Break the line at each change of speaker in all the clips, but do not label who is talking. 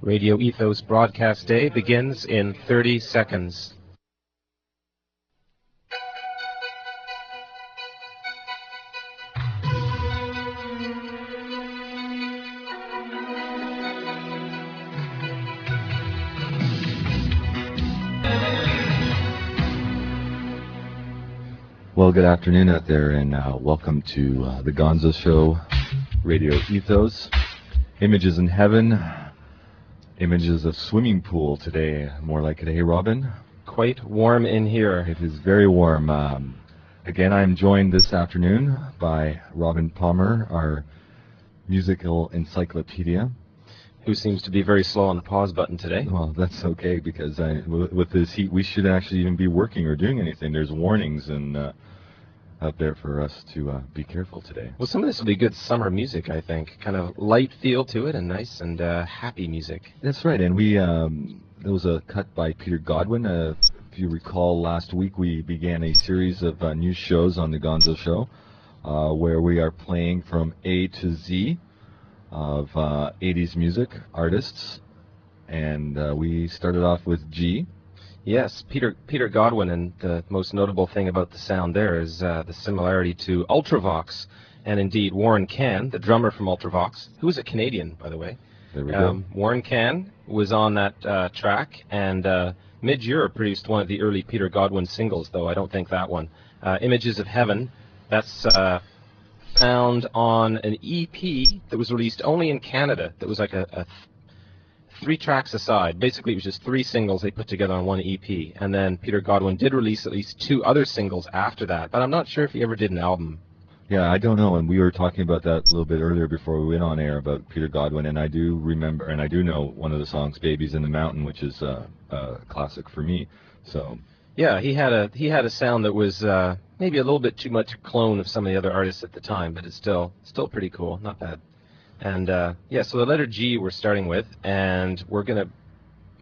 Radio Ethos broadcast day begins in 30 seconds.
Well, good afternoon out there, and welcome to the Gonzo Show, Radio Ethos. Images in heaven, images of swimming pool today, more like it, hey Robin?
Quite warm in here.
It is very warm. Again, I'm joined this afternoon by Robin Palmer, our musical encyclopedia.
Who seems to be very slow on the pause button today.
Well, that's okay, because with this heat, we should actually even be working or doing anything. There's warnings and out there for us to be careful today.
Well, some of this will be good summer music, I think. Kind of light feel to it and nice and happy music.
That's right, and we there was a cut by Peter Godwin. If you recall, last week we began a series of new shows on the Gonzo Show where we are playing from A to Z of 80s music artists, and we started off with G.
Yes, Peter Godwin, and the most notable thing about the sound there is the similarity to Ultravox, and indeed Warren Cann, the drummer from Ultravox, who is a Canadian, by the way.
There we go.
Warren Cann was on that track, and Mid-Year produced one of the early Peter Godwin singles, though I don't think that one. Images of Heaven, that's found on an EP that was released only in Canada, that was like a 3 tracks aside. Basically, it was just 3 singles they put together on one EP, and then Peter Godwin did release at least 2 other singles after that, but I'm not sure if he ever did an album.
Yeah, I don't know, and we were talking about that a little bit earlier before we went on air about Peter Godwin, and I do remember, and I do know one of the songs, Babies in the Mountain, which is a classic for me, so...
Yeah, he had a sound that was maybe a little bit too much a clone of some of the other artists at the time, but it's still pretty cool, not bad. And yeah, so the letter G we're starting with, and we're gonna,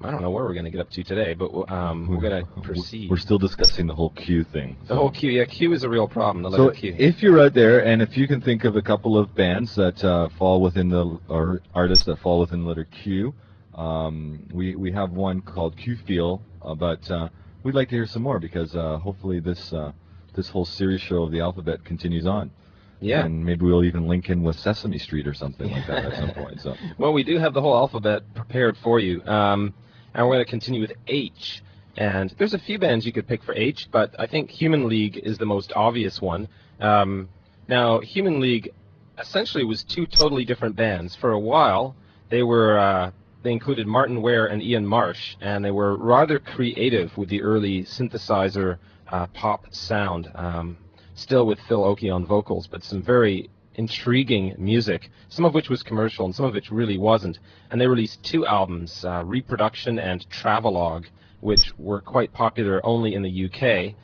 I don't know where we're gonna get up to today, but we're gonna proceed.
We're still discussing the whole Q thing.
The whole Q, yeah, Q is a real problem. The letter Q.
If you're out there, and if you can think of a couple of bands that fall within or artists that fall within the letter Q, we have one called Q Feel, but we'd like to hear some more, because hopefully this whole series show of the alphabet continues on.
Yeah.
And maybe we'll even link in with Sesame Street or something like that at some point. So.
Well, we do have the whole alphabet prepared for you. And we're going to continue with H. And there's a few bands you could pick for H, but I think Human League is the most obvious one. Now, Human League essentially was 2 totally different bands. For a while, they included Martin Ware and Ian Marsh, and they were rather creative with the early synthesizer pop sound. Still with Phil Oakey on vocals, but some very intriguing music, some of which was commercial and some of which really wasn't. And they released 2 albums, Reproduction and Travelogue, which were quite popular only in the UK.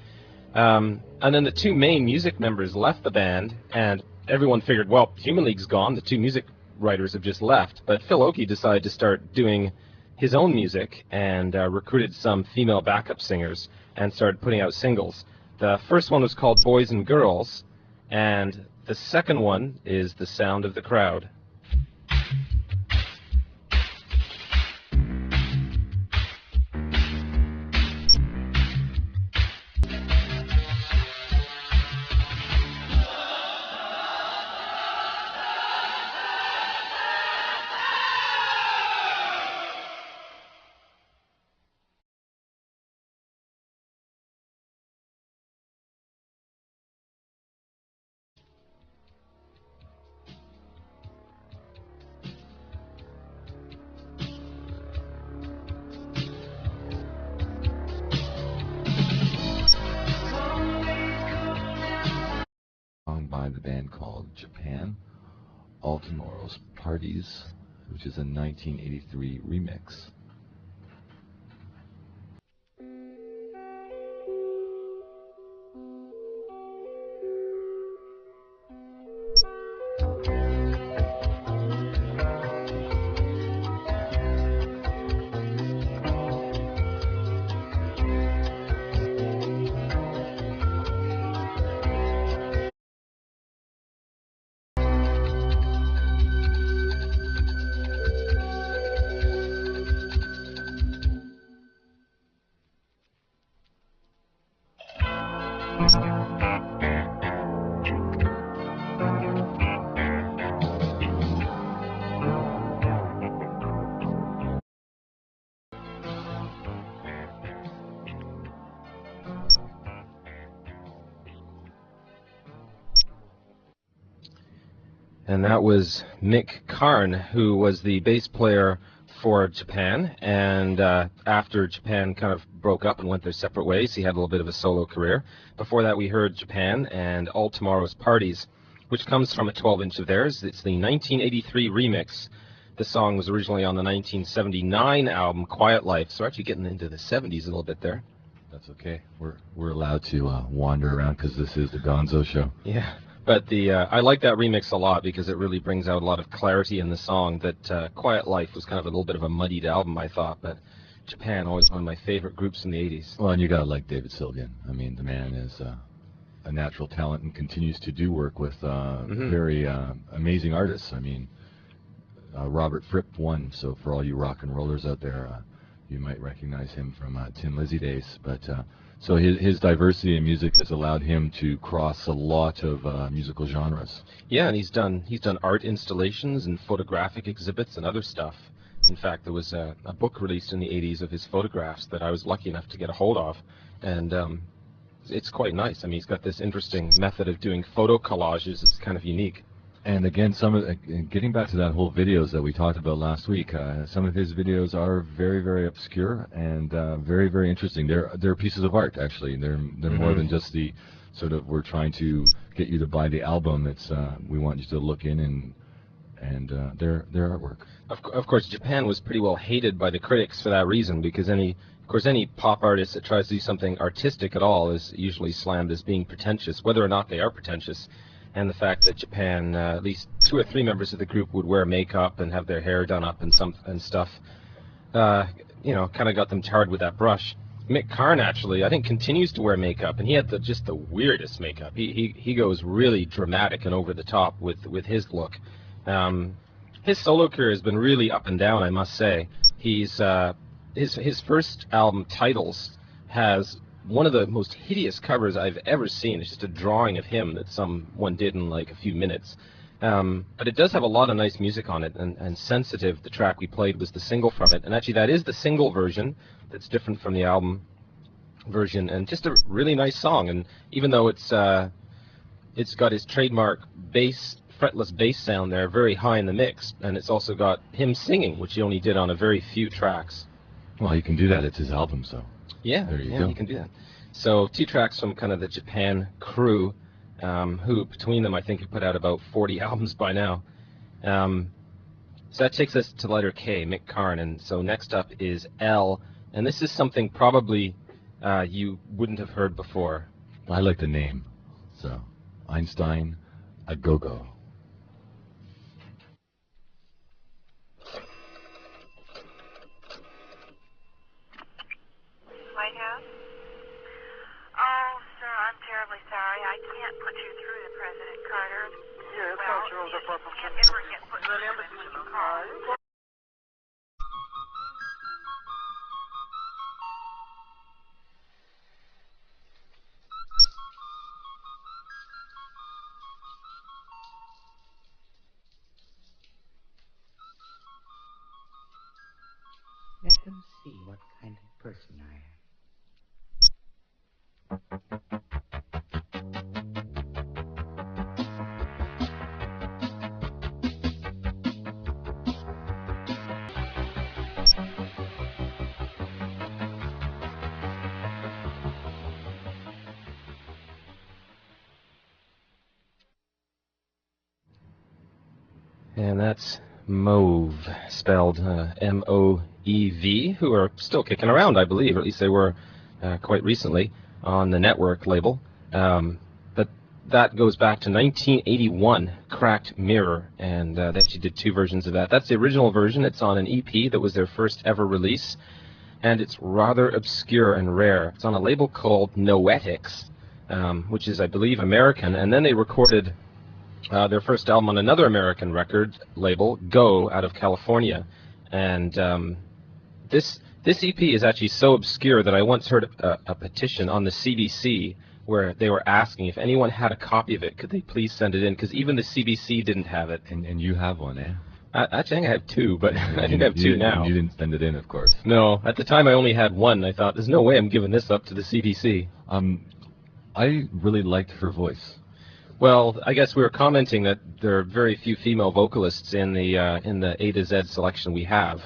And then the 2 main music members left the band, and everyone figured, well, Human League's gone, the 2 music writers have just left. But Phil Oakey decided to start doing his own music and recruited some female backup singers and started putting out singles. The first one was called Boys and Girls, and the second one is The Sound of the Crowd.
By the band called Japan, All Tomorrow's Parties, which is a 1983 remix.
And that was Mick Karn, who was the bass player for Japan, and after Japan kind of broke up and went their separate ways, he had a little bit of a solo career. Before that, we heard Japan and All Tomorrow's Parties, which comes from a 12-inch of theirs. It's the 1983 remix. The song was originally on the 1979 album Quiet Life, so we're actually getting into the 70s a little bit there.
That's okay. We're allowed to wander around because this is the Gonzo show.
Yeah. But I like that remix a lot because it really brings out a lot of clarity in the song. That Quiet Life was kind of a little bit of a muddied album, I thought, but Japan, always one of my favorite groups in the 80s.
Well, and you gotta like David Sylvian. I mean, the man is a natural talent and continues to do work with very amazing artists. I mean, Robert Fripp won, so for all you rock and rollers out there, you might recognize him from Tin Lizzy days, but so his diversity in music has allowed him to cross a lot of musical genres.
Yeah, and he's done art installations and photographic exhibits and other stuff. In fact, there was a book released in the 80s of his photographs that I was lucky enough to get a hold of, and it's quite nice. I mean, he's got this interesting method of doing photo collages. It's kind of unique.
And again, getting back to that whole videos that we talked about last week, some of his videos are very, very obscure and very, very interesting. They're pieces of art, actually. They're more than just the sort of, we're trying to get you to buy the album. It's we want you to look in and their artwork.
Of course, Japan was pretty well hated by the critics for that reason, because any pop artist that tries to do something artistic at all is usually slammed as being pretentious, whether or not they are pretentious. And the fact that Japan, at least 2 or 3 members of the group would wear makeup and have their hair done up and stuff, kind of got them tarred with that brush. Mick Karn, actually, I think continues to wear makeup, and he had just the weirdest makeup. He goes really dramatic and over the top with his look. His solo career has been really up and down, I must say. He's his first album, Titles, has one of the most hideous covers I've ever seen. It's just a drawing of him that someone did in like a few minutes. But it does have a lot of nice music on it, and Sensitive, the track we played, was the single from it. And actually that is the single version that's different from the album version, and just a really nice song. And even though it's got his trademark fretless bass sound there, very high in the mix, and it's also got him singing, which he only did on a very few tracks.
Well, he can do that. It's his album, so.
Yeah,
there you go.
You can do that. So 2 tracks from kind of the Japan crew, who between them I think have put out about 40 albums by now. So that takes us to letter K, Mick Karn, and so next up is L, and this is something probably you wouldn't have heard before.
I like the name. So, Einstein, a go-go.
Sorry, I can't put you through to President Carter.
Yes, well,
you can't ever get put through to the call.
Let them see what kind of person I am.
And that's Mauve, spelled M-O-E-V, who are still kicking around, I believe, or at least they were quite recently on the Network label. But that goes back to 1981, Cracked Mirror, and they actually did 2 versions of that. That's the original version. It's on an EP that was their first ever release, and it's rather obscure and rare. It's on a label called Noetics, which is, I believe, American, and then they recorded their first album on another American record label, Go, out of California. And this EP is actually so obscure that I once heard a petition on the CBC where they were asking if anyone had a copy of it, could they please send it in, because even the CBC didn't have it.
And you have one, eh?
Actually, I think I have 2, but I think I have 2 now.
You didn't send it in, of course.
No, at the time I only had 1. I thought, there's no way I'm giving this up to the CBC.
I really liked her voice.
Well, I guess we were commenting that there are very few female vocalists in the A to Z selection we have.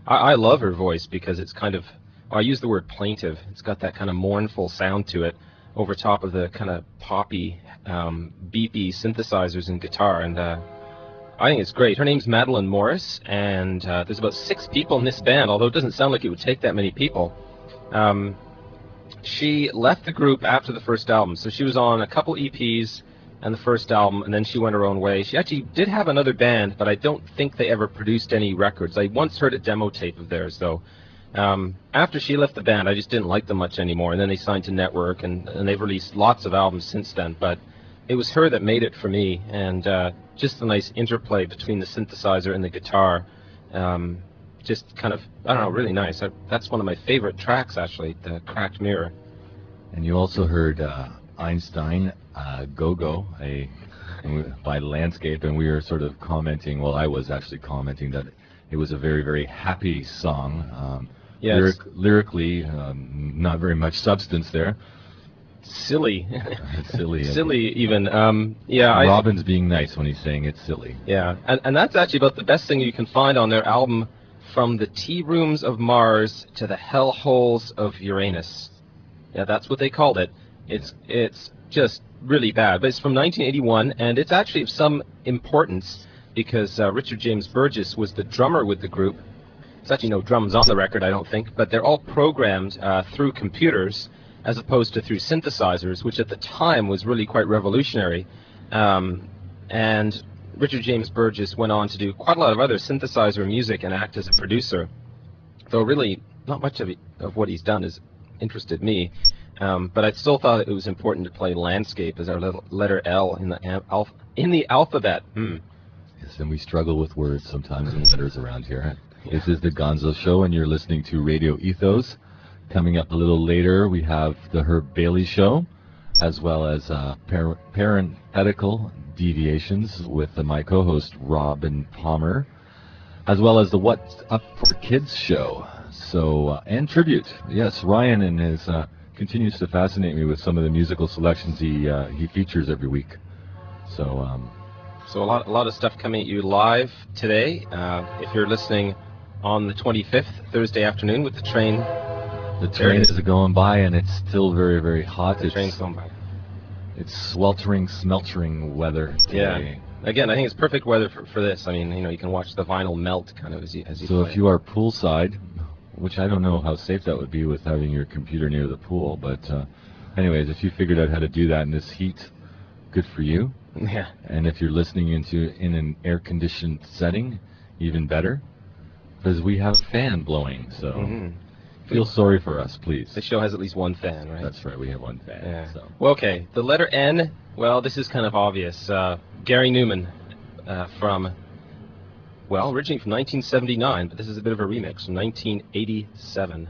I love her voice because it's kind of, I use the word plaintive. It's got that kind of mournful sound to it over top of the kind of poppy, beepy synthesizers and guitar, and I think it's great. Her name's Madeline Morris, and there's about 6 people in this band, although it doesn't sound like it would take that many people. She left the group after the first album, so she was on a couple EPs and the first album, and then she went her own way. She actually did have another band, but I don't think they ever produced any records. I once heard a demo tape of theirs, though. After she left the band, I just didn't like them much anymore, and then they signed to Network, and they've released lots of albums since then, but it was her that made it for me, and just the nice interplay between the synthesizer and the guitar, just kind of, I don't know, really nice. That's one of my favorite tracks, actually, the Cracked Mirror.
And you also heard Einstein, Go-Go, by Landscape, and we were sort of commenting, well, I was actually commenting that it was a very, very happy song.
Yes.
Lyrically, not very much substance there.
Silly.
Silly.
Silly, even. Yeah.
Robin's being nice when he's saying it's silly.
Yeah, and that's actually about the best thing you can find on their album, From the Tea Rooms of Mars to the Hell Holes of Uranus. Yeah, that's what they called it. It's just really bad, but it's from 1981, and it's actually of some importance because Richard James Burgess was the drummer with the group. There's actually no drums on the record, I don't think, but they're all programmed through computers as opposed to through synthesizers, which at the time was really quite revolutionary. And Richard James Burgess went on to do quite a lot of other synthesizer music and act as a producer, though really not much of what he's done has interested me. But I still thought it was important to play Landscape as our letter L in the alphabet.
Yes, and we struggle with words sometimes and letters around here. Yeah. This is the Gonzo Show, and you're listening to Radio Ethos. Coming up a little later, we have the Herb Bailey Show, as well as parenthetical deviations with my co-host Robin Palmer, as well as the What's Up for Kids show. So and tribute. Yes, Ryan and his continues to fascinate me with some of the musical selections he features every week. So
a lot of stuff coming at you live today. If you're listening on the 25th, Thursday afternoon, with the train.
The train is going by, and it's still very, very hot.
The train's going by.
It's sweltering, smeltering weather today.
Yeah. Again, I think it's perfect weather for this. I mean, you can watch the vinyl melt kind of as you
So
play.
If you are poolside, which I don't know how safe that would be with having your computer near the pool, but anyways, if you figured out how to do that in this heat, good for you.
Yeah.
And if you're listening in an air-conditioned setting, even better, because we have a fan blowing, so feel sorry for us, please.
The show has at least one fan, right?
That's right, we have one fan.
Yeah.
So.
Well, okay, the letter N, well, this is kind of obvious. Gary Newman from, well, originally from 1979, but this is a bit of a remix from 1987.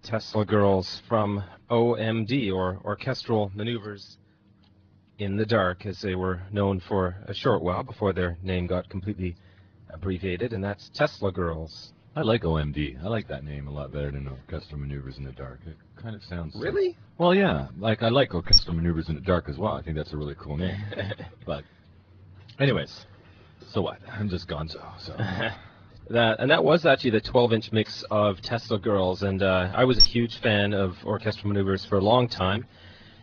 Tesla Girls from OMD, or Orchestral Maneuvers in the Dark, as they were known for a short while before their name got completely abbreviated, and that's Tesla Girls.
I like OMD. I like that name a lot better than Orchestral Maneuvers in the Dark. It kind of sounds...
Really?
Well, yeah. I like Orchestral Maneuvers in the Dark as well. I think that's a really cool name. But anyways, so what? I'm just gonzo, so...
That was actually the 12-inch mix of Tesla Girls, and I was a huge fan of orchestral maneuvers for a long time,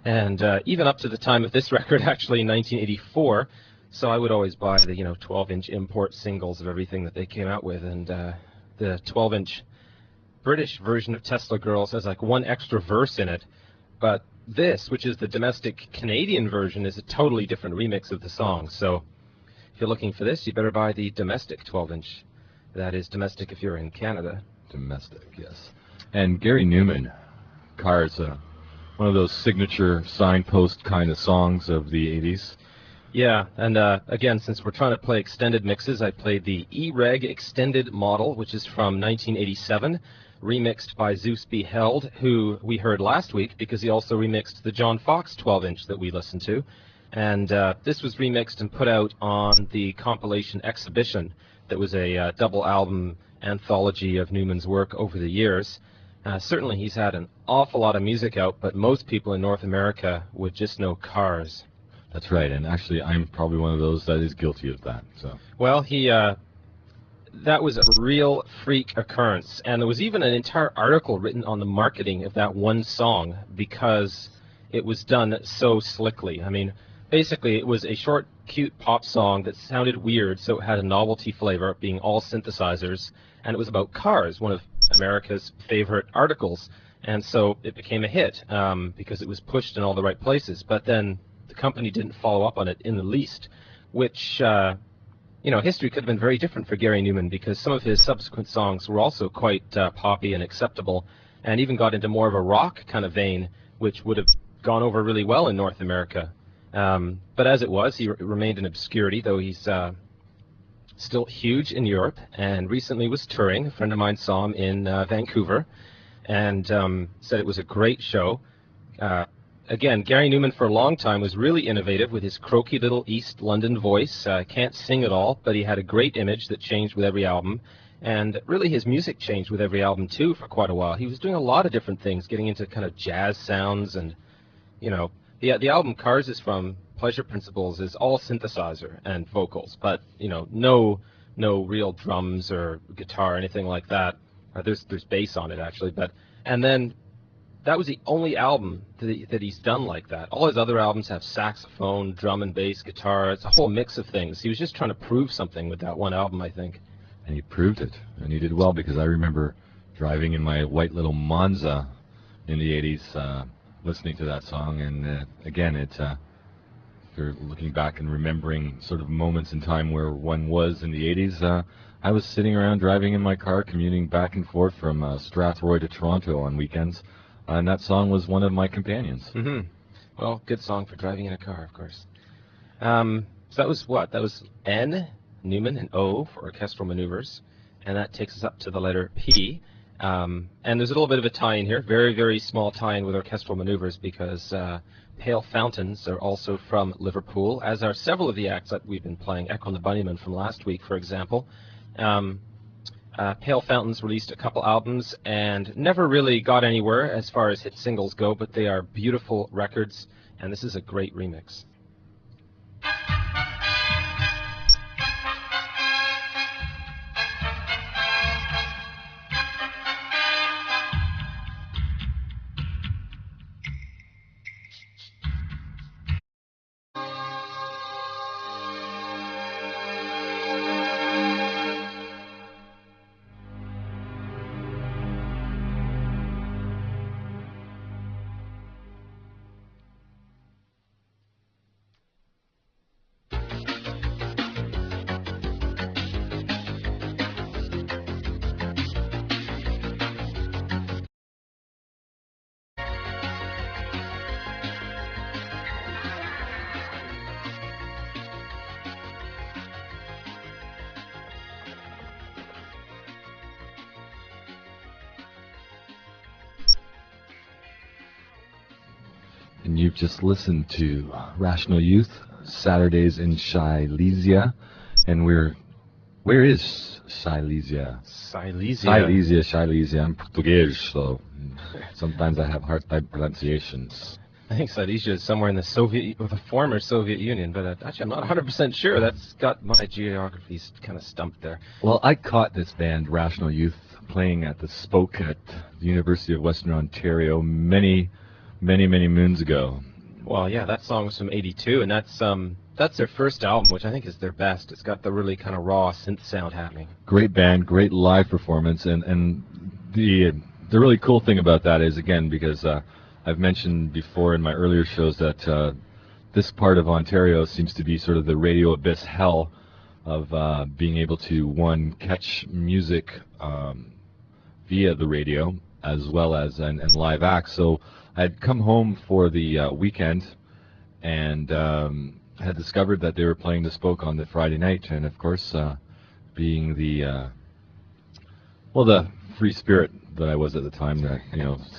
and even up to the time of this record, actually in 1984. So I would always buy the 12-inch import singles of everything that they came out with, and the 12-inch British version of Tesla Girls has like one extra verse in it, but this, which is the domestic Canadian version, is a totally different remix of the song. So if you're looking for this, you better buy the domestic 12-inch. That is domestic if you're in Canada.
Domestic, yes. And Gary Newman, Cars, one of those signature signpost kind of songs of the 80s.
Yeah, and again, since we're trying to play extended mixes, I played the E-Reg extended model, which is from 1987, remixed by Zeus B. Held, who we heard last week because he also remixed the John Fox 12-inch that we listened to. And this was remixed and put out on the compilation Exhibition that was a double album anthology of Newman's work over the years. Certainly he's had an awful lot of music out, but most people in North America would just know Cars.
That's right, and actually I'm probably one of those that is guilty of that. So.
Well, that was a real freak occurrence, and there was even an entire article written on the marketing of that one song because it was done so slickly. I mean, basically it was a short, cute pop song that sounded weird, so it had a novelty flavor, being all synthesizers, and it was about cars, one of America's favorite articles, and so it became a hit because it was pushed in all the right places. But then the company didn't follow up on it in the least, which, history could have been very different for Gary Newman because some of his subsequent songs were also quite poppy and acceptable and even got into more of a rock kind of vein, which would have gone over really well in North America. But as it was, he remained in obscurity, though he's still huge in Europe and recently was touring. A friend of mine saw him in Vancouver and said it was a great show. Again, Gary Newman for a long time was really innovative with his croaky little East London voice. Can't sing at all, but he had a great image that changed with every album. And really his music changed with every album too for quite a while. He was doing a lot of different things, getting into kind of jazz sounds and, the album Cars is from Pleasure Principles is all synthesizer and vocals, but, no real drums or guitar or anything like that. There's bass on it actually, and then that was the only album that he's done like that. All his other albums have saxophone, drum and bass, guitar. It's a whole mix of things. He was just trying to prove something with that one album, I think.
And he proved it. And he did well because I remember driving in my white little Monza in the 80s, listening to that song. And again, if you're looking back and remembering sort of moments in time where one was in the 80s, I was sitting around driving in my car, commuting back and forth from Strathroy to Toronto on weekends. And that song was one of my companions.
Mm-hmm. Well, good song for driving in a car, of course. So that was what? That was N, Newman, and O for orchestral maneuvers. And that takes us up to the letter P. And there's a little bit of a tie-in here, very, very small tie-in with orchestral maneuvers because Pale Fountains are also from Liverpool, as are several of the acts that we've been playing. Echo and the Bunnymen from last week, for example. Pale Fountains released a couple albums and never really got anywhere as far as hit singles go, but they are beautiful records, and this is a great remix.
And you've just listened to Rational Youth, Saturdays in Silesia. And where is Silesia?
Silesia.
Silesia. I'm Portuguese, so sometimes I have hard time pronunciations.
I think Silesia is somewhere in the Soviet, or the former Soviet Union, but actually I'm not 100% sure. That's got my geography kind of stumped there.
Well, I caught this band, Rational Youth, playing at the Spoke at the University of Western Ontario many moons ago.
Well, yeah, that song was from '82, and that's their first album, which I think is their best. It's got the really kind of raw synth sound happening.
Great band, great live performance, and the really cool thing about that is, again, because I've mentioned before in my earlier shows that this part of Ontario seems to be sort of the radio abyss hell of being able to, one, catch music via the radio as well as and live acts. So I'd come home for the weekend and had discovered that they were playing the Spoke on the Friday night, and of course, being the free spirit that I was at the time, that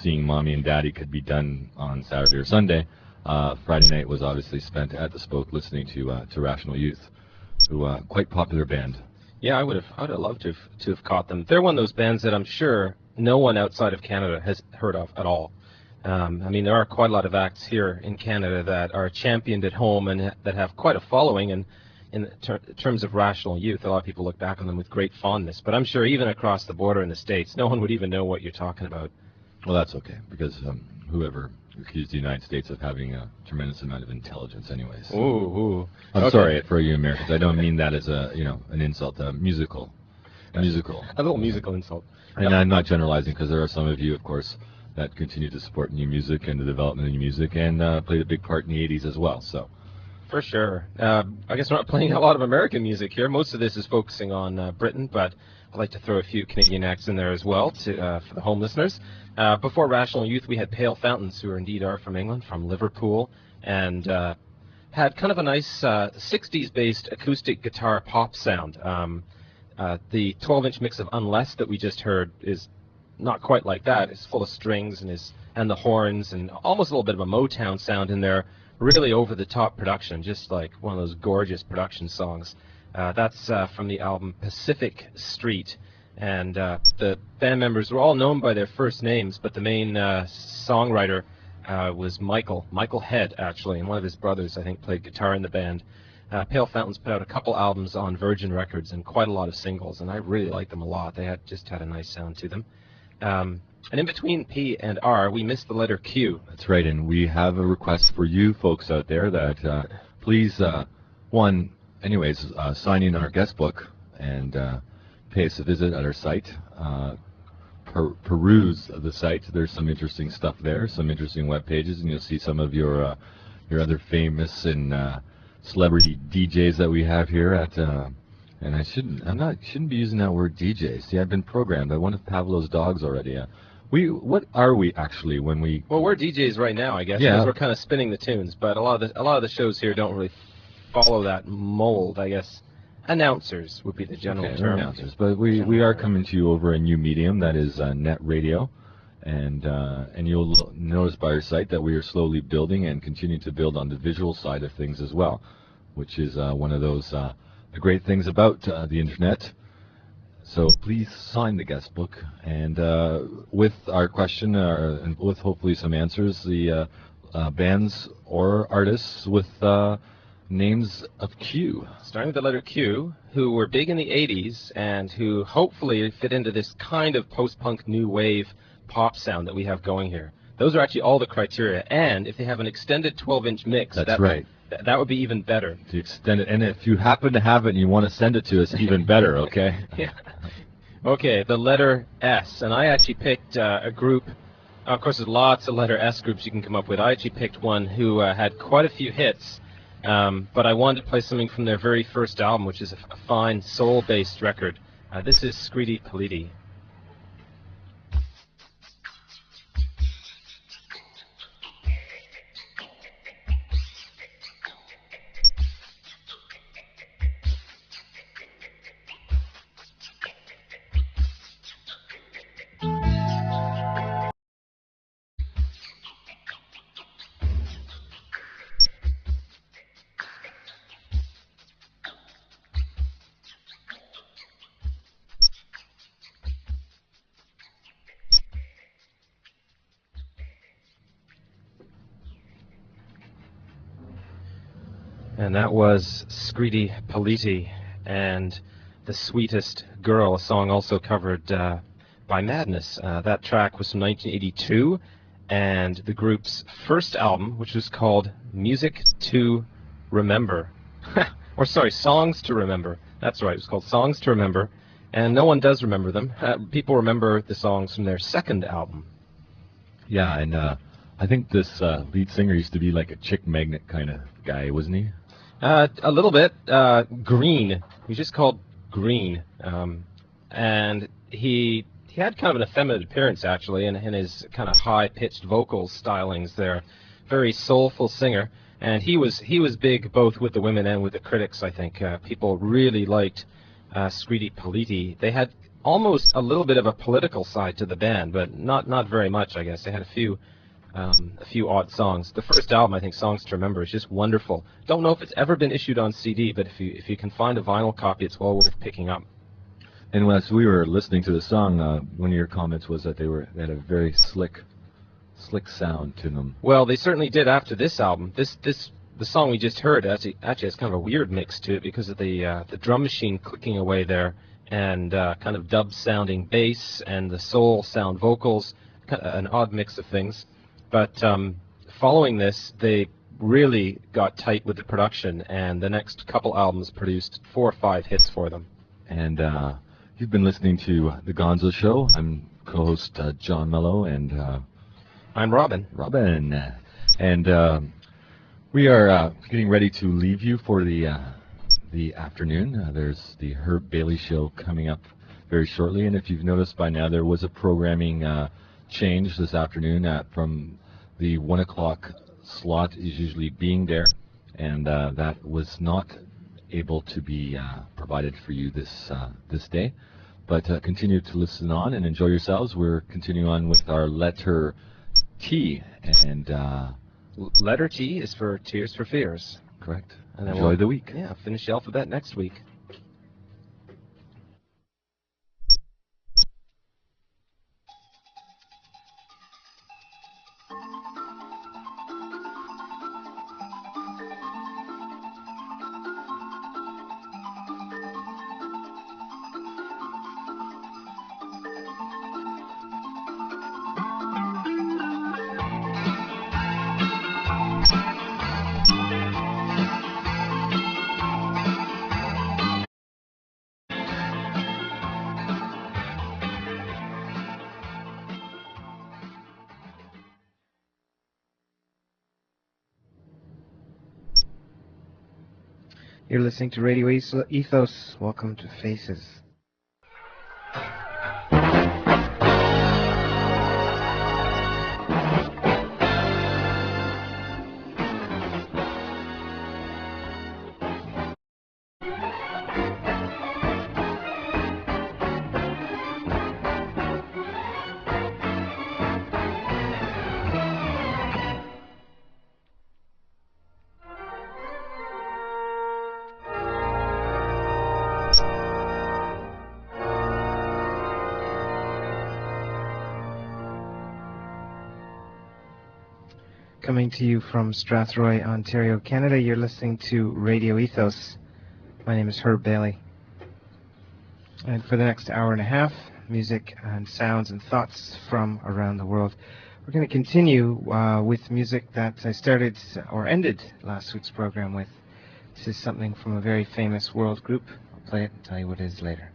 seeing mommy and daddy could be done on Saturday or Sunday, Friday night was obviously spent at the Spoke listening to Rational Youth, who quite popular band.
Yeah, I would have loved to have caught them. They're one of those bands that I'm sure no one outside of Canada has heard of at all. I mean, there are quite a lot of acts here in Canada that are championed at home and that have quite a following, and in terms of Rational Youth, a lot of people look back on them with great fondness. But I'm sure even across the border in the States, no one would even know what you're talking about.
Well, that's okay, because whoever accused the United States of having a tremendous amount of intelligence anyways.
Ooh.
I'm
Okay.
sorry for you Americans. I don't mean that as an insult. Musical.
A little musical insult.
And I'm not generalizing, because there are some of you, of course, that continue to support new music and the development of new music, and played a big part in the 80s as well. So.
For sure. I guess we're not playing a lot of American music here. Most of this is focusing on Britain, but I'd like to throw a few Canadian acts in there as well for the home listeners. Before Rational Youth, we had Pale Fountains, who indeed are from England, from Liverpool, and had kind of a nice 60s-based acoustic guitar pop sound. The 12-inch mix of Unless that we just heard is not quite like that. It's full of strings and the horns and almost a little bit of a Motown sound in there. Really over-the-top production, just like one of those gorgeous production songs. That's from the album Pacific Street, and the band members were all known by their first names, but the main songwriter was Michael Head, actually, and one of his brothers, I think, played guitar in the band. Pale Fountains put out a couple albums on Virgin Records and quite a lot of singles, and I really liked them a lot. They just had a nice sound to them. And in between P and R, we missed the letter Q.
That's right, and we have a request for you folks out there that please, sign in our guest book and pay us a visit at our site. Peruse the site. There's some interesting stuff there, some interesting web pages, and you'll see some of your other famous and celebrity DJs that we have here at. And I shouldn't be using that word DJ. See, I've been programmed. I one of Pavlov's dogs already. What are we actually when we?
Well, we're DJs right now, I guess,
Yeah.
because we're kind of spinning the tunes. But a lot of the shows here don't really follow that mold, I guess. Announcers would be the general term.
Announcers, but we are coming to you over a new medium that is net radio, and you'll notice by our site that we are slowly building and continue to build on the visual side of things as well, which is one of those the great things about the internet. So please sign the guest book, and with our question and with hopefully some answers, the bands or artists with names of Q.
Starting with the letter Q, who were big in the 80s and who hopefully fit into this kind of post-punk new wave pop sound that we have going here. Those are actually all the criteria, and if they have an extended 12-inch mix,
That's right.
That would be even better.
To extend it, and if you happen to have it and you want to send it to us, even better, okay?
Yeah. Okay, the letter S, and I actually picked a group. Of course, there's lots of letter S groups you can come up with. I actually picked one who had quite a few hits, but I wanted to play something from their very first album, which is a fine soul-based record. This is Screedy Politi. And that was Scritti Politti and The Sweetest Girl, a song also covered by Madness. That track was from 1982, and the group's first album, which was called Music to Remember. Or sorry, Songs to Remember. That's right, it was called Songs to Remember, and no one does remember them. People remember the songs from their second album.
Yeah, and I think this lead singer used to be like a chick magnet kind of guy, wasn't he?
A little bit. Green. He's just called Green. And he had kind of an effeminate appearance, actually, and his kind of high-pitched vocal stylings there. Very soulful singer. And he was big both with the women and with the critics, I think. People really liked Scritti Politti. They had almost a little bit of a political side to the band, but not very much, I guess. They had a few odd songs. The first album, I think, Songs to Remember, is just wonderful. Don't know if it's ever been issued on CD, but if you can find a vinyl copy, it's well worth picking up.
And as we were listening to the song, one of your comments was that they had a very slick sound to them.
Well, they certainly did after this album. The song we just heard actually has kind of a weird mix to it because of the drum machine clicking away there, and kind of dub-sounding bass and the soul sound vocals, kind of an odd mix of things. But following this, they really got tight with the production, and the next couple albums produced 4 or 5 hits for them.
And you've been listening to The Gonzo Show. I'm co-host John Melo, and
I'm Robin.
And we are getting ready to leave you for the afternoon. There's the Herb Bailey Show coming up very shortly, and if you've noticed by now, there was a programming change this afternoon from the 1 o'clock slot is usually being there, and that was not able to be provided for you this day. But continue to listen on and enjoy yourselves. We're continuing on with our letter T, and
letter T is for Tears for Fears.
Correct.
And
enjoy the week.
Yeah, finish the alphabet next week. You're listening to Radio Ethos. Welcome to Faces. Coming to you from Strathroy, Ontario, Canada, you're listening to Radio Ethos. My name is Herb Bailey. And for the next hour and a half, music and sounds and thoughts from around the world. We're going to continue with music that I started or ended last week's program with. This is something from a very famous world group. I'll play it and tell you what it is later.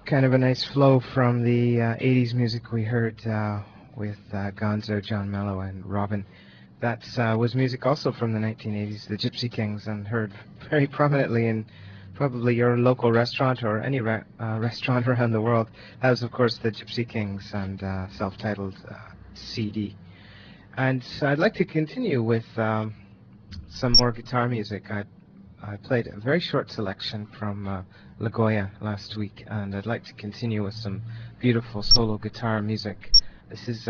Kind of a nice flow from the 80s music we heard with Gonzo, John Melo, and Robin. That was music also from the 1980s, the Gypsy Kings, and heard very prominently in probably your local restaurant or any restaurant around the world. That was, of course, the Gypsy Kings and self-titled CD. And I'd like to continue with some more guitar music. I played a very short selection from Lagoya last week, and I'd like to continue with some beautiful solo guitar music. This is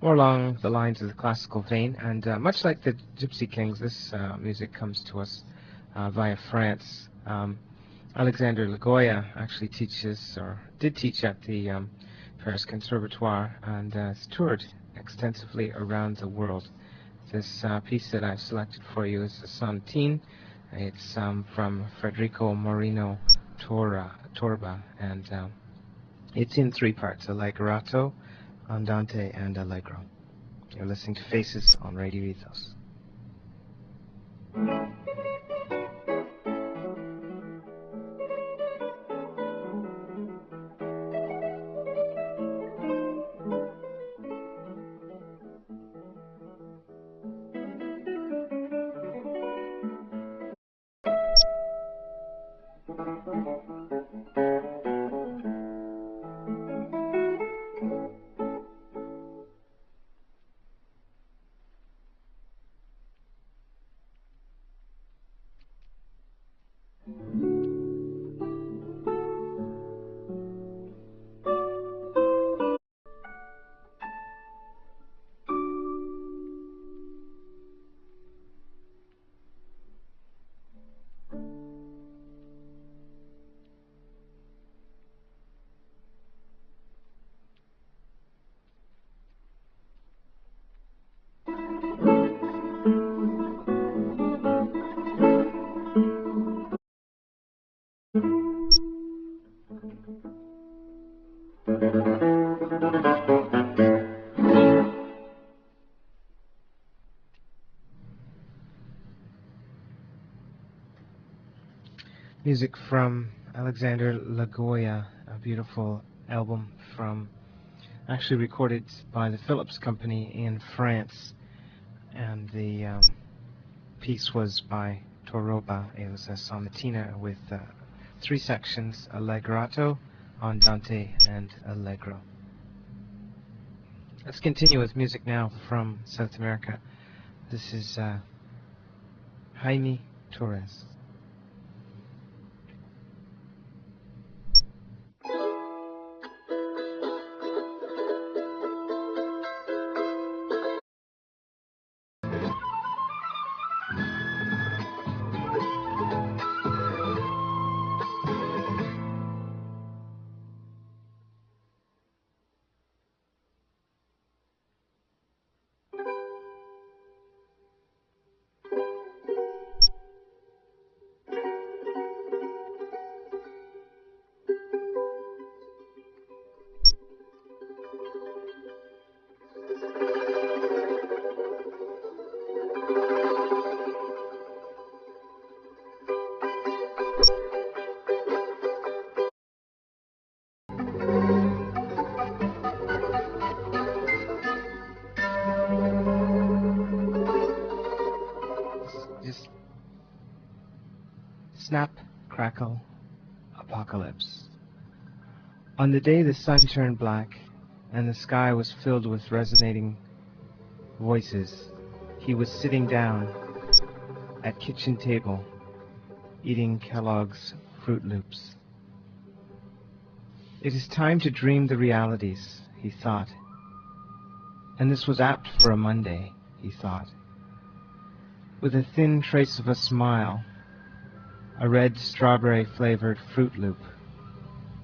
more along the lines of the classical vein, and much like the Gypsy Kings, this music comes to us via France. Alexandre Lagoya actually teaches, or did teach at the Paris Conservatoire, and has toured extensively around the world. This piece that I've selected for you is a sonatine. It's from Federico Moreno Torroba, and it's in three parts: allegretto, andante, and allegro. You're listening to Faces on Radio Ethos. Music from Alexandre Lagoya, a beautiful album actually recorded by the Philips Company in France, and the piece was by Torroba. It was a sonatina with three sections: allegretto, andante, and allegro. Let's continue with music now from South America. This is Jaime Torres. Just snap, crackle, apocalypse. On the day the sun turned black and the sky was filled with resonating voices, he was sitting down at kitchen table eating Kellogg's Fruit Loops. It is time to dream the realities, he thought. And this was apt for a Monday, he thought. With a thin trace of a smile, a red strawberry-flavored Fruit Loop,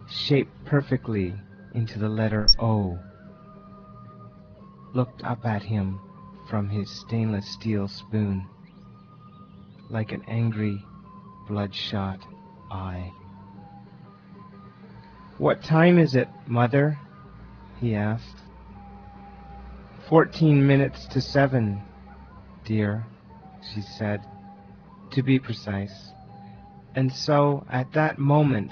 shaped perfectly into the letter O, looked up at him from his stainless steel spoon, like an angry, bloodshot eye. "What time is it, Mother?" he asked. 14 minutes to 7, dear, she said, to be precise. And so, at that moment,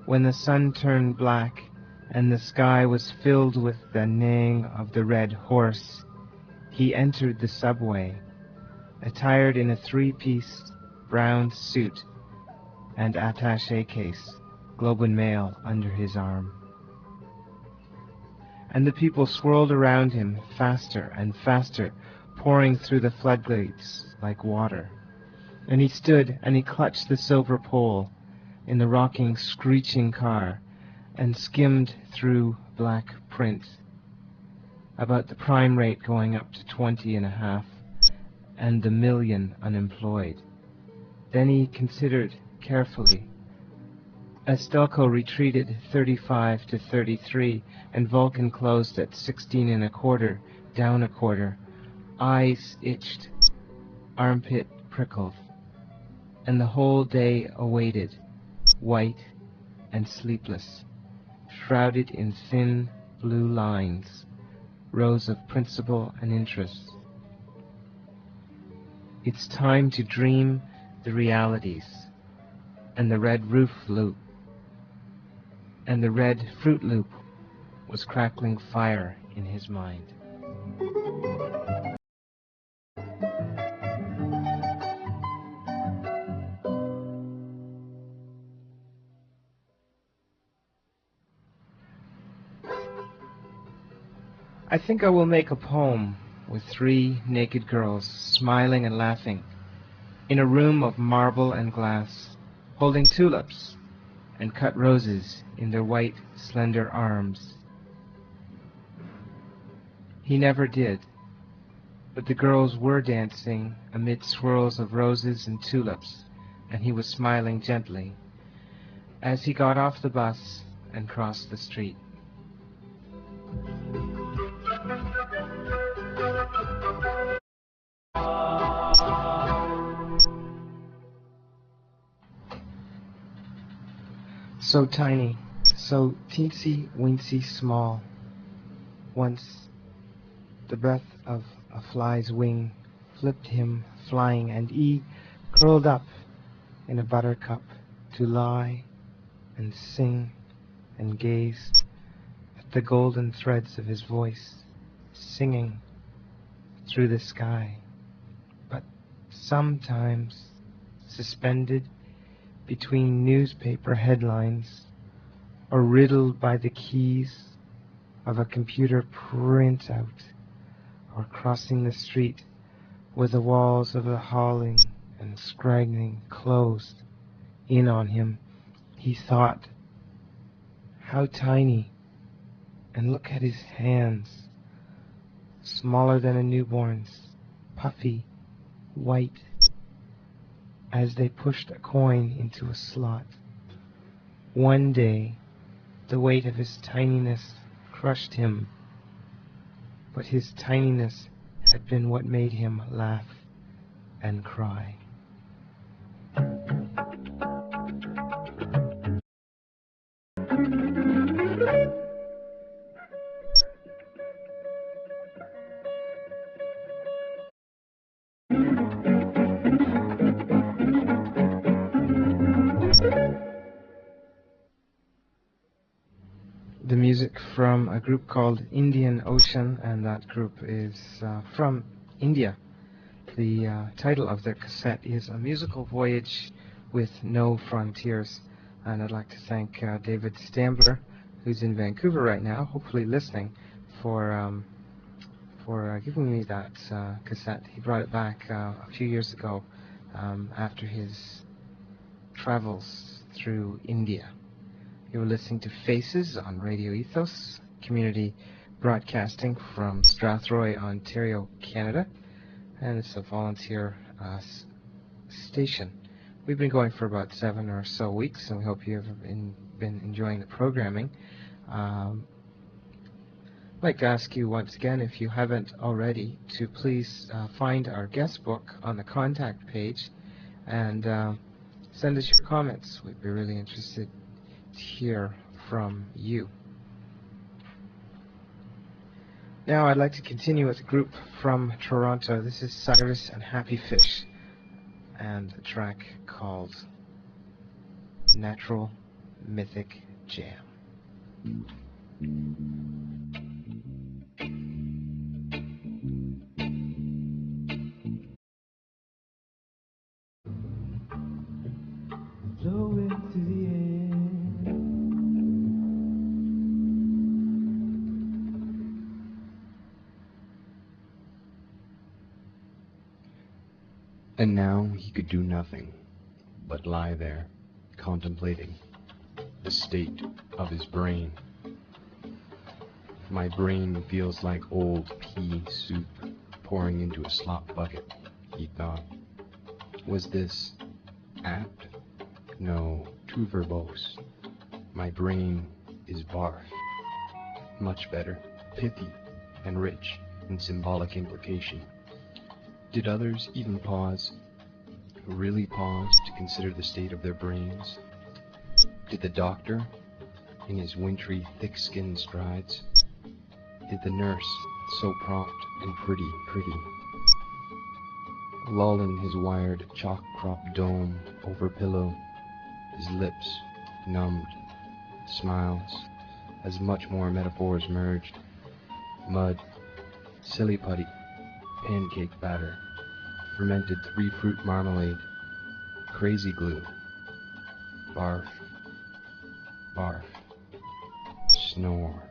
when the sun turned black and the sky was filled with the neighing of the red horse, he entered the subway, attired in a three-piece brown suit and attaché case, Globe and Mail under his arm. And the people swirled around him, faster and faster, pouring through the floodgates like water. And he stood and he clutched the silver pole in the rocking, screeching car and skimmed through black print. about the prime rate going up to 20.5, and the million unemployed. Then he considered carefully. As Stelco retreated 35 to 33, and Vulcan closed at 16.25, down a quarter, eyes itched, armpit prickled, and the whole day awaited, white and sleepless, shrouded in thin blue lines, rows of principal and interest. It's time to dream the realities, and the red roof loop, and the red Fruit Loop was crackling fire in his mind. I think I will make a poem with 3 naked girls, smiling and laughing, in a room of marble and glass, holding tulips and cut roses in their white, slender arms. He never did, but the girls were dancing amid swirls of roses and tulips, and he was smiling gently as he got off the bus and crossed the street. So tiny, so teensy-weensy small. Once the breath of a fly's wing flipped him flying, and he curled up in a buttercup to lie and sing and gaze at the golden threads of his voice, singing through the sky. But sometimes, suspended between newspaper headlines, or riddled by the keys of a computer printout, or crossing the street with the walls of the hauling and scraggling closed in on him, he thought, how tiny, and look at his hands, smaller than a newborn's, puffy, white, as they pushed a coin into a slot. One day, the weight of his tininess crushed him, but his tininess had been what made him laugh and cry. The music from a group called Indian Ocean, and that group is from India. The title of their cassette is A Musical Voyage with No Frontiers, and I'd like to thank David Stambler, who's in Vancouver right now, hopefully listening, for giving me that cassette. He brought it back a few years ago after his travels through India. You were listening to Faces on Radio Ethos, community broadcasting from Strathroy, Ontario, Canada, and it's a volunteer station. We've been going for about 7 or so weeks, and we hope you've been enjoying the programming. I'd like to ask you once again, if you haven't already, to please find our guest book on the contact page and send us your comments. We'd be really interested to hear from you. Now I'd like to continue with a group from Toronto. This is Cyrus and Happy Fish, and a track called Natural Mythic Jam.
Blow into the air.
And now he could do nothing but lie there, contemplating the state of his brain. My brain feels like old pea soup pouring into a slop bucket, he thought. Was this apt? No, too verbose. My brain is barf. Much better, pithy and rich in symbolic implication. Did others even pause, really pause to consider the state of their brains? Did the doctor, in his wintry, thick-skinned strides? Did the nurse, so prompt and pretty, lolling his wired chalk-crop dome over pillow, his lips numbed, smiles, as much more metaphors merged, mud, silly putty, pancake batter, fermented 3-fruit marmalade, crazy glue, barf, barf, snore.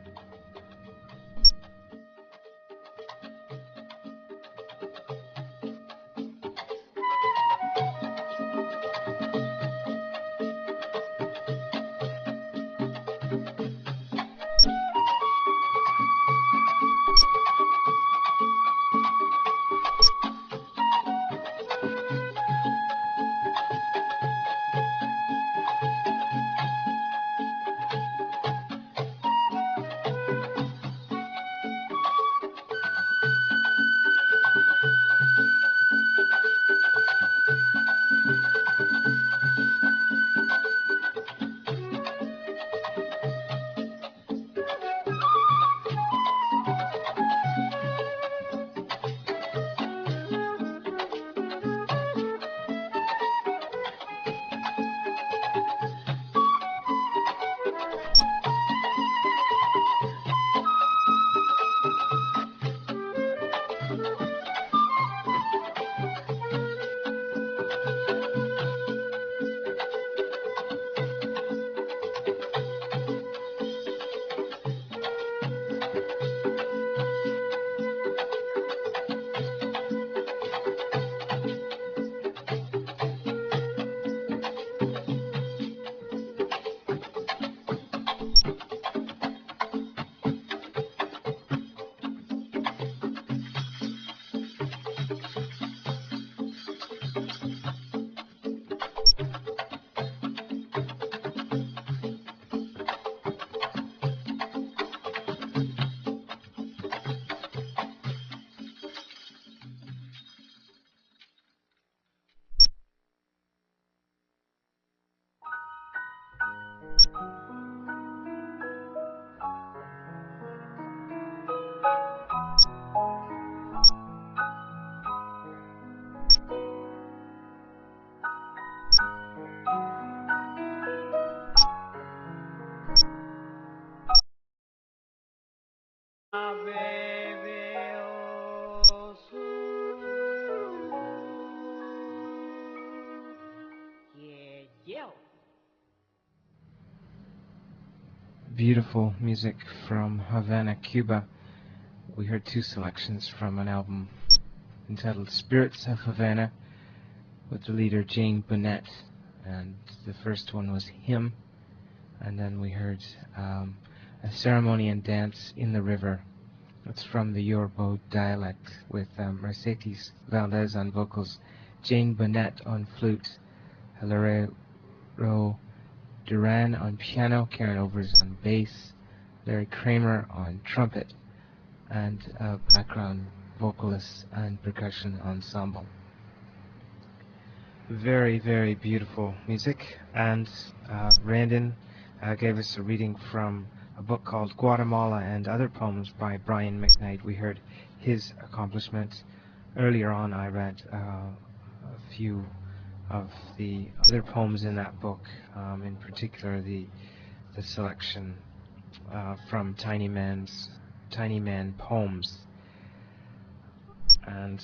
Beautiful music from Havana, Cuba. We heard two selections from an album entitled Spirits of Havana with the leader Jane Bunnett, and the first one was Hymn, and then we heard a ceremony and dance in the river. It's from the Yoruba dialect with Mercedes Valdez on vocals, Jane Bunnett on flute, Hilary Duran on piano, Karen Overs on bass, Larry Kramer on trumpet, and a background vocalist and percussion ensemble. Very, very beautiful music. And Landon gave us a reading from a book called Guatemala and Other Poems by Brian McKnight. We heard his accomplishments. Earlier on I read a few of the other poems in that book, in particular the selection from Tiny Man Poems. And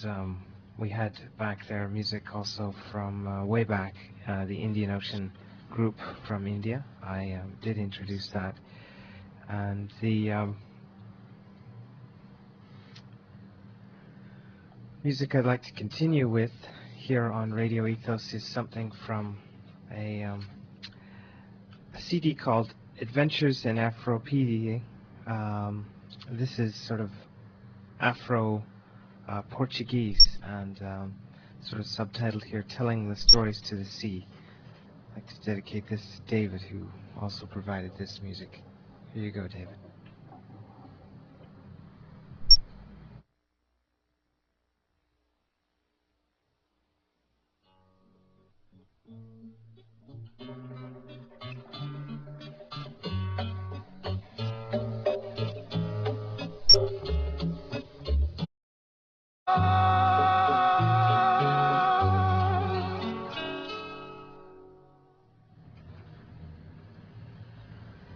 we had back there music also from way back, the Indian Ocean group from India. I did introduce that. And the music I'd like to continue with here on Radio Ethos is something from a CD called Adventures in Afropea, This is sort of Afro Portuguese, and sort of subtitled here, Telling the Stories to the Sea. I'd like to dedicate this to David, who also provided this music. Here you go, David.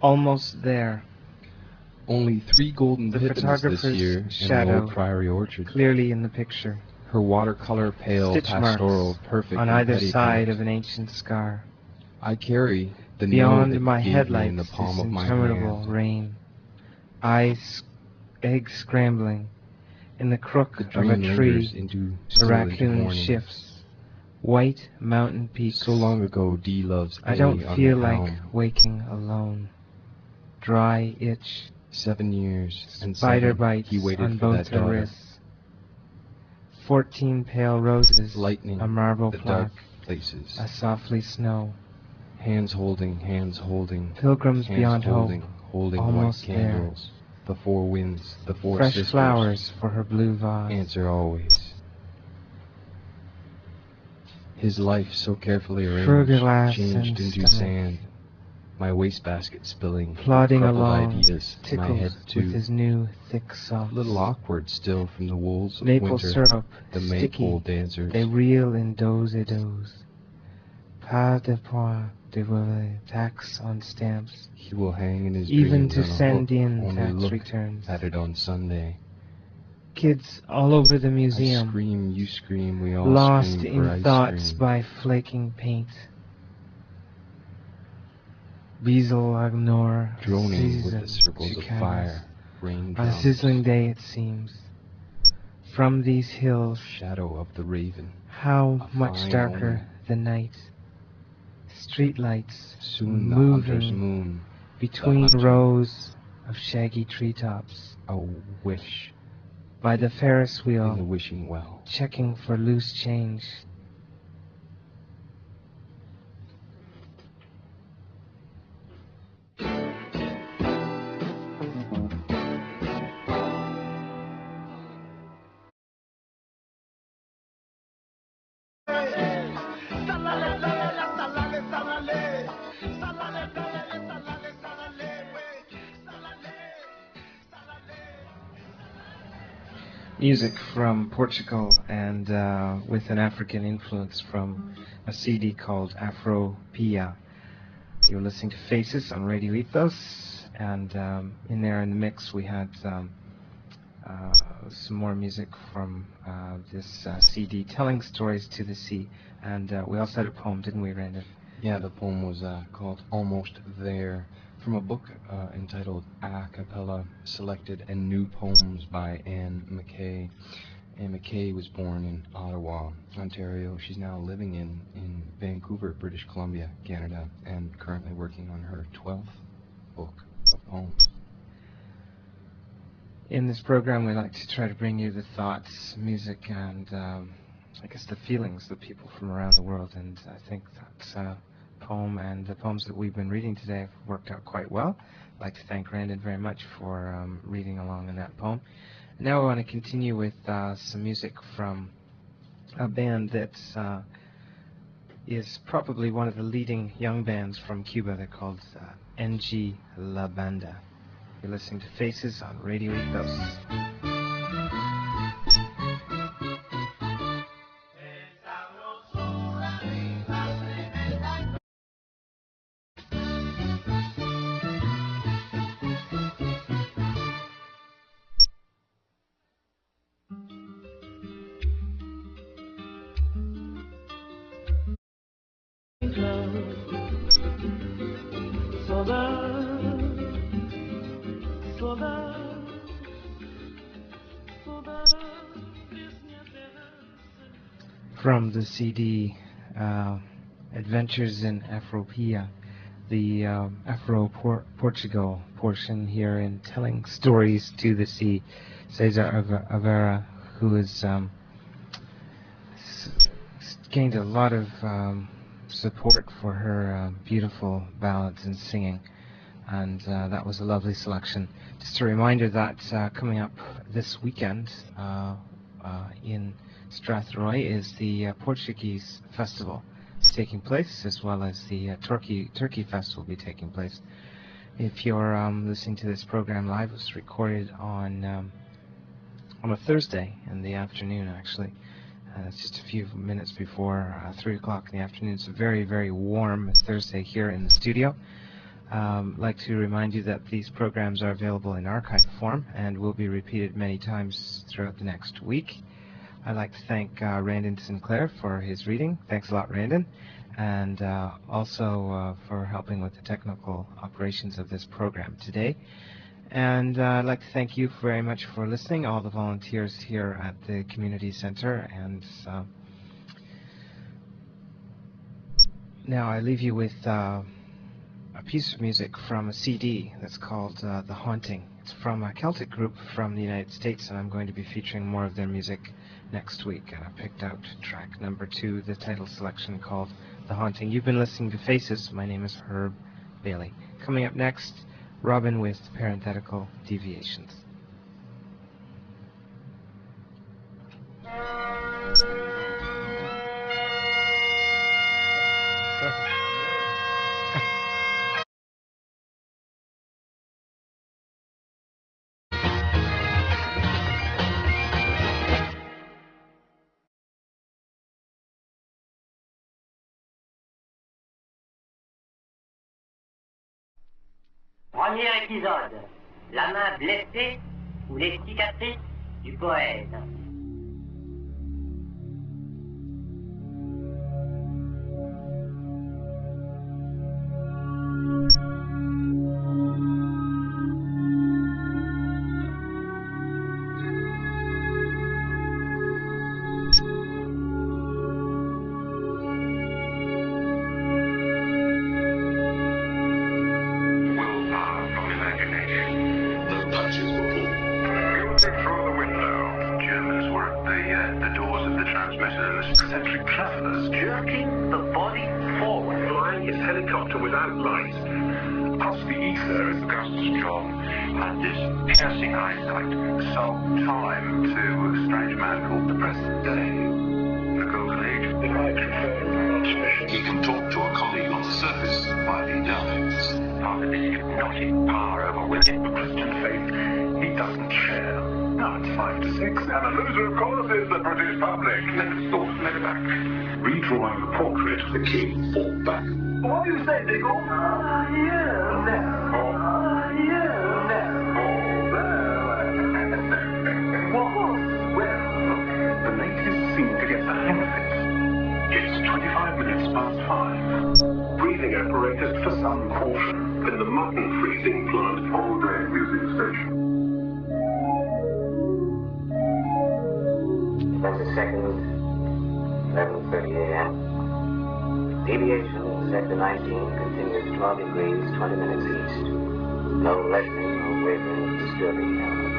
Almost there.
Only 3 golden
The
pippins this
photographer's
year in the
shadow
old priory orchard.
clearly in the picture.
Her watercolor pale
Stitch
pastoral
marks
perfect
on
and
either
petty
side
paint.
of an ancient scar.
I carry the
Beyond
note
my
that gave me
headlights,
in the palm
this
of my
interminable
hand.
rain. Eggs scrambling. In the crook
The
of
dream
a
lingers
tree,
into
the
still into
raccoon
morning.
shifts. White mountain peaks.
So long ago, D loves
I
A
don't
on
feel
the
like
helm.
waking alone. Dry itch.
7 years and
Spider
7
bites
he waited
on
for
both
that
her
daughter.
wrists. 14 pale roses.
Lightning,
A marble
the
plaque.
dark places.
A softly snow.
Hands holding, hands holding.
Pilgrims
hands
beyond
holding,
hope.
holding
Almost
white
there.
candles. The 4 winds, the 4
Fresh
sisters.
flowers for her blue vase.
Answer always. His life so carefully
Frugalast
arranged, changed
and
into
stomach.
sand. My wastebasket spilling,
Plodding
crumpled
along,
ideas, my
tickles
head
with
too.
his new thick socks.
A little awkward still from the wolves of
Maple
winter,
syrup,
the
sticky,
maypole dancers.
they reel in dos-et-dos. Pas de point de voler, tax on stamps.
He will hang in his
Even
dreams
to
on a
send
hook,
in
only
tax
look
returns.
at it on Sunday.
Kids all over the
I
museum,
scream, you scream, we all
lost
scream for
in
ice
thoughts
cream.
by flaking paint. Bezel ignore
Droning with the
season
circles of
chicanes.
fire,
On a
raindrops,
sizzling day it seems. From these hills,
shadow of the raven.
how
A
much
fine
darker
omen.
the night. Street lights
Soon the hunter's
moving
moon,
between
hunter.
rows of shaggy treetops.
a wish
By the Ferris
in the
wheel,
wishing well.
checking for loose change. Music from Portugal and with an African influence from a CD called Afropea. You're listening to Faces on Radio Ethos, and in there in the mix we had some more music from this CD, Telling Stories to the Sea, and we also had a poem, didn't we, Brandon?
Yeah, the poem was called Almost There, from a book entitled Acapella, Selected and New Poems by Anne McKay. Anne McKay was born in Ottawa, Ontario. She's now living in Vancouver, British Columbia, Canada, and currently working on her 12th book of poems.
In this program, we like to try to bring you the thoughts, music, and I guess the feelings of people from around the world. And I think that poem and the poems that we've been reading today have worked out quite well. I'd like to thank Brandon very much for reading along in that poem. Now I want to continue with some music from a band that is probably one of the leading young bands from Cuba. They're called NG La Banda. You're listening to Faces on Radio Ethos. From the CD Adventures in Afropea, the Afro-Portugal portion here in telling stories to the sea. Cesar Avera, who has gained a lot of support for her beautiful ballads and singing, and that was a lovely selection. Just a reminder that coming up this weekend in Strathroy is the Portuguese Festival taking place, as well as the Turkey Festival will be taking place. If you're listening to this program live, it was recorded on a Thursday in the afternoon, actually. It's just a few minutes before 3 o'clock in the afternoon. It's a very, very warm Thursday here in the studio. I'd like to remind you that these programs are available in archive form and will be repeated many times throughout the next week. I'd like to thank Randon Sinclair for his reading. Thanks a lot, Randon. And also for helping with the technical operations of this program today. And I'd like to thank you very much for listening, all the volunteers here at the Community Center. And now I leave you with a piece of music from a CD that's called The Haunting. It's from a Celtic group from the United States, and I'm going to be featuring more of their music next week. And I picked out track number 2, the title selection called The Haunting. You've been listening to Faces. My name is Herb Bailey. Coming up next, Robin with parenthetical deviations.
Premier épisode, la main blessée ou les cicatrices du poète.
Deviation, sector 19, continues 12 degrees, 20 minutes east. No lessening or wavering of disturbing element.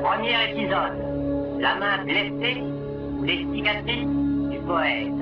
Premier épisode, la main blessée ou les cicatrices du poète.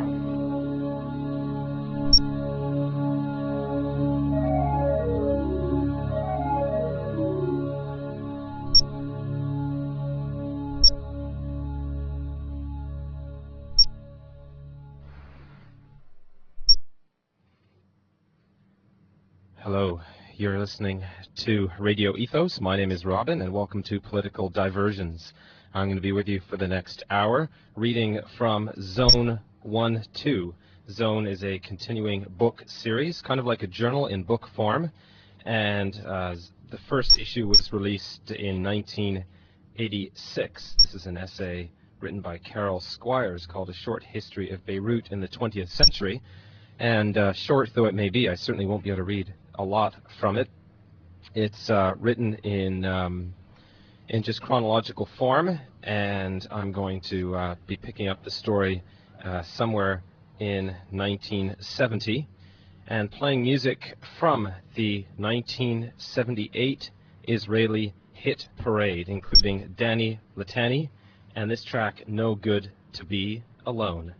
Hello, you're listening to Radio Ethos. My name is Robin, and welcome to Political Diversions. I'm going to be with you for the next hour, reading from Zone 1-2. Zone is a continuing book series, kind of like a journal in book form, and the first issue was released in 1986. This is an essay written by Carol Squires called A Short History of Beirut in the 20th Century. And short though it may be, I certainly won't be able to read a lot from it. It's written in in just chronological form, and I'm going to be picking up the story somewhere in 1970 and playing music from the 1978 Israeli hit parade, including Danny Latani and this track, No Good to Be Alone.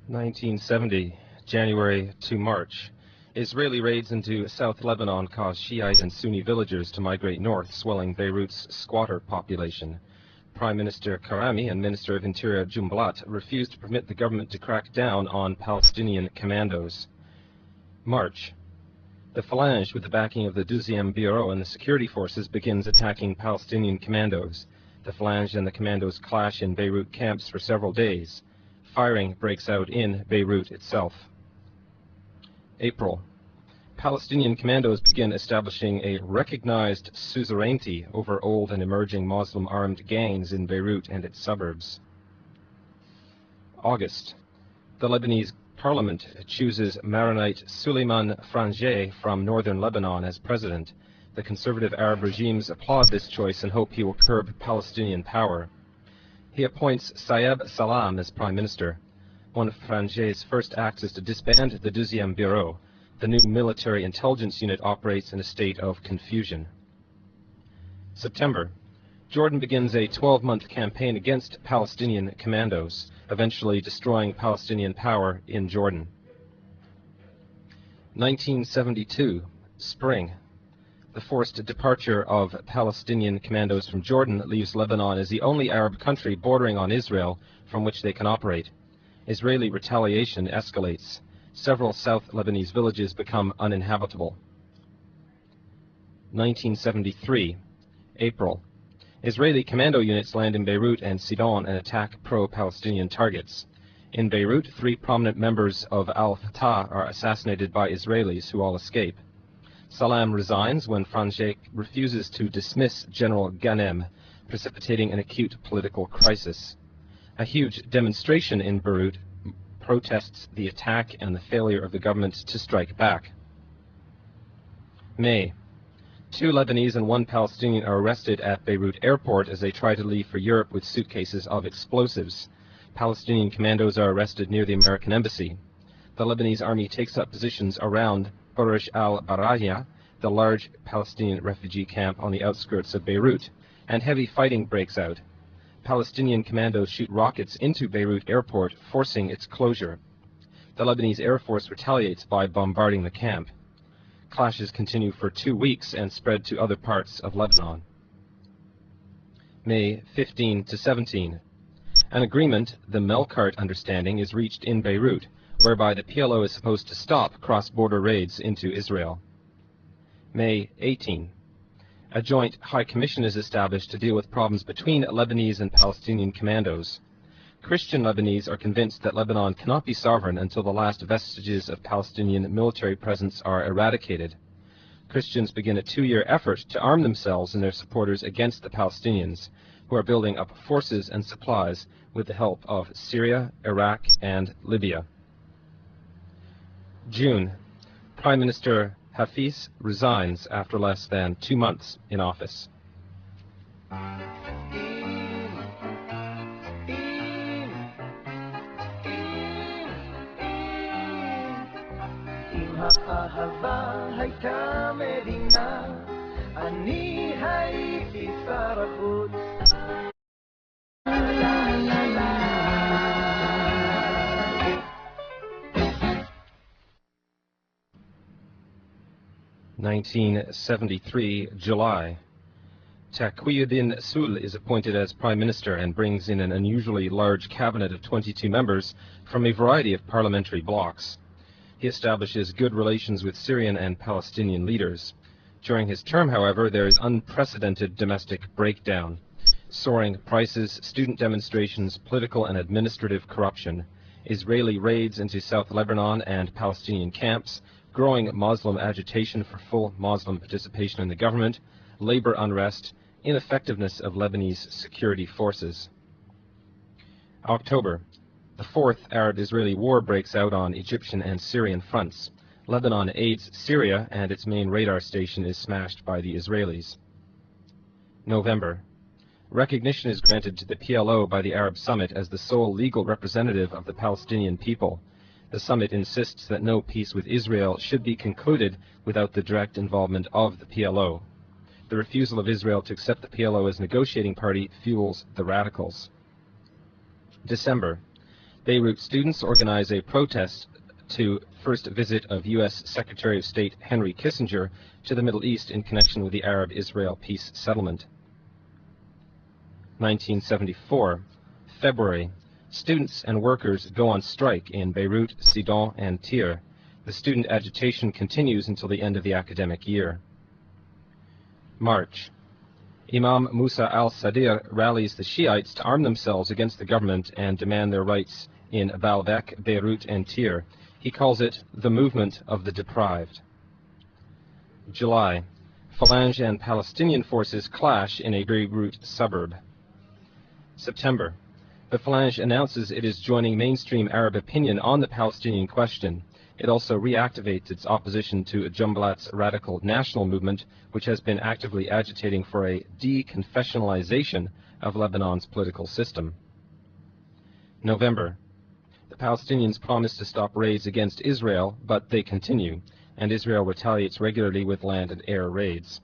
(1970) January to March. Israeli raids into South Lebanon caused Shiite and Sunni villagers to migrate north, swelling Beirut's squatter population. Prime Minister Karami and Minister of Interior Jumblat refused to permit the government to crack down on Palestinian commandos. March. The Phalange, with the backing of the Deuxième Bureau and the security forces, begins attacking Palestinian commandos. The Phalange and the commandos clash in Beirut camps for several days. Firing breaks out in Beirut itself. April. Palestinian commandos begin establishing a recognized suzerainty over old and emerging Muslim armed gangs in Beirut and its suburbs. August. The Lebanese parliament chooses Maronite Suleiman Frangé from northern Lebanon as president. The conservative Arab regimes applaud this choice and hope he will curb Palestinian power. He appoints Sayeb Salam as prime minister. One of Frangé's first acts is to disband the Deuxième Bureau. The new military intelligence unit operates in a state of confusion. September. Jordan begins a 12-month campaign against Palestinian commandos, eventually destroying Palestinian power in Jordan. 1972. Spring. The forced departure of Palestinian commandos from Jordan leaves Lebanon as the only Arab country bordering on Israel from which they can operate. Israeli retaliation escalates. Several South Lebanese villages become uninhabitable. 1973. April. Israeli commando units land in Beirut and Sidon and attack pro-Palestinian targets. In Beirut, 3 prominent members of al-Fatah are assassinated by Israelis who all escape. Salam resigns when Frangé refuses to dismiss General Ghanem, precipitating an acute political crisis. A huge demonstration in Beirut protests the attack and the failure of the government to strike back. May. 2 Lebanese and 1 Palestinian are arrested at Beirut airport as they try to leave for Europe with suitcases of explosives. Palestinian commandos are arrested near the American embassy. The Lebanese army takes up positions around Burj al-Baraya, the large Palestinian refugee camp on the outskirts of Beirut, and heavy fighting breaks out. Palestinian commandos shoot rockets into Beirut airport, forcing its closure. The Lebanese Air Force retaliates by bombarding the camp. Clashes continue for 2 weeks and spread to other parts of Lebanon. May 15 to 17. An agreement, the Melkart Understanding, is reached in Beirut, whereby the PLO is supposed to stop cross-border raids into Israel. May 18. A joint High Commission is established to deal with problems between Lebanese and Palestinian commandos. Christian Lebanese are convinced that Lebanon cannot be sovereign until the last vestiges of Palestinian military presence are eradicated. Christians begin a 2-year effort to arm themselves and their supporters against the Palestinians, who are building up forces and supplies with the help of Syria, Iraq, and Libya. June. Prime Minister Hafiz resigns after less than 2 months in office. 1973, July. Taqiyuddin Sul is appointed as Prime Minister and brings in an unusually large cabinet of 22 members from a variety of parliamentary blocs. He establishes good relations with Syrian and Palestinian leaders. During his term, however, there is unprecedented domestic breakdown. Soaring prices, student demonstrations, political and administrative corruption, Israeli raids into South Lebanon and Palestinian camps, growing Muslim agitation for full Muslim participation in the government, labor unrest, ineffectiveness of Lebanese security forces. October. The Fourth Arab-Israeli War breaks out on Egyptian and Syrian fronts. Lebanon aids Syria, and its main radar station is smashed by the Israelis. November. Recognition is granted to the PLO by the Arab Summit as the sole legal representative of the Palestinian people. The summit insists that no peace with Israel should be concluded without the direct involvement of the PLO. The refusal of Israel to accept the PLO as negotiating party fuels the radicals. December. Beirut students organize a protest to first visit of U.S. Secretary of State Henry Kissinger to the Middle East in connection with the Arab-Israel peace settlement. 1974. February. Students and workers go on strike in Beirut, Sidon, and Tyre. The student agitation continues until the end of the academic year. March. Imam Musa al-Sadir rallies the Shiites to arm themselves against the government and demand their rights in Baalbek, Beirut, and Tyre. He calls it the movement of the deprived. July. Phalange and Palestinian forces clash in a Beirut suburb. September. The Phalange announces it is joining mainstream Arab opinion on the Palestinian question. It also reactivates its opposition to Jumblat's radical national movement, which has been actively agitating for a deconfessionalization of Lebanon's political system. November. The Palestinians promise to stop raids against Israel, but they continue, and Israel retaliates regularly with land and air raids.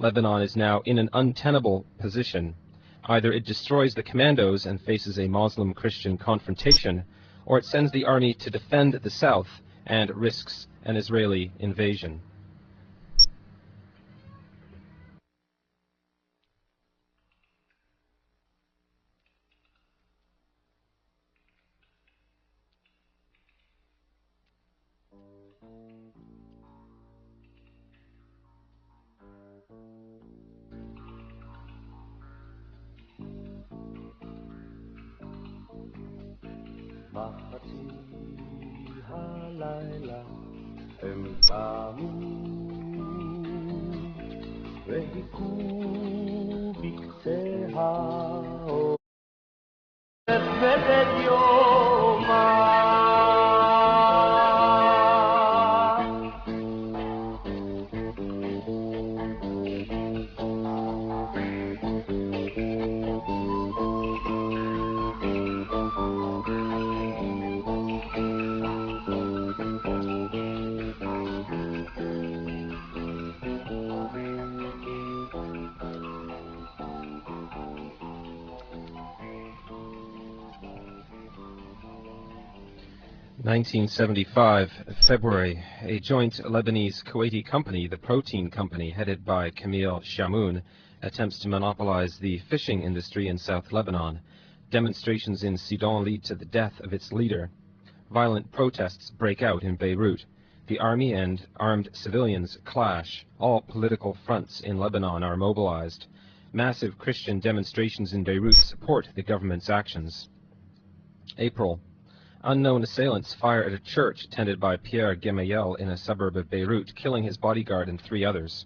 Lebanon is now in an untenable position. Either it destroys the commandos and faces a Muslim-Christian confrontation, or it sends the army to defend the south and risks an Israeli invasion. February, a joint Lebanese-Kuwaiti company, the Protein Company, headed by Camille Chamoun, attempts to monopolize the fishing industry in South Lebanon. Demonstrations in Sidon lead to the death of its leader. Violent protests break out in Beirut. The army and armed civilians clash. All political fronts in Lebanon are mobilized. Massive Christian demonstrations in Beirut support the government's actions. April. Unknown assailants fire at a church attended by Pierre Gemayel in a suburb of Beirut, killing his bodyguard and 3 others.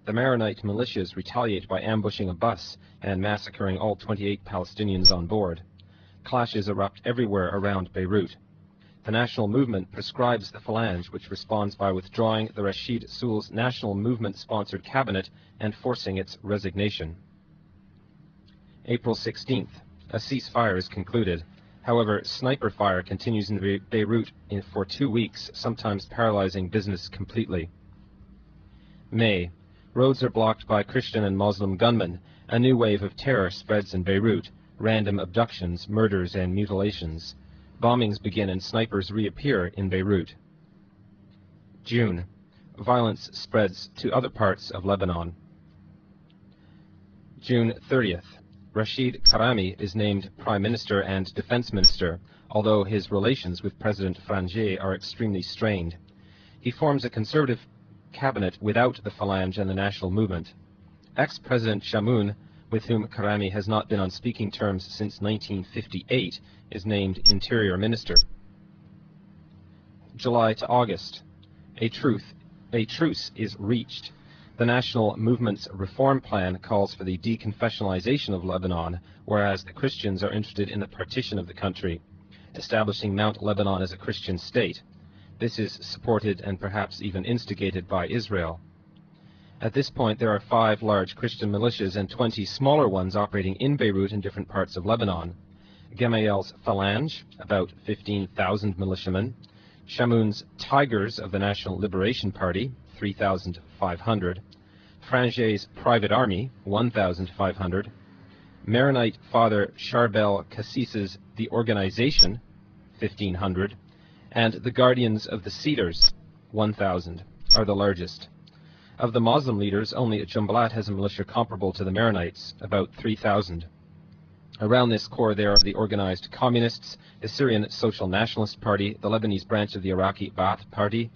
The Maronite militias retaliate by ambushing a bus and massacring all 28 Palestinians on board. Clashes erupt everywhere around Beirut. The national movement proscribes the Phalange, which responds by withdrawing the Rashid Soul's national movement-sponsored cabinet and forcing its resignation. April 16th. A ceasefire is concluded. However, sniper fire continues in Beirut for 2 weeks, sometimes paralyzing business completely. May. Roads are blocked by Christian and Muslim gunmen. A new wave of terror spreads in Beirut. Random abductions, murders, and mutilations. Bombings begin and snipers reappear in Beirut. June. Violence spreads to other parts of Lebanon. June 30th. Rashid Karami is named Prime Minister and Defense Minister, although his relations with President Fraizer are extremely strained. He forms a conservative cabinet without the Phalange and the National Movement. Ex-President Chamoun, with whom Karami has not been on speaking terms since 1958, is named Interior Minister. July to August. A truce is reached. The National Movement's reform plan calls for the deconfessionalization of Lebanon, whereas the Christians are interested in the partition of the country, establishing Mount Lebanon as a Christian state. This is supported and perhaps even instigated by Israel. At this point, there are 5 large Christian militias and 20 smaller ones operating in Beirut and different parts of Lebanon. Gemayel's Phalange, about 15,000 militiamen. Chamoun's Tigers of the National Liberation Party, 3,500. Fraizer's Private Army, 1,500. Maronite Father Charbel Cassis's The Organization, 1,500. And the Guardians of the Cedars, 1,000, are the largest. Of the Muslim leaders, only Jumblat has a militia comparable to the Maronites, about 3,000. Around this core there are the organized Communists, the Syrian Social Nationalist Party, the Lebanese branch of the Iraqi Ba'ath Party,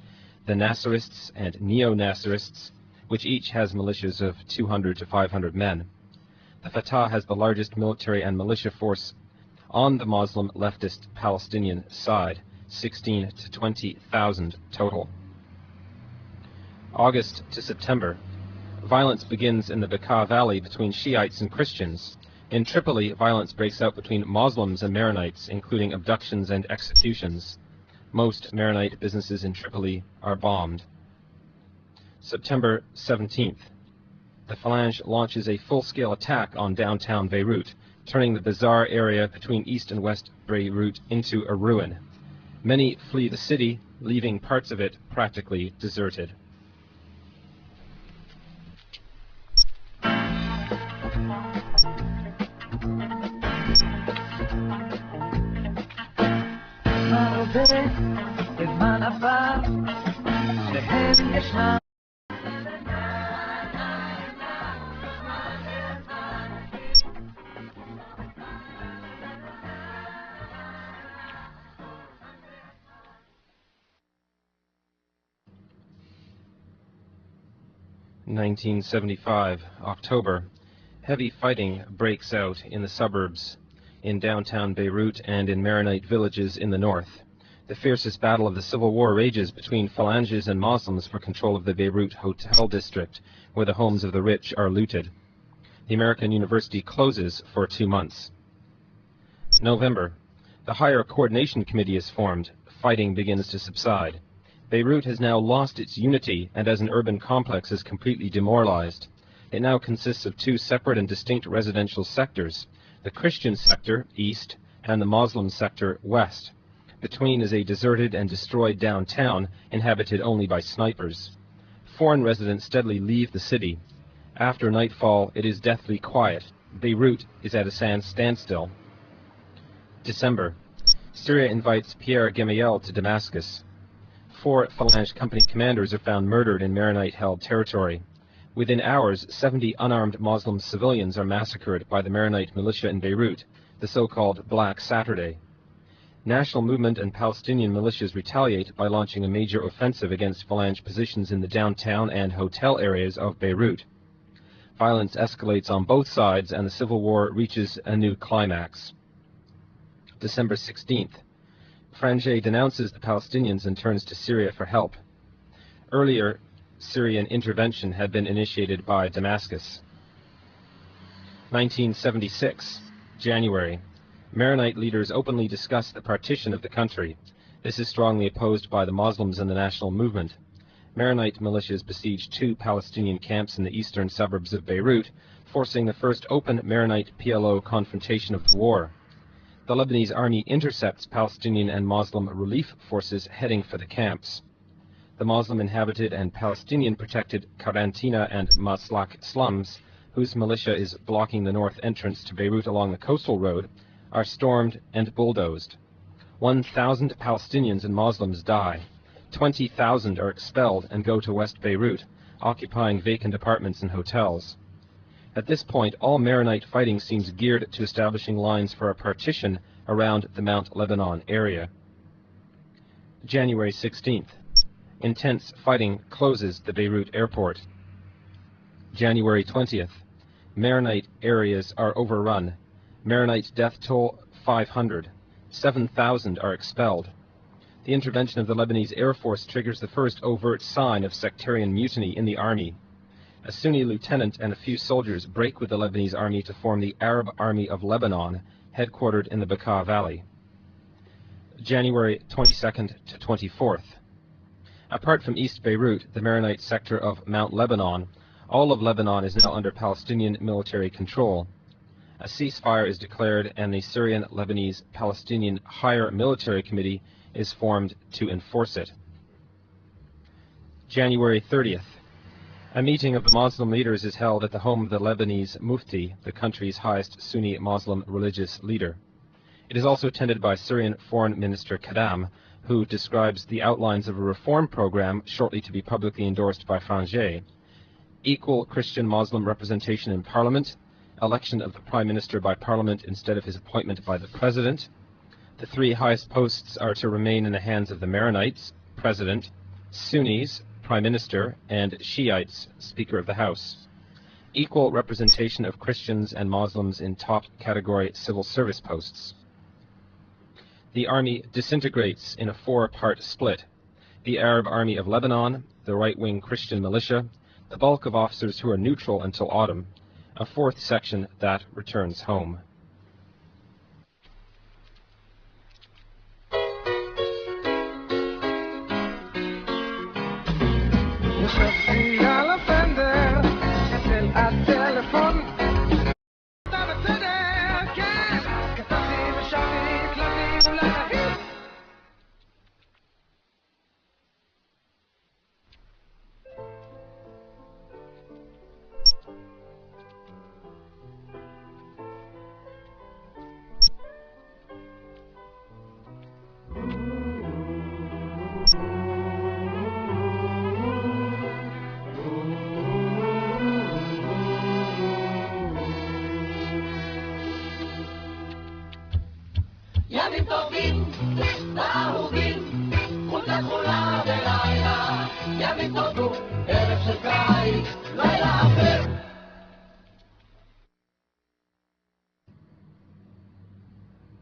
the Nasserists and Neo-Nasserists, which each has militias of 200 to 500 men. The Fatah has the largest military and militia force on the Muslim leftist Palestinian side, 16 to 20,000 total. August to September. Violence begins in the Bekaa Valley between Shiites and Christians. In Tripoli, violence breaks out between Muslims and Maronites, including abductions and executions. Most Maronite businesses in Tripoli are bombed. September 17th. The Phalange launches a full-scale attack on downtown Beirut, turning the bazaar area between East and West Beirut into a ruin. Many flee the city, leaving parts of it practically deserted. (1975) October. Heavy fighting breaks out in the suburbs, in downtown Beirut and in Maronite villages in the north. The fiercest battle of the Civil War rages between Phalanges and Muslims for control of the Beirut Hotel District, where the homes of the rich are looted. The American University closes for 2 months. November. The Higher Coordination Committee is formed. Fighting begins to subside. Beirut has now lost its unity and as an urban complex is completely demoralized. It now consists of 2 separate and distinct residential sectors, the Christian sector, east, and the Muslim sector, west. Between is a deserted and destroyed downtown, inhabited only by snipers. Foreign residents steadily leave the city. After nightfall, it is deathly quiet. Beirut is at a standstill. December. Syria invites Pierre Gemayel to Damascus. 4 Phalange company commanders are found murdered in Maronite-held territory. Within hours, 70 unarmed Muslim civilians are massacred by the Maronite militia in Beirut, the so-called Black Saturday. National Movement and Palestinian militias retaliate by launching a major offensive against Phalange positions in the downtown and hotel areas of Beirut. Violence escalates on both sides and the civil war reaches a new climax. December 16th. Fraizer denounces the Palestinians and turns to Syria for help. Earlier, Syrian intervention had been initiated by Damascus. 1976, January. Maronite leaders openly discuss the partition of the country. This is strongly opposed by the Muslims and the National Movement. Maronite militias besiege 2 Palestinian camps in the eastern suburbs of Beirut, forcing the first open Maronite PLO confrontation of the war. The Lebanese army intercepts Palestinian and Muslim relief forces heading for the camps. The Muslim-inhabited and Palestinian-protected Karantina and Maslak slums, whose militia is blocking the north entrance to Beirut along the coastal road, are stormed and bulldozed. 1,000 Palestinians and Muslims die. 20,000 are expelled and go to West Beirut, occupying vacant apartments and hotels. At this point, all Maronite fighting seems geared to establishing lines for a partition around the Mount Lebanon area. January 16th. Intense fighting closes the Beirut airport. January 20th. Maronite areas are overrun. Maronite death toll 500. 7,000 are expelled. The intervention of the Lebanese Air Force triggers the first overt sign of sectarian mutiny in the army. A Sunni lieutenant and a few soldiers break with the Lebanese army to form the Arab Army of Lebanon, headquartered in the Bekaa Valley. January 22nd to 24th. Apart from East Beirut, the Maronite sector of Mount Lebanon, all of Lebanon is now under Palestinian military control. A ceasefire is declared and the Syrian-Lebanese-Palestinian Higher Military Committee is formed to enforce it. January 30th. A meeting of the Muslim leaders is held at the home of the Lebanese Mufti, the country's highest Sunni Muslim religious leader. It is also attended by Syrian Foreign Minister Kadam, who describes the outlines of a reform program shortly to be publicly endorsed by Fraizer: equal Christian-Muslim representation in Parliament, election of the Prime Minister by Parliament instead of his appointment by the President. The three highest posts are to remain in the hands of the Maronites, President, Sunnis, Prime Minister, and Shiites, Speaker of the House. Equal representation of Christians and Muslims in top category civil service posts. The army disintegrates in a four-part split: the Arab Army of Lebanon, the right-wing Christian militia, the bulk of officers who are neutral until autumn, a fourth section that returns home.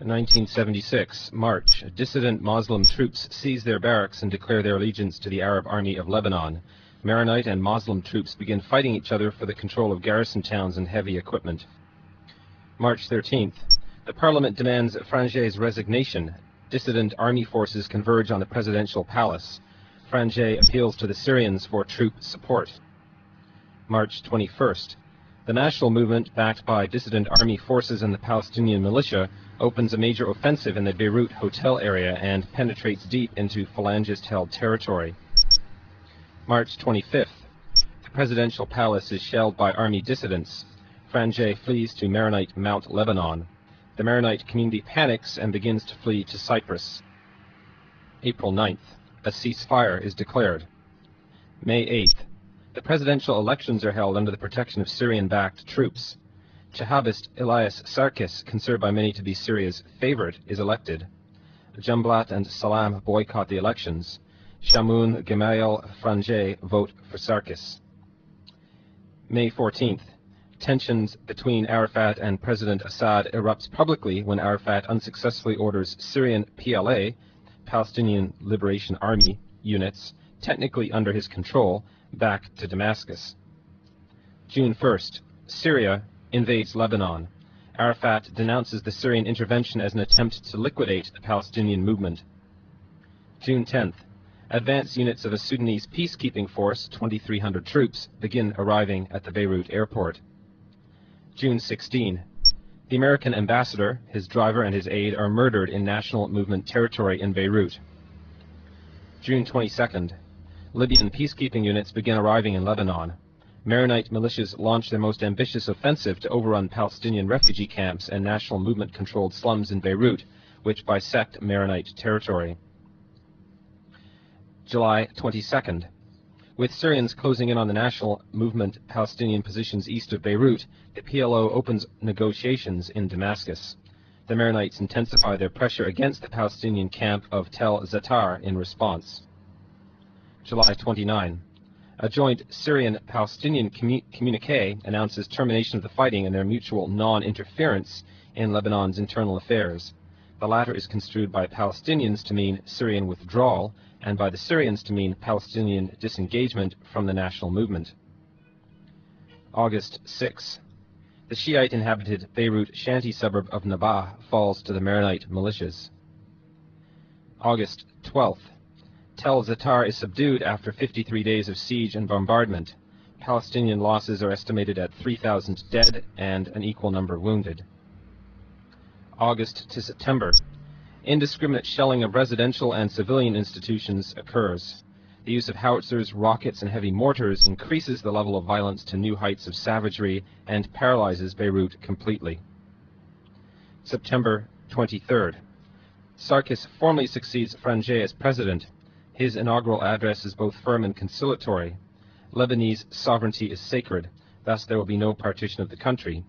In 1976, March, dissident Muslim troops seize their barracks and declare their allegiance to the Arab Army of Lebanon. Maronite and Muslim troops begin fighting each other for the control of garrison towns and heavy equipment. March 13th, the Parliament demands Fraizer's resignation. Dissident army forces converge on the presidential palace. Fraizer appeals to the Syrians for troop support. March 21st, the national movement, backed by dissident army forces and the Palestinian militia, opens a major offensive in the Beirut hotel area and penetrates deep into Phalangist-held territory. March 25th, the presidential palace is shelled by army dissidents. Fraizer flees to Maronite Mount Lebanon. The Maronite community panics and begins to flee to Cyprus. April 9th, a ceasefire is declared. May 8th, the presidential elections are held under the protection of Syrian-backed troops. Wahhabist Elias Sarkis, considered by many to be Syria's favorite, is elected. Jumblat and Salam boycott the elections. Shamoun, Gemayel, Fraizer vote for Sarkis. May 14th, tensions between Arafat and President Assad erupts publicly when Arafat unsuccessfully orders Syrian PLA, Palestinian Liberation Army, units, technically under his control, back to Damascus. June 1st, Syria invades Lebanon. Arafat denounces the Syrian intervention as an attempt to liquidate the Palestinian movement. June 10th, advance units of a Sudanese peacekeeping force, 2,300 troops, begin arriving at the Beirut airport. June 16, the American ambassador, his driver, and his aide are murdered in national movement territory in Beirut. June 22nd, Libyan peacekeeping units begin arriving in Lebanon. Maronite militias launch their most ambitious offensive to overrun Palestinian refugee camps and national movement-controlled slums in Beirut, which bisect Maronite territory. July 22nd. With Syrians closing in on the national movement Palestinian positions east of Beirut, the PLO opens negotiations in Damascus. The Maronites intensify their pressure against the Palestinian camp of Tel Zatar in response. July 29. A joint Syrian-Palestinian communique announces termination of the fighting and their mutual non-interference in Lebanon's internal affairs. The latter is construed by Palestinians to mean Syrian withdrawal, and by the Syrians to mean Palestinian disengagement from the national movement. August 6. The Shiite-inhabited Beirut shanty suburb of Nabah falls to the Maronite militias. August 12th. Tel Zatar is subdued after 53 days of siege and bombardment. Palestinian losses are estimated at 3,000 dead and an equal number wounded. August to September. Indiscriminate shelling of residential and civilian institutions occurs. The use of howitzers, rockets, and heavy mortars increases the level of violence to new heights of savagery and paralyzes Beirut completely. September 23rd. Sarkis formally succeeds Frangé as president. His inaugural address is both firm and conciliatory. Lebanese sovereignty is sacred, thus there will be no partition of the country.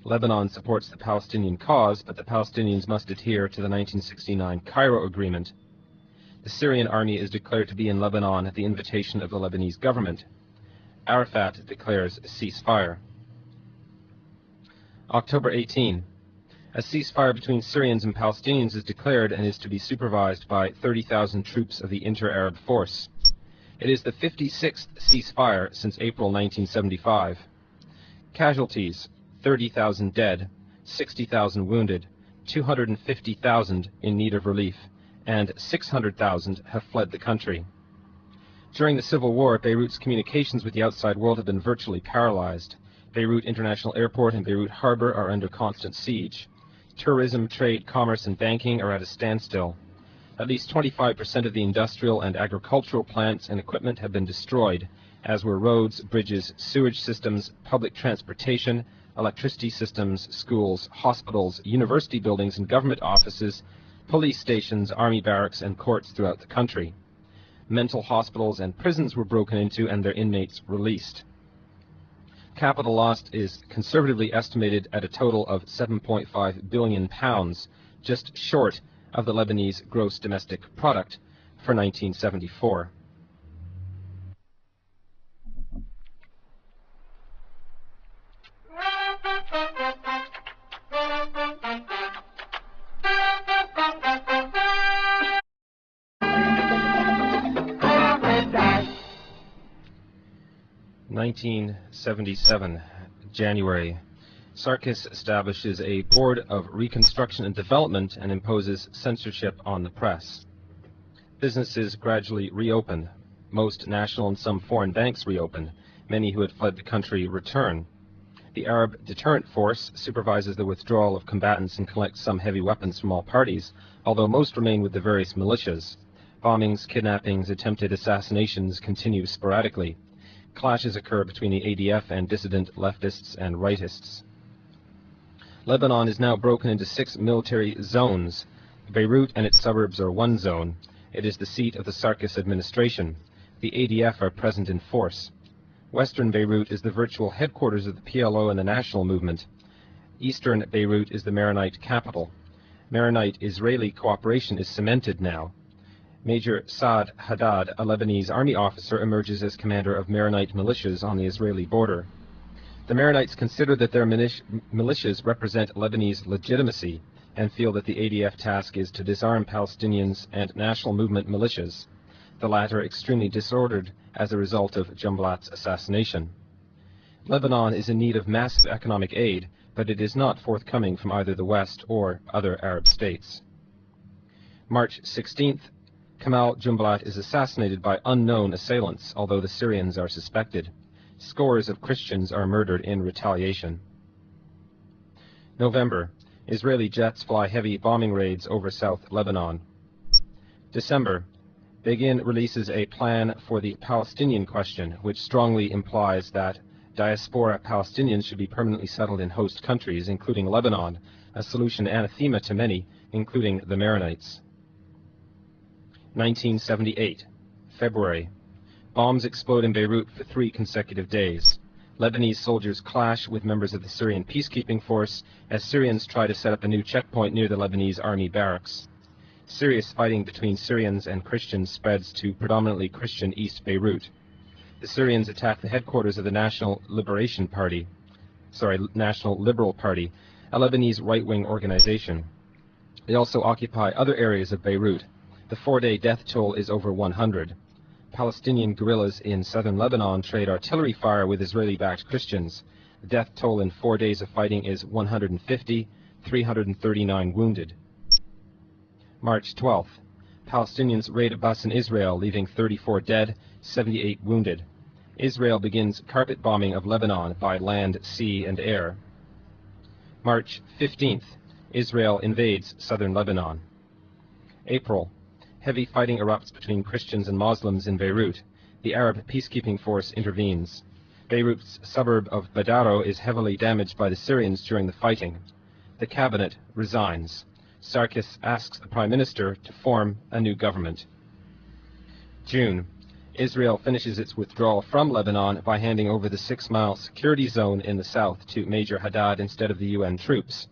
Lebanon supports the Palestinian cause, but the Palestinians must adhere to the 1969 Cairo Agreement. The Syrian army is declared to be in Lebanon at the invitation of the Lebanese government. Arafat declares a ceasefire. October 18. A ceasefire between Syrians and Palestinians is declared and is to be supervised by 30,000 troops of the Inter-Arab Force. It is the 56th ceasefire since April 1975. Casualties: 30,000 dead, 60,000 wounded, 250,000 in need of relief, and 600,000 have fled the country. During the Civil War, Beirut's communications with the outside world have been virtually paralyzed. Beirut International Airport and Beirut Harbor are under constant siege. Tourism, trade, commerce, and banking are at a standstill. At least 25% of the industrial and agricultural plants and equipment have been destroyed, as were roads, bridges, sewage systems, public transportation, electricity systems, schools, hospitals, university buildings and government offices, police stations, army barracks, and courts throughout the country. Mental hospitals and prisons were broken into and their inmates released. Capital loss is conservatively estimated at a total of £7.5 billion, just short of the Lebanese gross domestic product for 1974. (1977) January. Sarkis establishes a Board of Reconstruction and Development and imposes censorship on the press. Businesses gradually reopen. Most national and some foreign banks reopen. Many who had fled the country return. The Arab Deterrent Force supervises the withdrawal of combatants and collects some heavy weapons from all parties, although most remain with the various militias. Bombings, kidnappings, attempted assassinations continue sporadically. Clashes occur between the ADF and dissident leftists and rightists. Lebanon is now broken into 6 military zones. Beirut and its suburbs are one zone. It is the seat of the Sarkis administration. The ADF are present in force. Western Beirut is the virtual headquarters of the PLO and the national movement. Eastern Beirut is the Maronite capital. Maronite-Israeli cooperation is cemented now. Major Saad Haddad, a Lebanese army officer, emerges as commander of Maronite militias on the Israeli border. The Maronites consider that their militias represent Lebanese legitimacy and feel that the ADF task is to disarm Palestinians and national movement militias, the latter extremely disordered as a result of Jumblat's assassination. Lebanon is in need of massive economic aid, but it is not forthcoming from either the West or other Arab states. March 16th, Kamal Jumblat is assassinated by unknown assailants, although the Syrians are suspected. Scores of Christians are murdered in retaliation. November. Israeli jets fly heavy bombing raids over South Lebanon. December. Begin releases a plan for the Palestinian question, which strongly implies that diaspora Palestinians should be permanently settled in host countries, including Lebanon, a solution anathema to many, including the Maronites. 1978. February. Bombs explode in Beirut for 3 consecutive days. Lebanese soldiers clash with members of the Syrian peacekeeping force as Syrians try to set up a new checkpoint near the Lebanese army barracks. Serious fighting between Syrians and Christians spreads to predominantly Christian East Beirut. The Syrians attack the headquarters of the National Liberal Party, a Lebanese right-wing organization. They also occupy other areas of Beirut. The 4-day death toll is over 100. Palestinian guerrillas in southern Lebanon trade artillery fire with Israeli-backed Christians. The death toll in 4 days of fighting is 150, 339 wounded. March 12th. Palestinians raid a bus in Israel, leaving 34 dead, 78 wounded. Israel begins carpet bombing of Lebanon by land, sea, and air. March 15th. Israel invades southern Lebanon. April. Heavy fighting erupts between Christians and Muslims in Beirut. The Arab peacekeeping force intervenes. Beirut's suburb of Badaro is heavily damaged by the Syrians during the fighting. The cabinet resigns. Sarkis asks the Prime Minister to form a new government. June. Israel finishes its withdrawal from Lebanon by handing over the 6-mile security zone in the south to Major Haddad instead of the UN troops.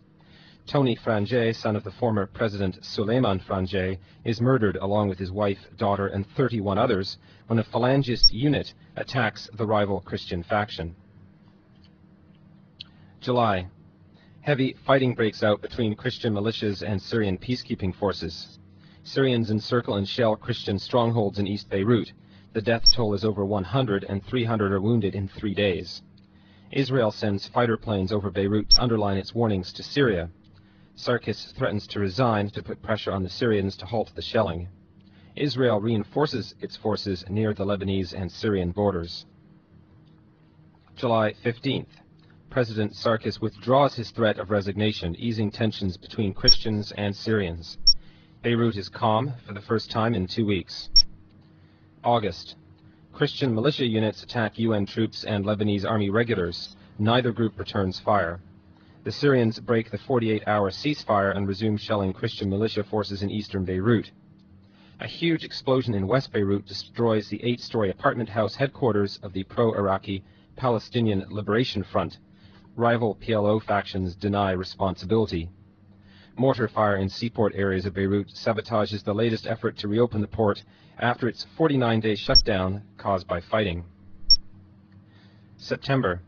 Tony Frangé, son of the former President Suleiman Frangé, is murdered along with his wife, daughter, and 31 others when a phalangist unit attacks the rival Christian faction. July. Heavy fighting breaks out between Christian militias and Syrian peacekeeping forces. Syrians encircle and shell Christian strongholds in East Beirut. The death toll is over 100 and 300 are wounded in 3 days. Israel sends fighter planes over Beirut to underline its warnings to Syria. Sarkis threatens to resign to put pressure on the Syrians to halt the shelling. Israel reinforces its forces near the Lebanese and Syrian borders. July 15th. President Sarkis withdraws his threat of resignation, easing tensions between Christians and Syrians. Beirut is calm for the first time in 2 weeks. August. Christian militia units attack UN troops and Lebanese army regulars. Neither group returns fire. The Syrians break the 48-hour ceasefire and resume shelling Christian militia forces in eastern Beirut. A huge explosion in West Beirut destroys the 8-story apartment house headquarters of the pro-Iraqi Palestinian Liberation Front. Rival PLO factions deny responsibility. Mortar fire in seaport areas of Beirut sabotages the latest effort to reopen the port after its 49-day shutdown caused by fighting. September.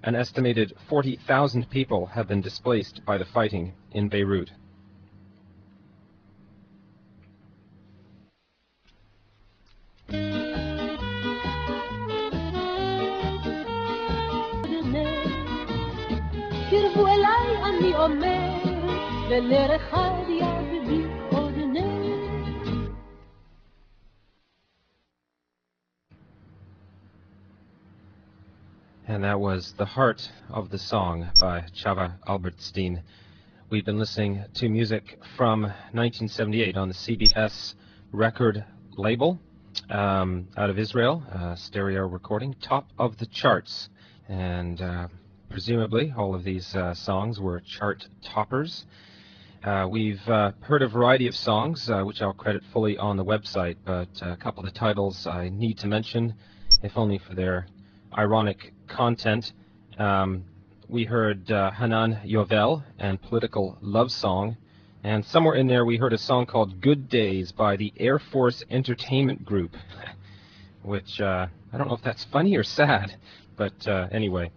An estimated 40,000 people have been displaced by the fighting in Beirut. And that was The Heart of the Song by Chava Albertstein. We've been listening to music from 1978 on the CBS record label out of Israel, stereo recording, top of the charts. And presumably all of these songs were chart toppers. We've heard a variety of songs, which I'll credit fully on the website, but a couple of the titles I need to mention, if only for their ironic content. We heard Hanan Yovel and Political Love Song, and somewhere in there we heard a song called Good Days by the Air Force Entertainment Group, which I don't know if that's funny or sad, but anyway,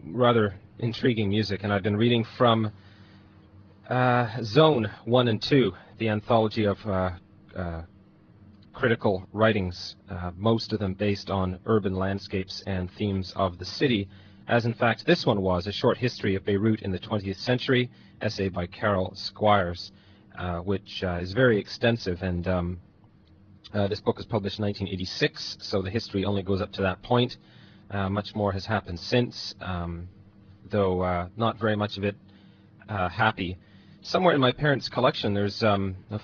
rather intriguing music. And I've been reading from Zone 1 and 2, the anthology of critical writings, most of them based on urban landscapes and themes of the city, as in fact this one was, A Short History of Beirut in the 20th Century, essay by Carol Squires, which is very extensive, and this book was published in 1986, so the history only goes up to that point. Much more has happened since, though not very much of it happy. Somewhere in my parents' collection there's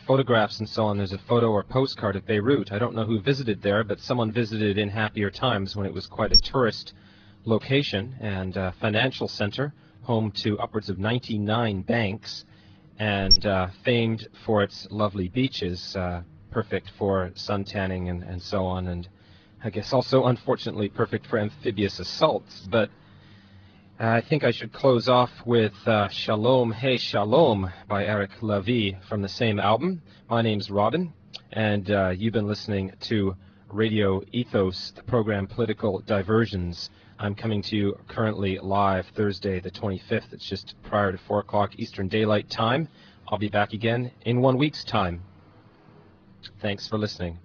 photographs and so on. There's a photo or postcard of Beirut. I don't know who visited there, but someone visited in happier times when it was quite a tourist location and financial center, home to upwards of 99 banks, and famed for its lovely beaches. perfect for sun tanning and so on, and I guess also, unfortunately, perfect for amphibious assaults. But I think I should close off with Shalom, Hey Shalom by Eric Levy from the same album. My name's Robin, and you've been listening to Radio Ethos, the program Political Diversions. I'm coming to you currently live Thursday the 25th. It's just prior to 4 o'clock Eastern Daylight Time. I'll be back again in 1 week's time. Thanks for listening.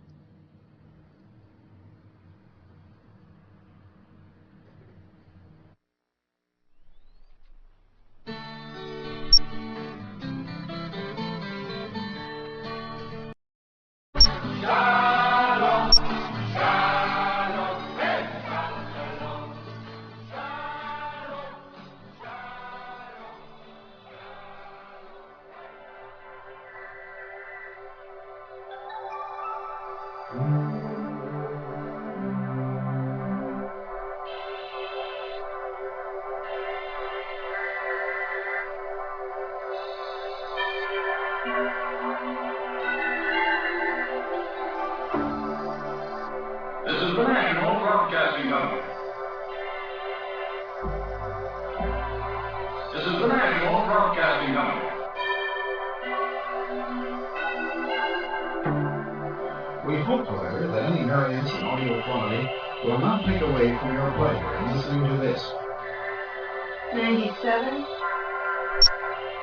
We hope, however, that any variance in audio quality will not take away from your pleasure in listening to this.
97,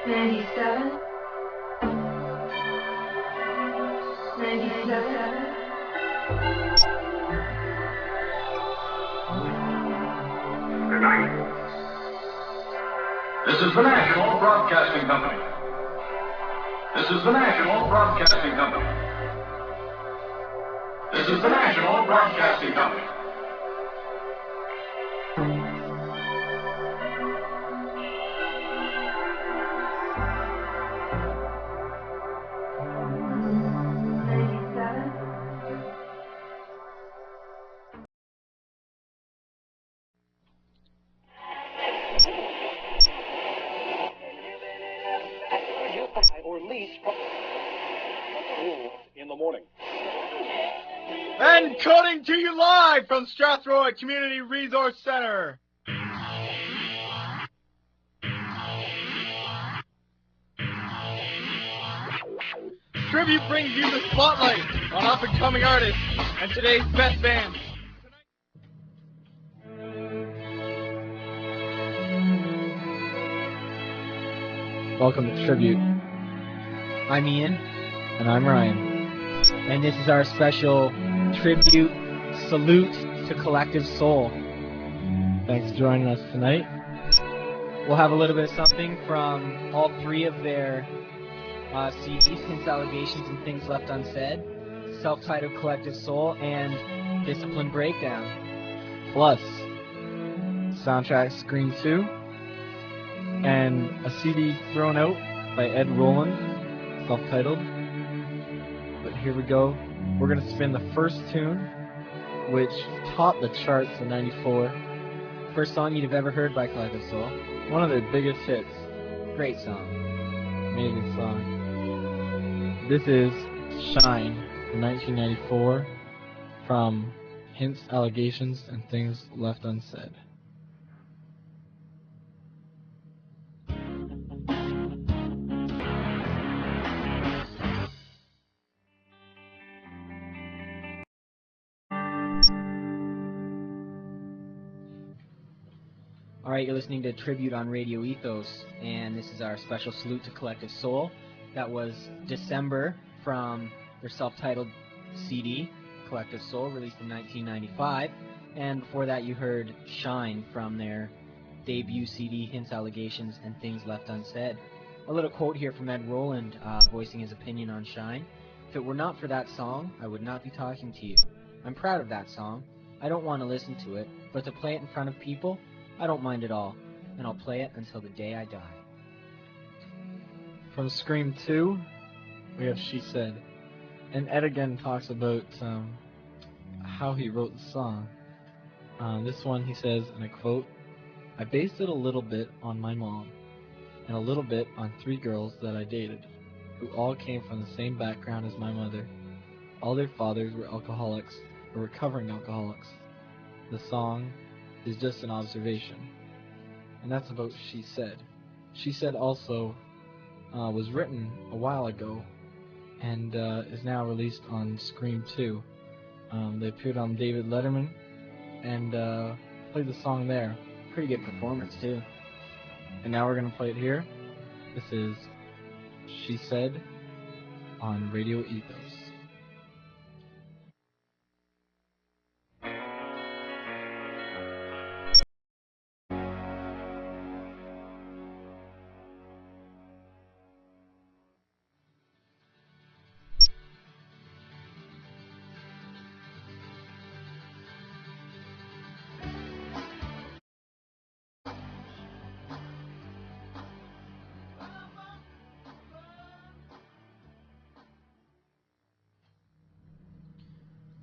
97, 97.
Good night. This is the National Broadcasting Company. This is the National Broadcasting Company. This is the National Broadcasting Company.
Or lease in the morning.
And cutting to you live from Strathroy Community Resource Center. Tribute brings you the spotlight on up-and-coming artists and today's best bands.
Welcome to Tribute. I'm Ian. And I'm Ryan. And this is our special tribute salute to Collective Soul. Thanks for joining us tonight. We'll have a little bit of something from all three of their CDs, Hints, Allegations, and Things Left Unsaid, self-titled Collective Soul, and Discipline Breakdown. Plus, soundtrack Screen 2, and a CD thrown out by Ed Roland, self-titled. But here we go. We're going to spin the first tune, which topped the charts in '94. First song you'd have ever heard by Collective Soul. One of their biggest hits. Great song. Amazing song. This is Shine from 1994 from Hints, Allegations, and Things Left Unsaid. Alright, you're listening to Tribute on Radio Ethos, and this is our special salute to Collective Soul. That was December from their self-titled CD, Collective Soul, released in 1995. And before that you heard Shine from their debut CD, Hints, Allegations, and Things Left Unsaid. A little quote here from Ed Roland, voicing his opinion on Shine. If it were not for that song, I would not be talking to you. I'm proud of that song. I don't want to listen to it, but to play it in front of people, I don't mind at all, and I'll play it until the day I die. From Scream 2, we have She Said. And Ed again talks about how he wrote the song. This one he says, and I quote, I based it a little bit on my mom, and a little bit on 3 girls that I dated, who all came from the same background as my mother. All their fathers were alcoholics or recovering alcoholics. The song is just an observation. And that's about She Said. She Said also was written a while ago and is now released on Scream 2. They appeared on David Letterman and played the song there.
Pretty good performance too.
And now we're going to play it here. This is She Said on Radio Ethos.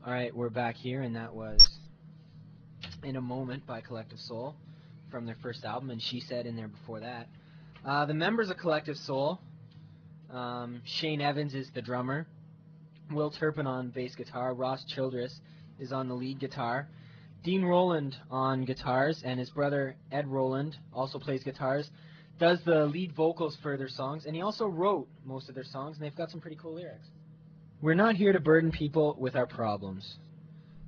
Alright, we're back here, and that was In a Moment by Collective Soul from their first album, and She Said in there before that. The members of Collective Soul, Shane Evans is the drummer, Will Turpin on bass guitar, Ross Childress is on the lead guitar, Dean Rowland on guitars, and his brother Ed Rowland also plays guitars, does the lead vocals for their songs, and he also wrote most of their songs, and they've got some pretty cool lyrics. We're not here to burden people with our problems.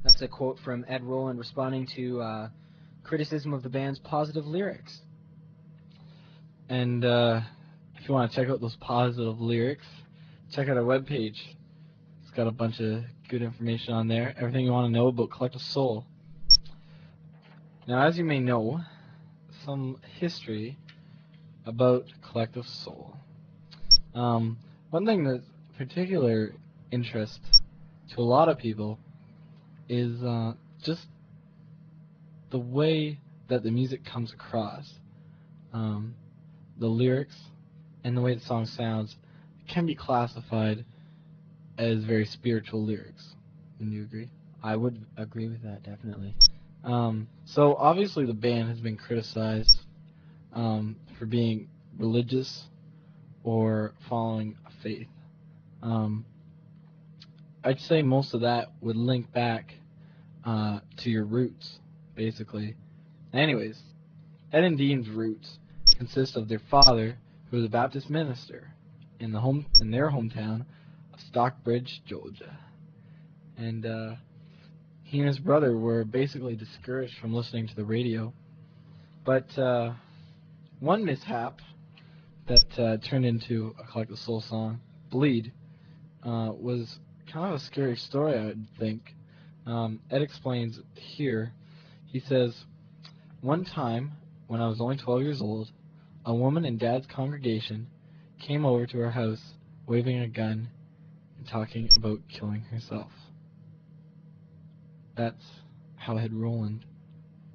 That's a quote from Ed Rowland responding to criticism of the band's positive lyrics.
And if you want to check out those positive lyrics, check out our webpage. It's got a bunch of good information on there. Everything you want to know about Collective Soul. Now, as you may know, some history about Collective Soul. One thing that's particular interest to a lot of people is just the way that the music comes across. The lyrics and the way the song sounds can be classified as very spiritual lyrics. Wouldn't you agree?
I would agree with that, definitely.
So obviously the band has been criticized for being religious or following a faith. I'd say most of that would link back to your roots, basically. Anyways, Ed and Dean's roots consist of their father, who was a Baptist minister in their hometown of Stockbridge, Georgia. And he and his brother were basically discouraged from listening to the radio. But one mishap that turned into a Collective Soul song, Bleed, was kind of a scary story, I would think. Ed explains here. He says, "One time, when I was only 12 years old, a woman in Dad's congregation came over to our house waving a gun and talking about killing herself." That's how Ed Rowland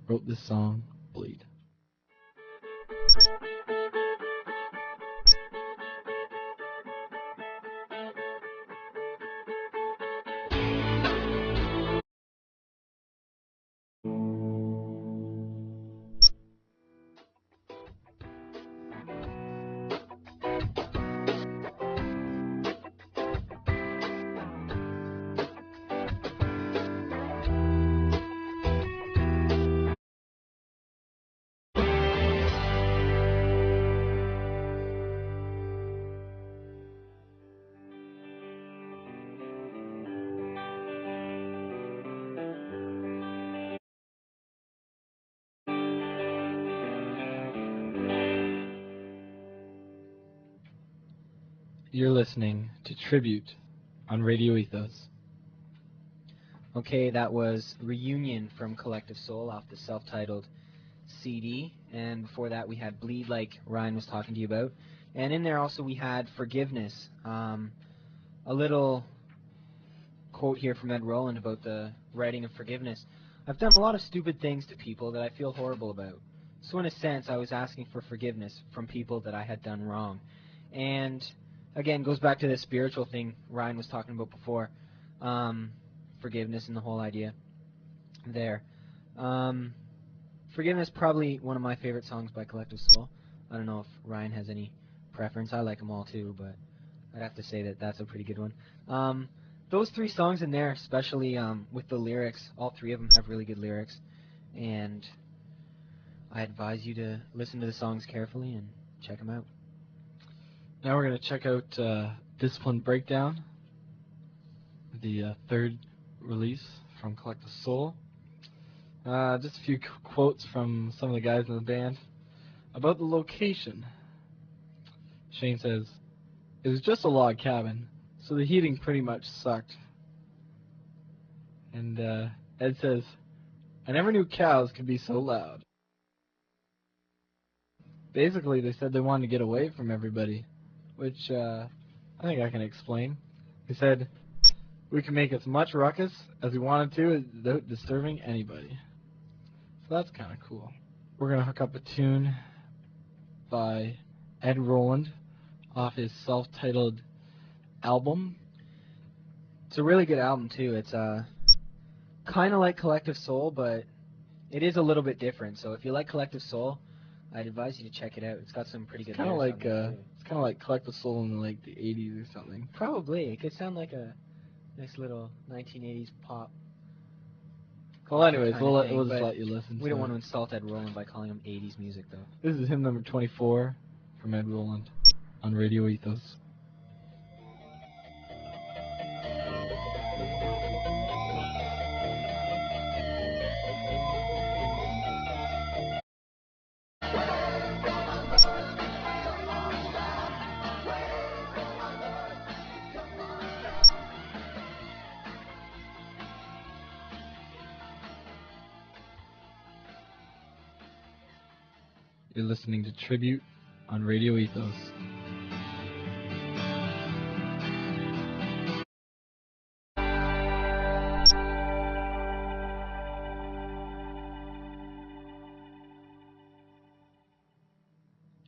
wrote this song, Bleed. You're listening to Tribute on Radio Ethos.
Okay, that was Reunion from Collective Soul off the self-titled CD, and before that we had Bleed, like Ryan was talking to you about, and in there also we had Forgiveness. A little quote here from Ed Rowland about the writing of forgiveness. "I've done a lot of stupid things to people that I feel horrible about. So in a sense, I was asking for forgiveness from people that I had done wrong." And again, goes back to the spiritual thing Ryan was talking about before, forgiveness and the whole idea there. Forgiveness, probably one of my favorite songs by Collective Soul. I don't know if Ryan has any preference. I like them all too, but I'd have to say that that's a pretty good one. those three songs in there, especially with the lyrics, all three of them have really good lyrics, and I advise you to listen to the songs carefully and check them out.
Now we're going to check out Discipline Breakdown, the third release from Collective Soul. Just a few quotes from some of the guys in the band. About the location, Shane says, "It was just a log cabin, so the heating pretty much sucked." And Ed says, "I never knew cows could be so loud." Basically, they said they wanted to get away from everybody, which I think I can explain. He said, "We can make as much ruckus as we wanted to without disturbing anybody." So that's kind of cool. We're going to hook up a tune by Ed Roland off his self-titled album.
It's a really good album, too. It's kind of like Collective Soul, but it is a little bit different. So if you like Collective Soul, I'd advise you to check it out. It's got some pretty good
Kind of
lyrics
like
on it, too.
it's kind of like Collective Soul in like the 80s or something.
Probably. It could sound like a nice little 1980s pop.
Well, anyways,
kind
we'll
of thing,
just
but
let you listen.
We don't want to insult Ed Roland by calling him 80s music, though.
This is hymn number 24 from Ed Roland on Radio Ethos. You're listening to Tribute on Radio Ethos.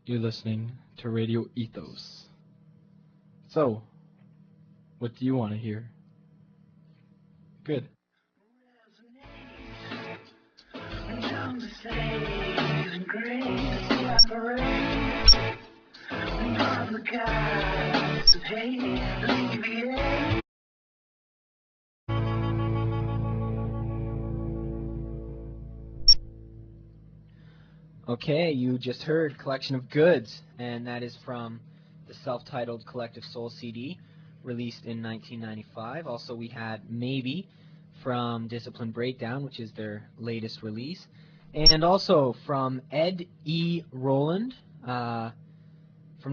You're listening to Radio Ethos. So, what do you want to hear? Good.
Okay, you just heard Collection of Goods, and that is from the self-titled Collective Soul CD, released in 1995. Also, we had Maybe from Discipline Breakdown, which is their latest release. And also from Ed E. Roland, from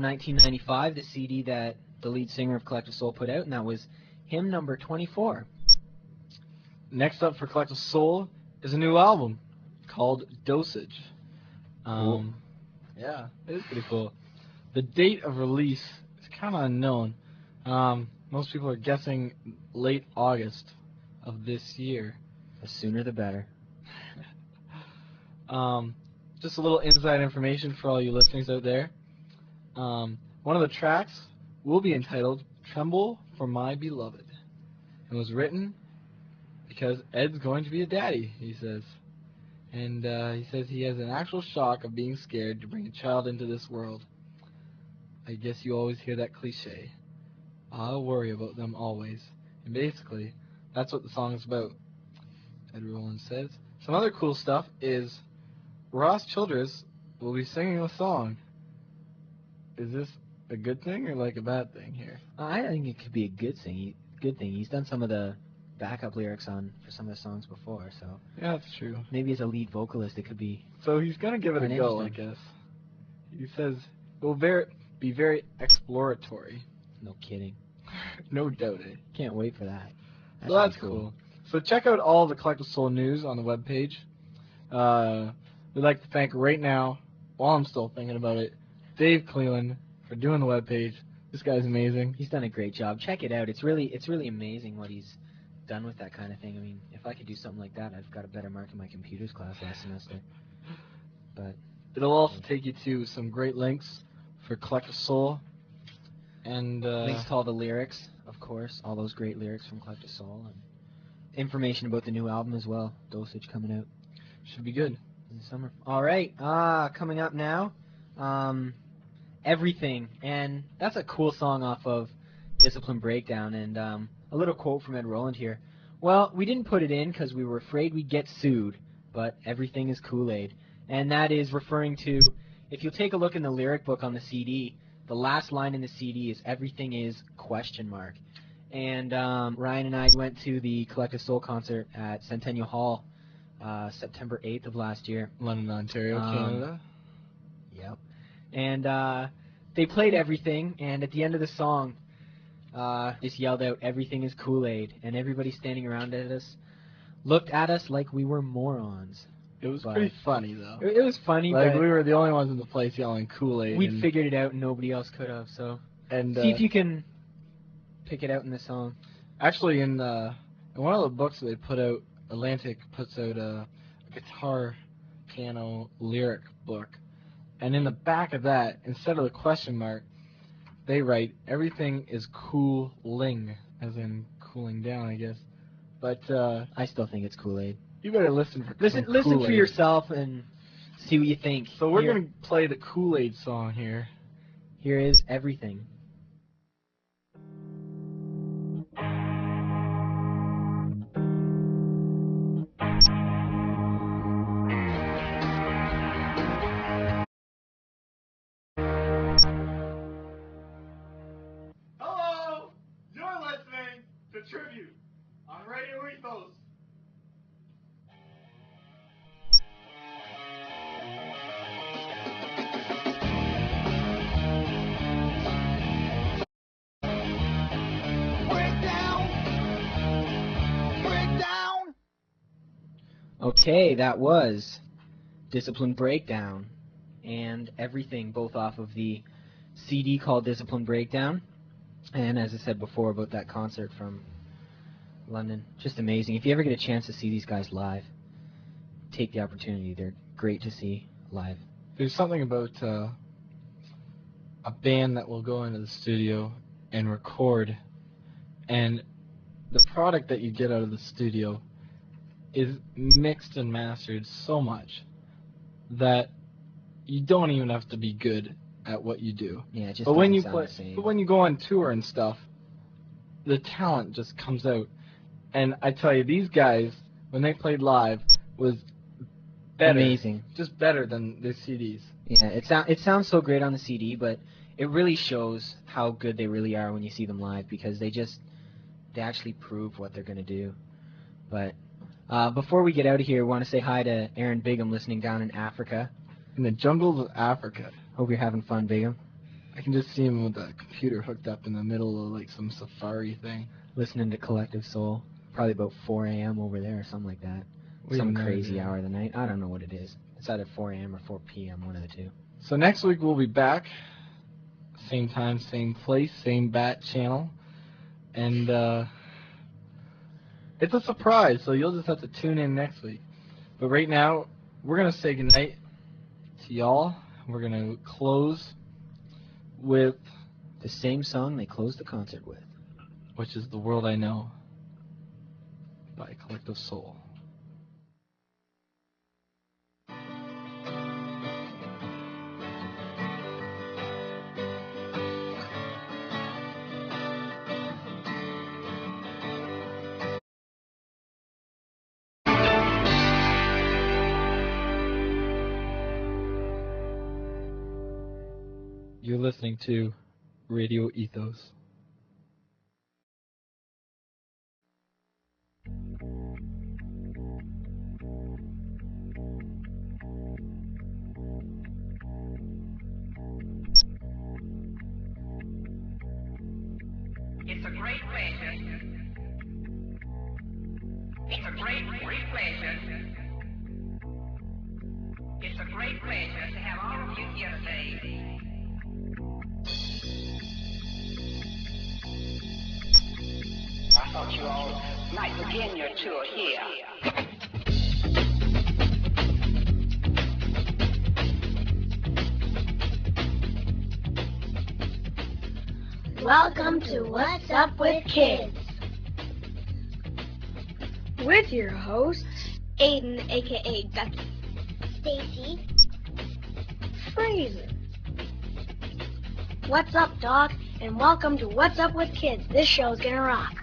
1995, the CD that the lead singer of Collective Soul put out, and that was hymn number 24.
Next up for Collective Soul is a new album called Dosage.
Cool.
Yeah, it is pretty cool. The date of release is kind of unknown. Most people are guessing late August of this year.
The sooner the better.
Just a little inside information for all you listeners out there. One of the tracks will be entitled Tremble for My Beloved. It was written because Ed's going to be a daddy, he says. And he says he has an actual shock of being scared to bring a child into this world. I guess you always hear that cliche. I'll worry about them always. And basically, that's what the song is about, Ed Roland says. Some other cool stuff is Ross Childress will be singing a song. Is this a good thing or like a bad thing here?
I think it could be a good thing. He's done some of the backup lyrics for some of the songs before, so
yeah, that's true.
Maybe as a lead vocalist, it could be.
So he's gonna give it a go, I guess. He says it will be very exploratory.
No kidding.
No doubt.
Can't wait for that.
So that's cool. So check out all the Collective Soul news on the webpage. We'd like to thank right now, while I'm still thinking about it, Dave Cleland for doing the webpage. This guy's amazing.
He's done a great job. Check it out. It's really amazing what he's done with that kind of thing. I mean, if I could do something like that, I've got a better mark in my computers class last semester. But
it'll also take you to some great links for Collective Soul and
links to all the lyrics, of course, all those great lyrics from Collective Soul, and information about the new album as well. Dosage coming out.
Should be good
in the summer. All right, coming up now, Everything, and that's a cool song off of Discipline Breakdown, and a A little quote from Ed Roland here. Well, we didn't put it in because we were afraid we'd get sued, but everything is Kool-Aid. And that is referring to, if you take a look in the lyric book on the CD, the last line in the CD is everything is ? And Ryan and I went to the Collective Soul concert at Centennial Hall September 8th of last year.
London, Ontario, Canada.
Yep. And they played everything, and at the end of the song, just yelled out, everything is Kool-Aid, and everybody standing around at us looked at us like we were morons.
It was pretty funny, though.
It was funny,
like,
but
we were the only ones in the place yelling Kool-Aid.
We figured it out, and nobody else could have, so see if you can pick it out in the song.
Actually, in one of the books that they put out, Atlantic puts out a guitar, piano, lyric book, and in the back of that, instead of the question mark, they write, everything is cooling, as in cooling down, I guess. But
I still think it's Kool-Aid.
You better listen for
Listen for yourself and see what you think.
So we're going to play the Kool-Aid song here.
Here is everything.
Hello! You're listening to Tribute on Radio Ethos.
Okay, that was Discipline Breakdown and everything, both off of the CD called Discipline Breakdown, and as I said before about that concert from London, just amazing. If you ever get a chance to see these guys live, take the opportunity. They're great to see live.
There's something about a band that will go into the studio and record, and the product that you get out of the studio is mixed and mastered so much that you don't even have to be good at what you do.
Yeah, it just
but when you
doesn't
play,
sound the same.
but when you go on tour and stuff, the talent just comes out. And I tell you, these guys, when they played live, was better,
amazing,
just better than their CDs.
Yeah, it sounds so great on the CD, but it really shows how good they really are when you see them live, because they actually prove what they're gonna do. But before we get out of here, I want to say hi to Aaron Bigham listening down in Africa.
In the jungles of Africa.
Hope you're having fun, Bigham.
I can just see him with the computer hooked up in the middle of like some safari thing.
Listening to Collective Soul. Probably about 4 a.m. over there or something like that. Some crazy hour of the night. I don't know what it is. It's either 4 a.m. or 4 p.m., one of the two.
So next week we'll be back. Same time, same place, same bat channel. And it's a surprise, so you'll just have to tune in next week. But right now, we're going to say goodnight to y'all. We're going to close with
the same song they closed the concert with,
which is The World I Know by Collective Soul. You're listening to Radio Ethos.
It's a great pleasure. It's a great pleasure. It's a great pleasure to have all of you here today. I thought you all might begin your tour here.
Welcome to What's Up with Kids, with your hosts, Aiden, aka Ducky, Stacey, Fraizer. What's up, dog? And welcome to What's Up with Kids. This show's gonna rock.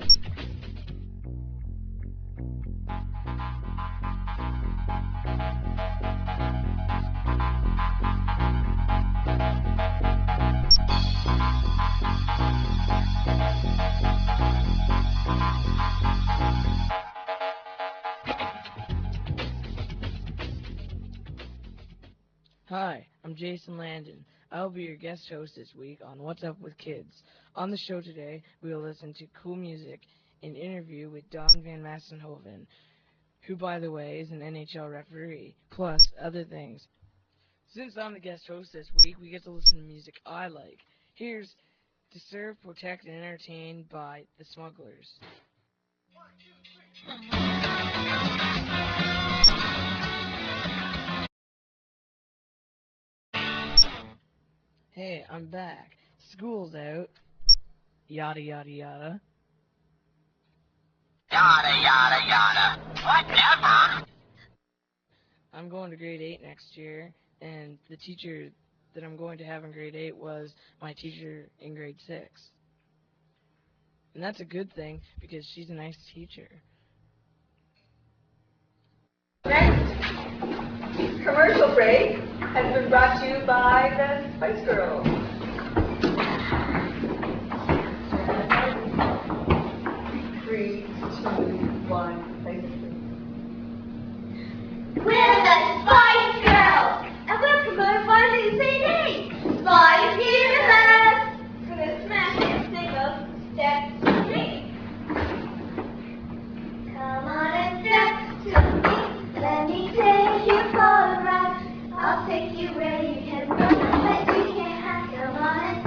Hi, I'm Jason Landon. I'll be your guest host this week on What's Up with Kids. On the show today, we will listen to cool music, an interview with Don Van Massenhoven, who, by the way, is an NHL referee, plus other things. Since I'm the guest host this week, we get to listen to music I like. Here's To Serve, Protect, and Entertain by The Smugglers. Hey, I'm back. School's out. Yada, yada, yada.
Yada, yada, yada. Whatever.
I'm going to grade 8 next year, and the teacher that I'm going to have in grade 8 was my teacher in grade 6. And that's a good thing, because she's a nice teacher.
Commercial break has been brought to you by the Spice Girls. 3, 2, 1, place it.
We're the Spice Girls, and we're promoted by Lucy D. Spice Universe. Gonna smash and sing us Step 3. Come on and step to me. Let me take you for a ride. I'll take you where you can run, but you can't hide. Come on and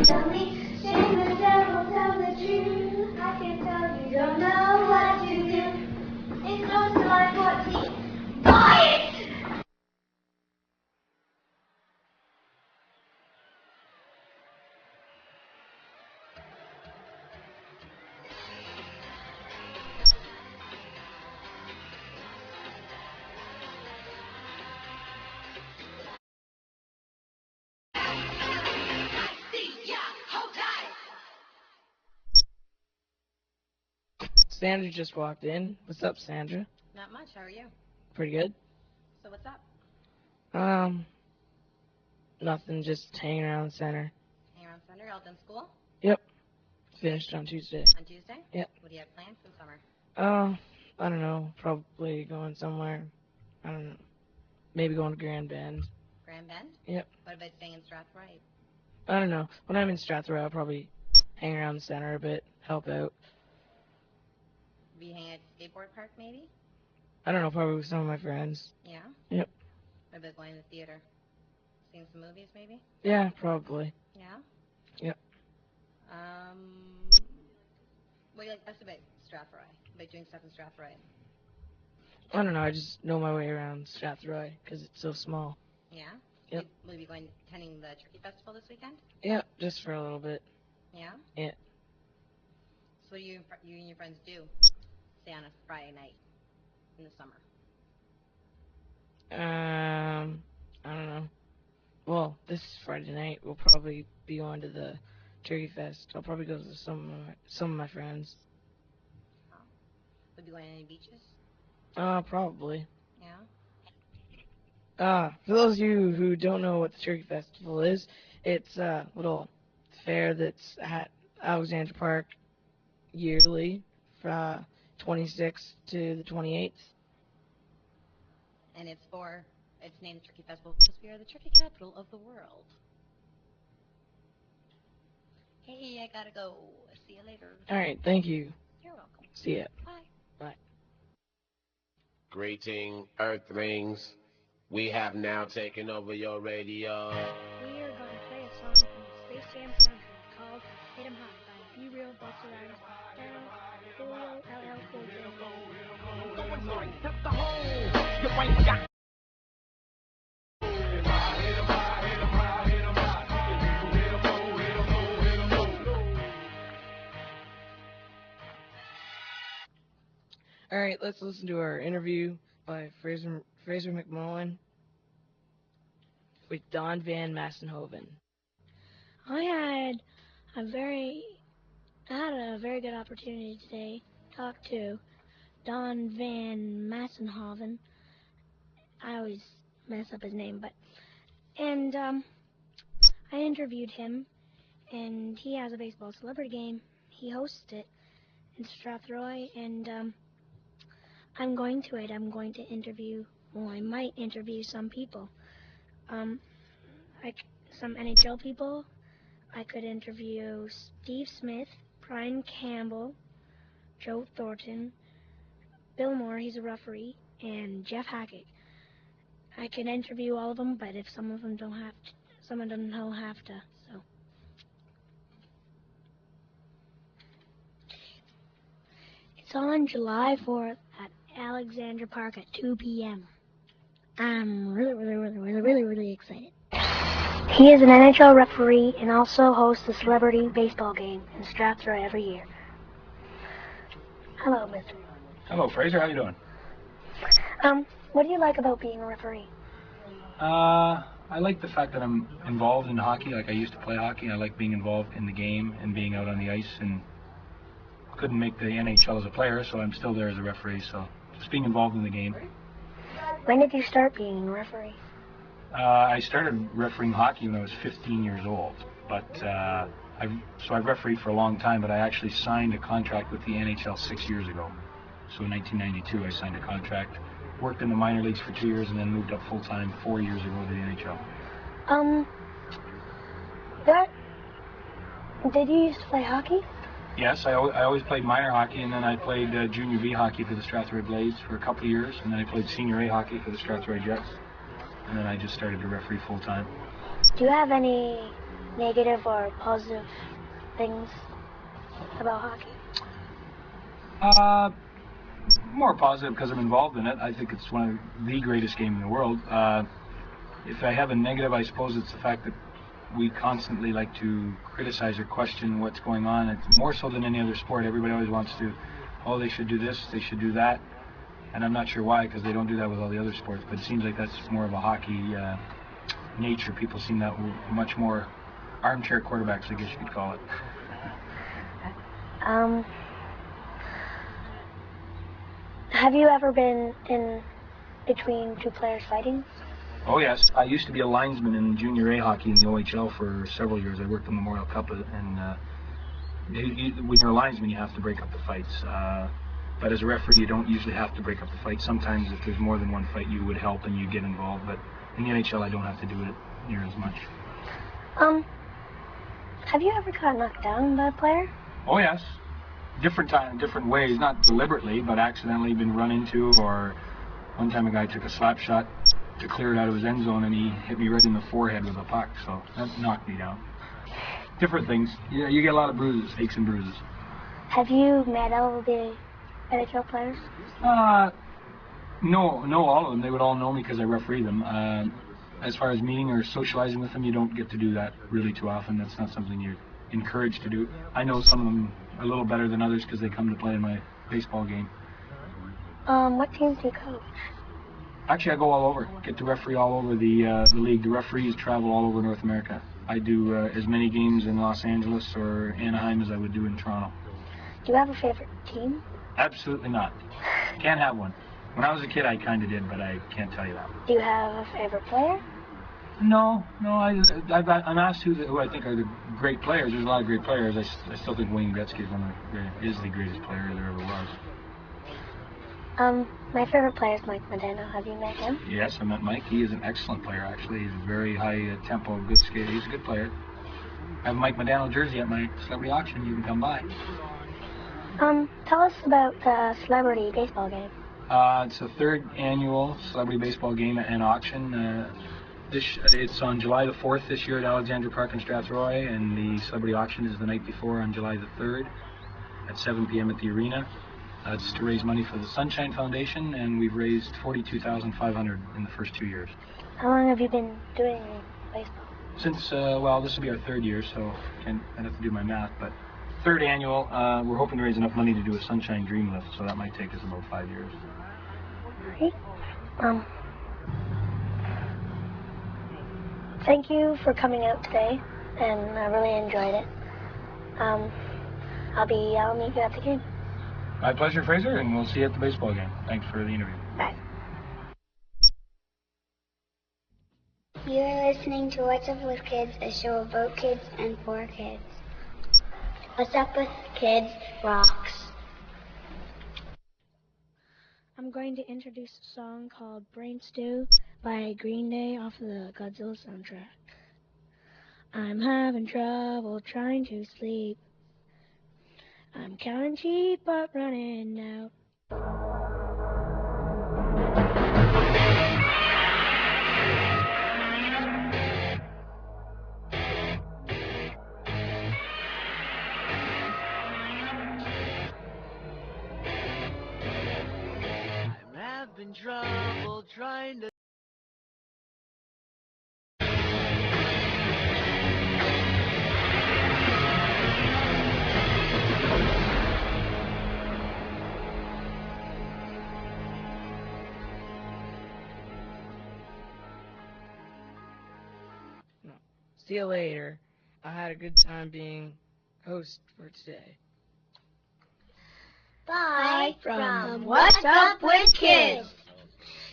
step to me. Shame the devil, tell the truth. I can tell you don't know what to do. It's no July 14th. Buy it!
Sandra just walked in. What's up, Sandra?
Not much. How are you?
Pretty good.
So what's up?
Nothing. Just hanging around the center.
Hang around center. All done school?
Yep. Finished on Tuesday.
On Tuesday?
Yep.
What do you have planned for the summer?
I don't know. Probably going somewhere. I don't know. Maybe going to Grand Bend.
Grand Bend?
Yep.
What about staying in Strathroy?
I don't know. When I'm in Strathroy, I'll probably hang around the center a bit, help out.
Be hanging at the skateboard park, maybe?
I don't know, probably with some of my friends.
Yeah?
Yep.
What about going to the theater? Seeing some movies, maybe?
Yeah, probably.
Yeah?
Yep.
What do you like best about Strathroy? About doing stuff in Strathroy?
I don't know, I just know my way around Strathroy, because it's so small.
Yeah?
Yep.
Will you be attending the Turkey Festival this weekend?
Yep, just for a little bit.
Yeah?
Yeah.
So what do you and your friends do, say, on a Friday night in the summer?
I don't know. Well, this Friday night we'll probably be going to the Turkey Fest. I'll probably go to some of my friends.
Oh. Will you be going to any beaches?
Probably.
Yeah?
For those of you who don't know what the Turkey Festival is, it's a little fair that's at Alexandre Park yearly from 26th to the 28th.
And it's named the Turkey Festival because we are the turkey capital of the world. Hey, I gotta go. See you later.
Alright, thank you.
You're welcome.
See ya.
Bye.
Bye.
Greeting, Earthlings. We have now taken over your radio.
We are going to play a song from the Space Jam soundtrack called Hit 'em High by Be Real, Buster Rhymes, Julio, LL Cool J.
Alright, let's listen to our interview by Fraizer McMullen with Don Van Massenhoven.
I had a very good opportunity today to talk to Don Van Massenhoven. I always mess up his name, and I interviewed him, and he has a baseball celebrity game. He hosts it in Strathroy, and I'm going to it. I'm going to interview, well, I might interview some people. Some NHL people. I could interview Steve Smith, Brian Campbell, Joe Thornton, Bill Moore, he's a referee, and Jeff Hackett. I could interview all of them, but if some of them don't have to, someone doesn't have to, so. It's on July 4th at Alexandre Park at 2 p.m. I'm really excited. He is an NHL referee and also hosts a celebrity baseball game in Strathroy every year. Hello, mister.
Hello, Fraizer. How you doing?
What do you like about being a referee?
I like the fact that I'm involved in hockey. Like, I used to play hockey. I like being involved in the game and being out on the ice, and couldn't make the NHL as a player, so I'm still there as a referee, so just being involved in the game.
When did you start being a referee?
I started refereeing hockey when I was 15 years old, but I've refereed for a long time, but I actually signed a contract with the NHL 6 years ago. So in 1992 I signed a contract, worked in the minor leagues for 2 years, and then moved up full-time 4 years ago to the NHL.
Did you used to play hockey?
Yes, I always played minor hockey, and then I played Junior B hockey for the Strathroy Blades for a couple of years, and then I played Senior A hockey for the Strathroy Jets, and then I just started to referee full-time.
Do you have any negative or positive things about hockey?
More positive because I'm involved in it. I think it's one of the greatest games in the world. If I have a negative, I suppose it's the fact that we constantly like to criticize or question what's going on. It's more so than any other sport. Everybody always wants to, oh, they should do this, they should do that. And I'm not sure why, because they don't do that with all the other sports. But it seems like that's more of a hockey nature. People seem that much more armchair quarterbacks, I guess you could call it.
Have you ever been in between two players fighting?
Oh yes, I used to be a linesman in Junior A hockey in the OHL for several years. I worked in Memorial Cup, and when you're a linesman, you have to break up the fights. But as a referee, you don't usually have to break up the fight. Sometimes if there's more than one fight, you would help and you get involved. But in the NHL, I don't have to do it near as much.
Have you ever got knocked down by a player?
Oh yes, different ways, not deliberately, but accidentally been run into. Or one time a guy took a slap shot to clear it out of his end zone, and he hit me right in the forehead with a puck, so that knocked me down. Different things. Yeah, you get a lot of bruises, aches and bruises.
Have you met all of the NHL players?
No, all of them. They would all know me because I referee them. As far as meeting or socializing with them, you don't get to do that really too often. That's not something you're encouraged to do. I know some of them a little better than others because they come to play in my baseball game.
What teams do you coach?
Actually, I go all over. Get to referee all over the league. The referees travel all over North America. I do as many games in Los Angeles or Anaheim as I would do in Toronto.
Do you have a favorite team?
Absolutely not. Can't have one. When I was a kid, I kind of did, but I can't tell you that.
Do you have a favorite player?
No. I'm asked who I think are the great players. There's a lot of great players. I still think Wayne Gretzky is the greatest player there ever was.
My favorite player is Mike Modano. Have you met him?
Yes, I met Mike. He is an excellent player, actually. He's a very high tempo, good skater. He's a good player. I have a Mike Modano jersey at my celebrity auction. You can come by.
Tell us about the celebrity baseball game.
It's the third annual celebrity baseball game and auction. It's on July the 4th this year at Alexandre Park in Strathroy, and the celebrity auction is the night before on July the 3rd at 7 p.m. at the arena. It's to raise money for the Sunshine Foundation, and we've raised $42,500 in the first 2 years.
How long have you been doing baseball?
Since, well, this will be our third year, so I'd have to do my math, but third annual. We're hoping to raise enough money to do a Sunshine Dream Lift, so that might take us about 5 years.
Great. Thank you for coming out today, and I really enjoyed it. I'll meet you at the game.
My pleasure, Fraizer, and we'll see you at the baseball game. Thanks for the interview.
Bye.
You're listening to What's Up with Kids, a show about kids and for kids. What's Up with Kids rocks.
I'm going to introduce a song called Brain Stew by Green Day off of the Godzilla soundtrack. I'm having trouble trying to sleep. I'm counting sheep but running out.
I'm having trouble trying to.
See you later. I had a good time being host for today.
Bye from What's Up with Kids.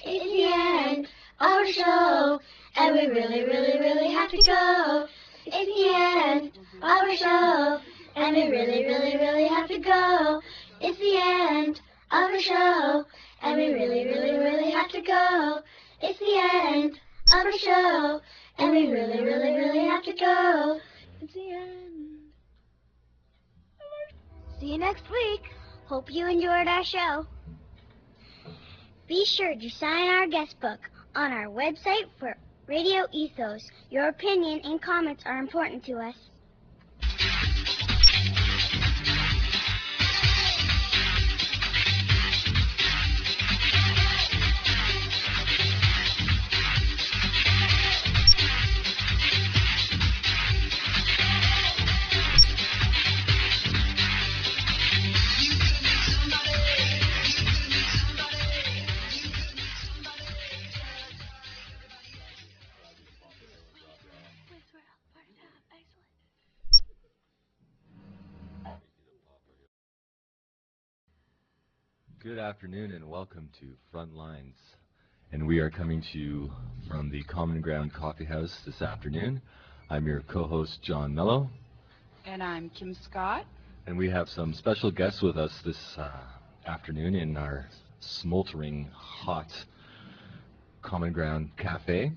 It's the end of our show, and we really, really, really have to go. It's the end of our show, and we really, really, really have to go. It's the end of our show, and we really, really, really have to go. It's the end of our show, and we really, really, really have to go. It's the end. See you next week. Hope you enjoyed our show. Be sure to sign our guest book on our website for Radio Ethos. Your opinion and comments are important to us.
Good afternoon and welcome to Front Lines. And we are coming to you from the Common Ground Coffee House this afternoon. I'm your co-host, John Melo.
And I'm Kim Scott.
And we have some special guests with us this afternoon in our smoldering hot Common Ground Cafe.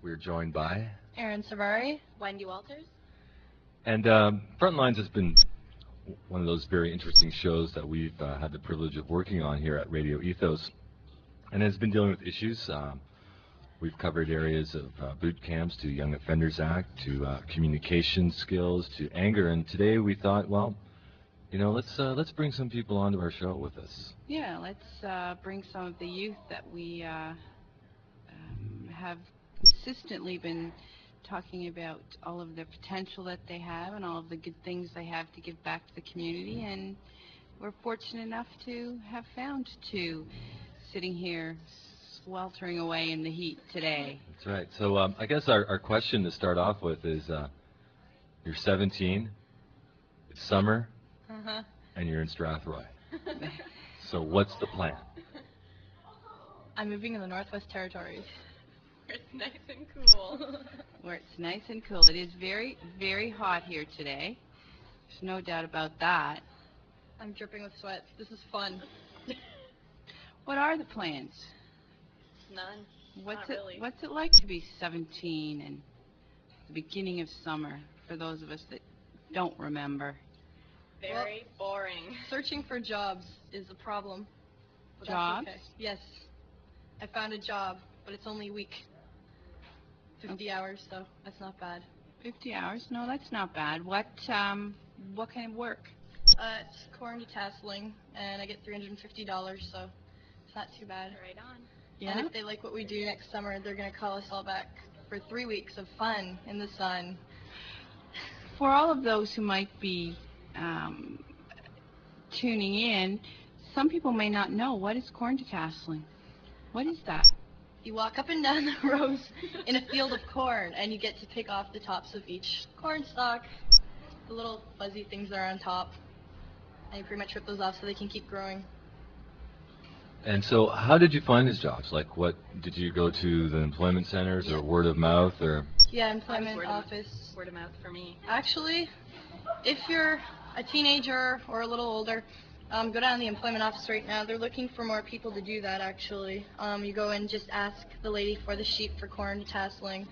We're joined by
Aaron Savari. Wendy Walters.
And Front Lines has been one of those very interesting shows that we've had the privilege of working on here at Radio Ethos, and has been dealing with issues. We've covered areas of boot camps to Young Offenders Act to communication skills to anger, and today we thought, well, you know, let's bring some people onto our show with us.
Yeah, let's bring some of the youth that we have consistently been talking about all of the potential that they have and all of the good things they have to give back to the community, and we're fortunate enough to have found two sitting here sweltering away in the heat today.
That's right. So I guess our question to start off with is, you're 17, it's summer, and you're in Strathroy. So what's the plan?
I'm moving in the Northwest Territories.
Where it's nice and cool.
Where it's nice and cool. It is very, very hot here today. There's no doubt about that.
I'm dripping with sweat. This is fun.
What are the plans?
None.
What's it like to be 17 and the beginning of summer for those of us that don't remember?
Very boring. Searching for jobs is a problem. But
Jobs?
that's okay. Yes. I found a job, but it's only a week. 50 hours, so that's not bad.
50 hours? No, that's not bad. What kind of work?
It's corn detasseling, and I get $350, so it's not too bad. Right on.
Yeah?
And if they like what we do next summer, they're going to call us all back for 3 weeks of fun in the sun.
For all of those who might be tuning in, some people may not know, what is corn detasseling? What is that?
You walk up and down the rows in a field of corn, and you get to pick off the tops of each corn stalk, the little fuzzy things that are on top, and you pretty much rip those off so they can keep growing.
And so how did you find these jobs? Like, what, did you go to the employment centers or word of mouth or?
Yeah, employment office. Word of mouth for me. Actually, if you're a teenager or a little older Go down to the employment office right now. They're looking for more people to do that, actually. You go and just ask the lady for the sheep for corn tasseling,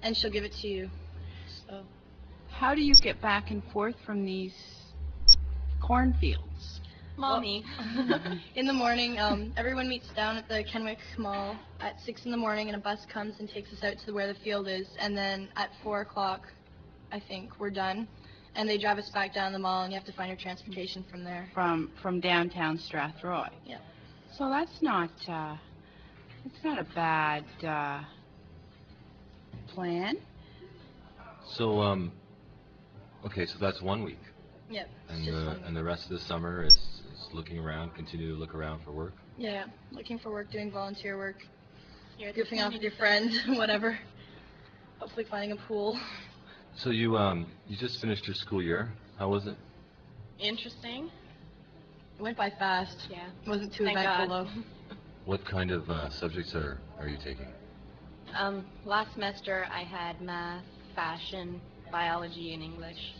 and she'll give it to you. So,
how do you get back and forth from these cornfields?
Mommy. In the morning, everyone meets down at the Kenwick Mall at 6 in the morning, and a bus comes and takes us out to where the field is. And then at 4 o'clock, I think, we're done. And they drive us back down the mall, and you have to find your transportation from there.
From downtown Strathroy.
Yeah.
So that's not a bad plan.
So okay, so that's 1 week.
Yep.
And the rest of the summer is looking around, continue to look around for work.
Yeah, looking for work, doing volunteer work, goofing off with your friends, whatever. Hopefully finding a pool.
So you just finished your school year. How was it?
Interesting. It went by fast.
Yeah.
It wasn't too
Thank
eventful
God.
though.
What kind of subjects are you taking?
Last semester I had math, fashion, biology, and English.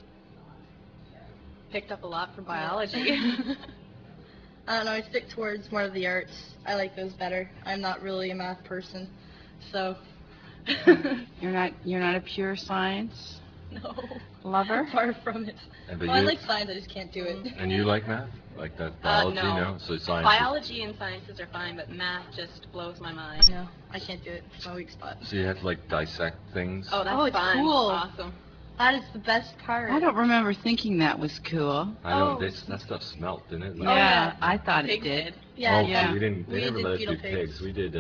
Picked up a lot for biology.
I don't know, I stick towards more of the arts. I like those better. I'm not really a math person, so.
You're not a pure science
No.
lover?
Far from it.
Well,
I like science, I just can't do it.
And you like math? Like that biology?
No.
So science.
Biology and sciences are fine, but math just blows my mind.
No, I can't do it. It's my weak spot.
So you have to like dissect things?
Oh, that's
it's
fun.
cool.
Awesome.
That is the best part.
I don't remember thinking that was cool.
I don't. That stuff smelt, didn't it? Like,
Yeah, I thought
Pigs
it did.
did.
Yeah,
oh,
yeah.
we didn't. They
We
never
did
let us
fetal
do
pigs.
pigs. We did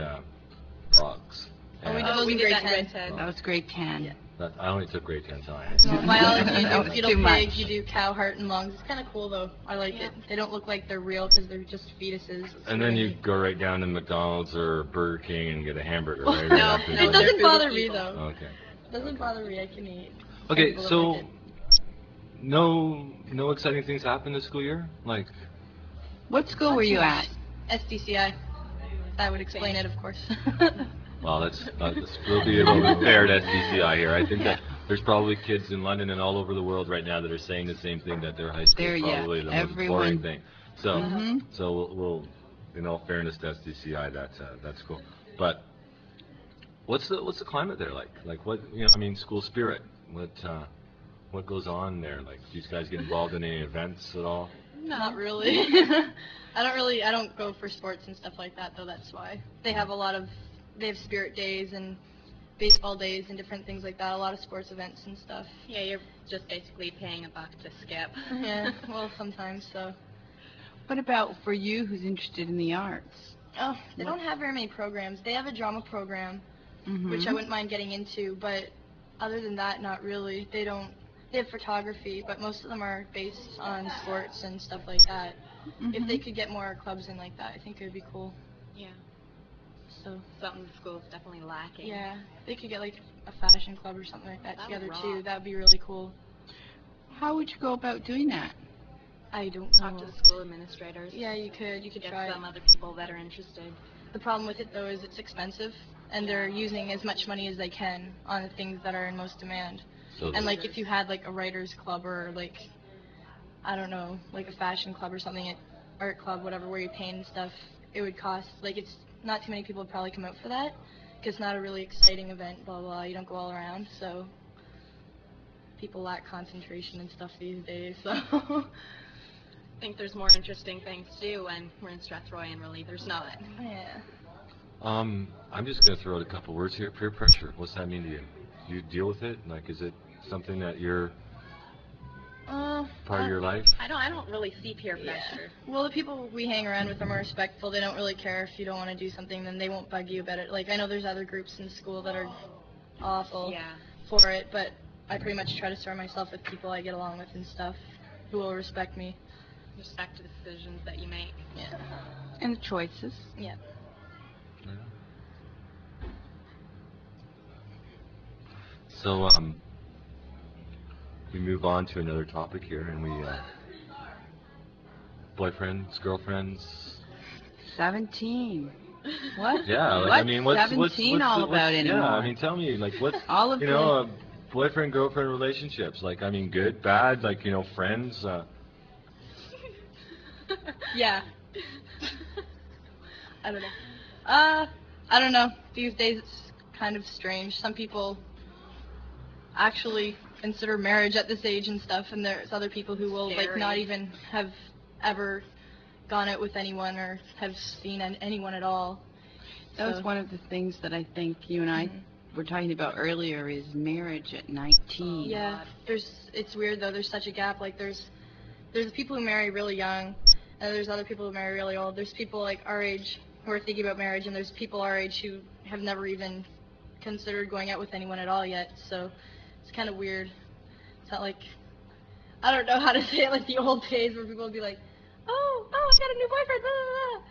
frogs.
Oh, we
And
did those
we
in
did
grade
that in
10.
grade 10.
That was grade 10.
Yeah.
I only took grade 10 science.
No, biology, you
That
do
was
fetal
too
pigs,
much.
you do cow heart and lungs. It's kind of cool though. I like it. They don't look like they're real because they're just fetuses. It's
And then
really
you
neat.
go right down to McDonald's or Burger King and get a hamburger, right?
No,
after
it
that.
doesn't bother me though.
Okay.
It doesn't bother me. I can eat.
Okay,
People
so
like it.
no exciting things happened this school year? Like,
What school were you at?
SDCI. That would explain it, of course.
well, let's we'll be a little bit fair to SDCI here. I think that there's probably kids in London and all over the world right now that are saying the same thing, that their high school
There,
is
yeah,
probably the most
everyone-
boring thing. So,
Mhm.
so we'll, in all fairness to SDCI, that's cool. But what's the climate there like? Like what, I mean, school spirit. What goes on there? Like, do you guys get involved in any events at all?
Not really. I don't go for sports and stuff like that though, that's why. They have they have spirit days and baseball days and different things like that, a lot of sports events and stuff.
Yeah, you're just basically paying a buck to skip.
Yeah, well, sometimes, so.
What about for you who's interested in the arts?
Oh, they don't have very many programs. They have a drama program,
Mhm.
which I wouldn't mind getting into, but other than that, not really. They have photography, but most of them are based on sports and stuff like that. If they could get more clubs in like that, I think it would be cool.
Yeah.
So.
Something the school's definitely lacking.
Yeah, they could get like a fashion club or something like that
That
together
would
too.
rock.
That would be really cool.
How would you go about doing that?
I don't
Talk
know.
to the school administrators.
Yeah, you could
Get
try it.
some other people that are interested.
The problem with it though is it's expensive, and they're using as much money as they can on the things that are in most demand.
So
And like if you had like a writers club or like, I don't know, like a fashion club or something, an art club, whatever, where you paint and stuff, it would cost, like it's not too many people would probably come out for that, because it's not a really exciting event, blah, blah, you don't go all around, so people lack concentration and stuff these days, so.
I think there's more interesting things to do when we're in Strathroy, and really there's not.
Yeah.
I'm just gonna throw out a couple words here. Peer pressure. What's that mean to you? Do you deal with it? Like, is it something that you're part of your life?
I don't really see peer pressure.
Well, the people we hang around with are more respectful. They don't really care if you don't want to do something, then they won't bug you about it. Like, I know there's other groups in school that are awful for it, but I pretty much try to surround myself with people I get along with and stuff who will respect me.
Respect the decisions that you make.
Yeah.
And the choices.
Yeah.
So, we move on to another topic here, and we, boyfriends, girlfriends.
17. What?
Yeah, like,
What's
I mean, what's
17 all about anymore?
Yeah, I mean, tell me, like, what's,
all of
boyfriend, girlfriend relationships, like, I mean, good, bad, like, friends,
Yeah. I don't know. I don't know. These days it's kind of strange. Some people actually consider marriage at this age and stuff, and there's other people who will like not even have ever gone out with anyone or have seen anyone at all.
That was one of the things that I think you and I were talking about earlier is marriage at 19.
Yeah, it's weird though. There's such a gap. Like there's people who marry really young, and there's other people who marry really old. There's people like our age who are thinking about marriage, and there's people our age who have never even considered going out with anyone at all yet. So it's kind of weird. It's not like, I don't know how to say it, like the old days where people would be like, oh, I got a new boyfriend, blah, blah, blah.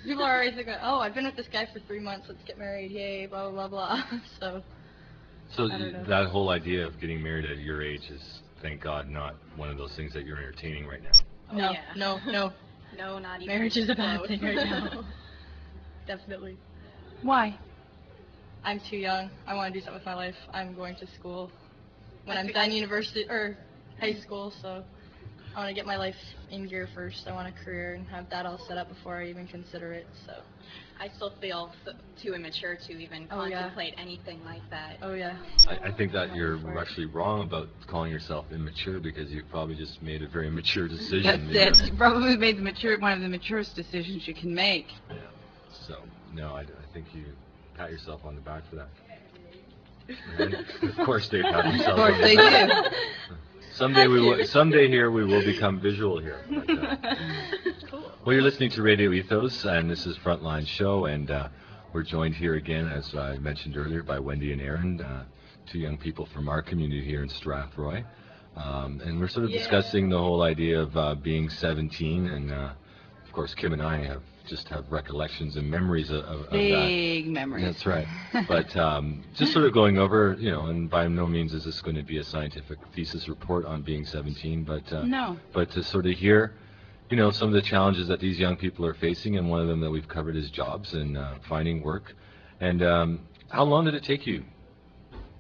People are always like, oh, I've been with this guy for 3 months, let's get married, yay, blah, blah, blah, blah.
So that whole idea of getting married at your age is, thank God, not one of those things that you're entertaining right now.
No,
No, not even.
Marriage is a bad thing right now. Definitely.
Why?
I'm too young. I want to do something with my life. I'm going to school when I'm done university or high school, so I want to get my life in gear first. I want a career and have that all set up before I even consider it. So
I still feel too immature to even contemplate anything like that.
Oh yeah.
I think that you're actually wrong about calling yourself immature because you've probably just made a very mature decision.
That's it. You probably made one of the maturest decisions you can make.
Yeah. So no, I think you pat yourself on the back for that. And of course they pat themselves on the back. Of course they do. Someday here we will become visual here. But,
cool.
Well, you're listening to Radio Ethos, and this is Frontline Show, and we're joined here again, as I mentioned earlier, by Wendy and Aaron, two young people from our community here in Strathroy. And we're sort of discussing the whole idea of being 17, and of course Kim and I have recollections and memories of that.
Big memories.
That's right. But just sort of going over, and by no means is this going to be a scientific thesis report on being 17, but
no.
But to sort of hear, some of the challenges that these young people are facing, and one of them that we've covered is jobs and finding work. And how long did it take you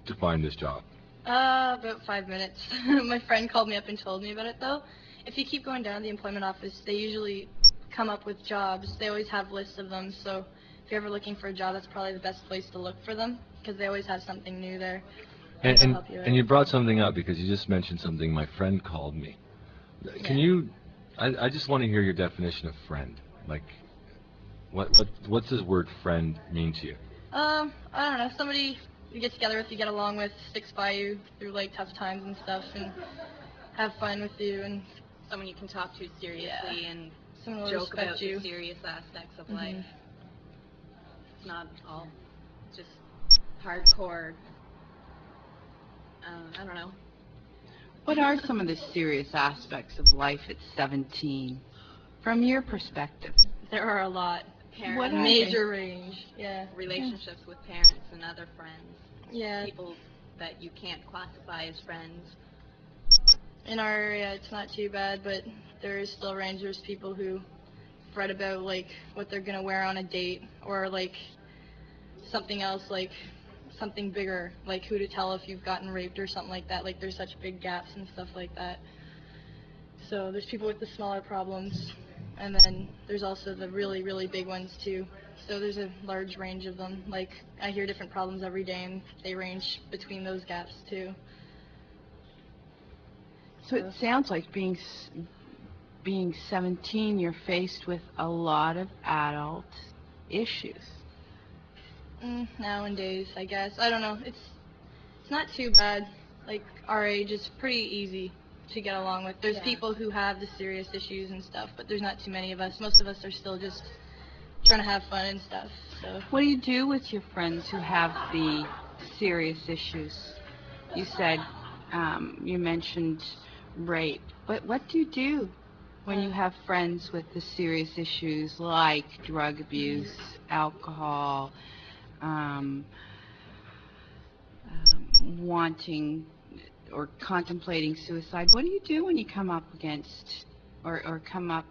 to find this job?
About 5 minutes. My friend called me up and told me about it, though. If you keep going down to the employment office, they usually come up with jobs. They always have lists of them, so if you're ever looking for a job, that's probably the best place to look for them, because they always have something new there.
And you brought something up, because you just mentioned something. My friend called me. Can you, I just want to hear your definition of friend. Like, what's this word friend mean to you?
I don't know, somebody you get together with, you get along with, sticks by you through like tough times and stuff, and have fun with you, and
someone you can talk to seriously and
someone will
joke about
you.
the serious aspects of life. It's not all just hardcore. I don't know.
What are some of the serious aspects of life at 17, from your perspective?
There are a lot.
Parents,
major range. Yeah.
Relationships with parents and other friends.
Yeah.
People that you can't classify as friends.
In our area, it's not too bad, but there is still rangers, people who fret about like what they're gonna wear on a date, or like something else, like something bigger, like who to tell if you've gotten raped or something like that. Like there's such big gaps and stuff like that. So there's people with the smaller problems, and then there's also the really, really big ones too. So there's a large range of them. Like I hear different problems every day, and they range between those gaps too.
So it sounds like being 17, you're faced with a lot of adult issues.
Nowadays, I guess. I don't know. It's not too bad. Like our age is pretty easy to get along with. There's people who have the serious issues and stuff, but there's not too many of us. Most of us are still just trying to have fun and stuff. So.
What do you do with your friends who have the serious issues? You said, you mentioned rape, but what do you do when you have friends with the serious issues like drug abuse, alcohol, wanting or contemplating suicide? What do you do when you come up against or come up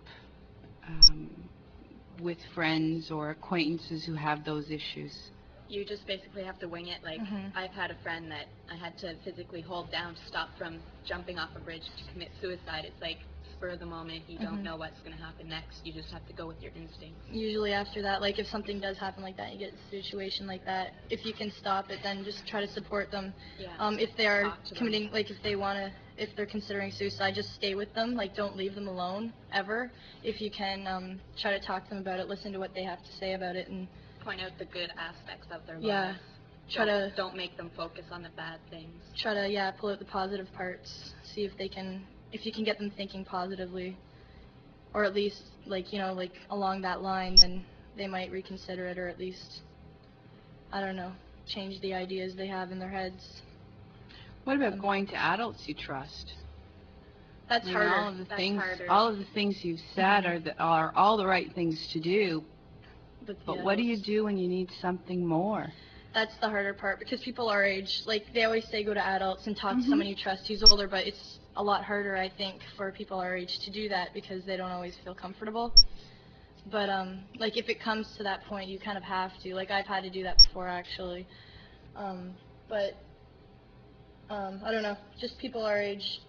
with friends or acquaintances who have those issues?
You just basically have to wing it. Like, I've had a friend that I had to physically hold down to stop from jumping off a bridge to commit suicide. It's like spur of the moment. You don't know what's going to happen next. You just have to go with your instinct.
Usually after that, like if something does happen like that, you get a situation like that, if you can stop it, then just try to support them.
Yeah.
If they are committing, like if they're considering suicide, just stay with them. Like don't leave them alone ever. If you can, try to talk to them about it, listen to what they have to say about it, and
point out the good aspects of their
lives.
Don't make them focus on the bad things.
Try to pull out the positive parts. See if you can get them thinking positively, or at least like along that line. Then they might reconsider it, or at least change the ideas they have in their heads.
What about going to adults you trust?
That's harder.
All of the things you've said are all the right things to do. But what do you do when you need something more?
That's the harder part, because people our age, like they always say go to adults and talk to someone you trust who's older, but it's a lot harder, I think, for people our age to do that because they don't always feel comfortable. But like if it comes to that point, you kind of have to. Like I've had to do that before, actually. But I don't know, just people our age,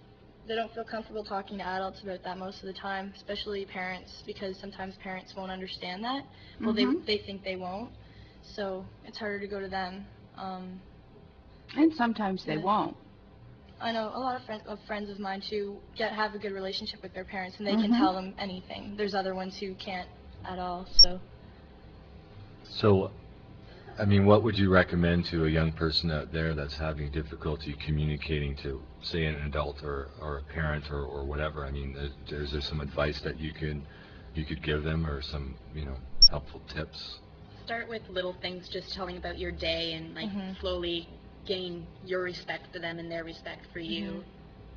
they don't feel comfortable talking to adults about that most of the time, especially parents, because sometimes parents won't understand that. Well, they think they won't. So it's harder to go to them.
And sometimes they won't.
I know a lot of friends of mine too have a good relationship with their parents, and they can tell them anything. There's other ones who can't at all.
So, I mean, what would you recommend to a young person out there that's having difficulty communicating to, say, an adult or a parent or whatever? I mean, is there some advice that you could give them, or some helpful tips?
Start with little things, just telling about your day, and like slowly gain your respect for them and their respect for you.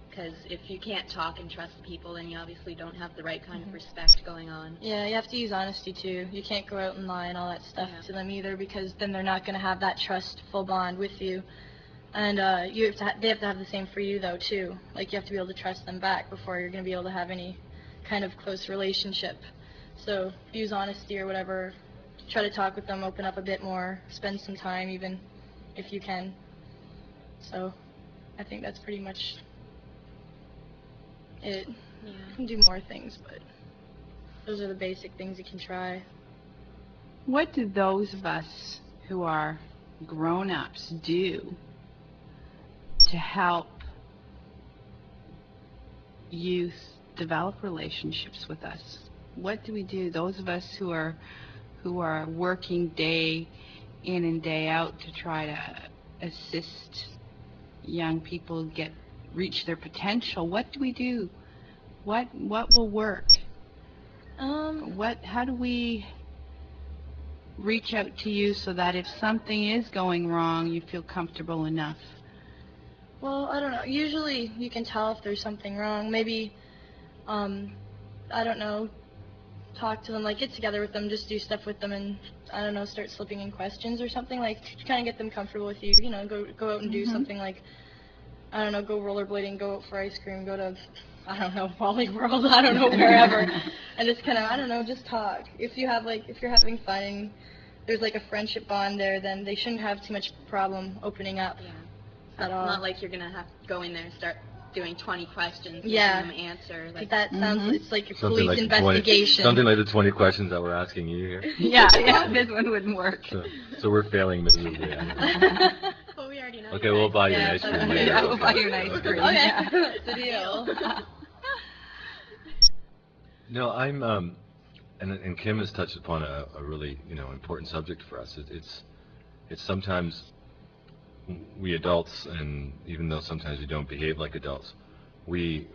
Because if you can't talk and trust people, then you obviously don't have the right kind of respect going on.
Yeah, you have to use honesty too. You can't go out and lie and all that stuff to them either, because then they're not going to have that trustful bond with you. And they have to have the same for you though too. Like you have to be able to trust them back before you're going to be able to have any kind of close relationship. So use honesty or whatever. Try to talk with them, open up a bit more, spend some time even if you can. So I think that's pretty much it. You can do more things, but those are the basic things you can try.
What do those of us who are grown-ups do to help youth develop relationships with us? What do we do, those of us who are working day in and day out to try to assist young people reach their potential? What do we do? What will work? How do we reach out to you so that if something is going wrong, you feel comfortable enough?
Well, I don't know. Usually you can tell if there's something wrong. Maybe, I don't know, talk to them, like get together with them, just do stuff with them, and I don't know, start slipping in questions or something, like kind of get them comfortable with you, go out and do something, like, I don't know, go rollerblading, go out for ice cream, go to, I don't know, Wally World, I don't know, wherever, and just kind of, I don't know, just talk. If you're having fun and there's like a friendship bond there, then they shouldn't have too much problem opening up at all.
It's not like you're going to have to go in there and start doing 20 questions and them answer. Like
that sounds, it's like a police investigation.
Something like the 20 questions that we're asking you here.
Yeah, this one wouldn't work.
So we're failing miserably.
Well, we already know.
Okay, we'll buy you an ice cream later.
Yeah, we'll buy you an ice cream.
Okay, it's a deal.
No, I'm, and Kim has touched upon a really, important subject for us. It's sometimes we adults, and even though sometimes we don't behave like adults, we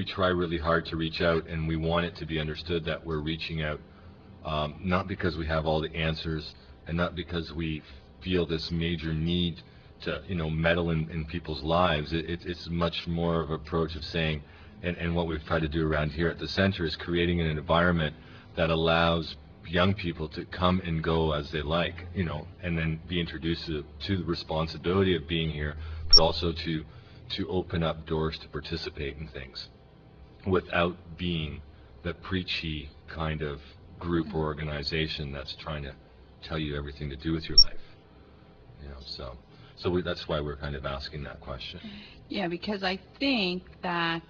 try really hard to reach out, and we want it to be understood that we're reaching out, not because we have all the answers, and not because we feel this major need to, meddle in people's lives. It's much more of an approach of saying, and what we've tried to do around here at the center is creating an environment that allows young people to come and go as they like, and then be introduced to the responsibility of being here, but also to open up doors to participate in things without being the preachy kind of group or organization that's trying to tell you everything to do with your life. So that's why we're kind of asking that question.
Yeah, because I think that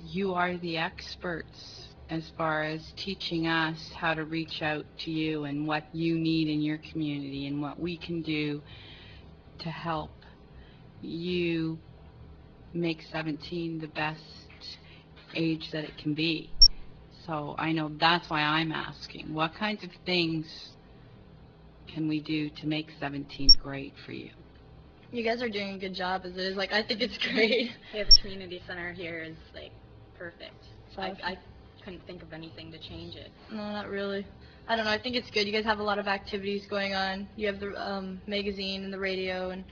you are the experts as far as teaching us how to reach out to you and what you need in your community and what we can do to help you make 17 the best age that it can be. So I know that's why I'm asking, what kinds of things can we do to make 17 great for you?
You guys are doing a good job as it is. Like, I think it's great.
Yeah, the community center here is, like, perfect. I couldn't think of anything to change it.
No, not really. I don't know. I think it's good. You guys have a lot of activities going on. You have the magazine and the radio, and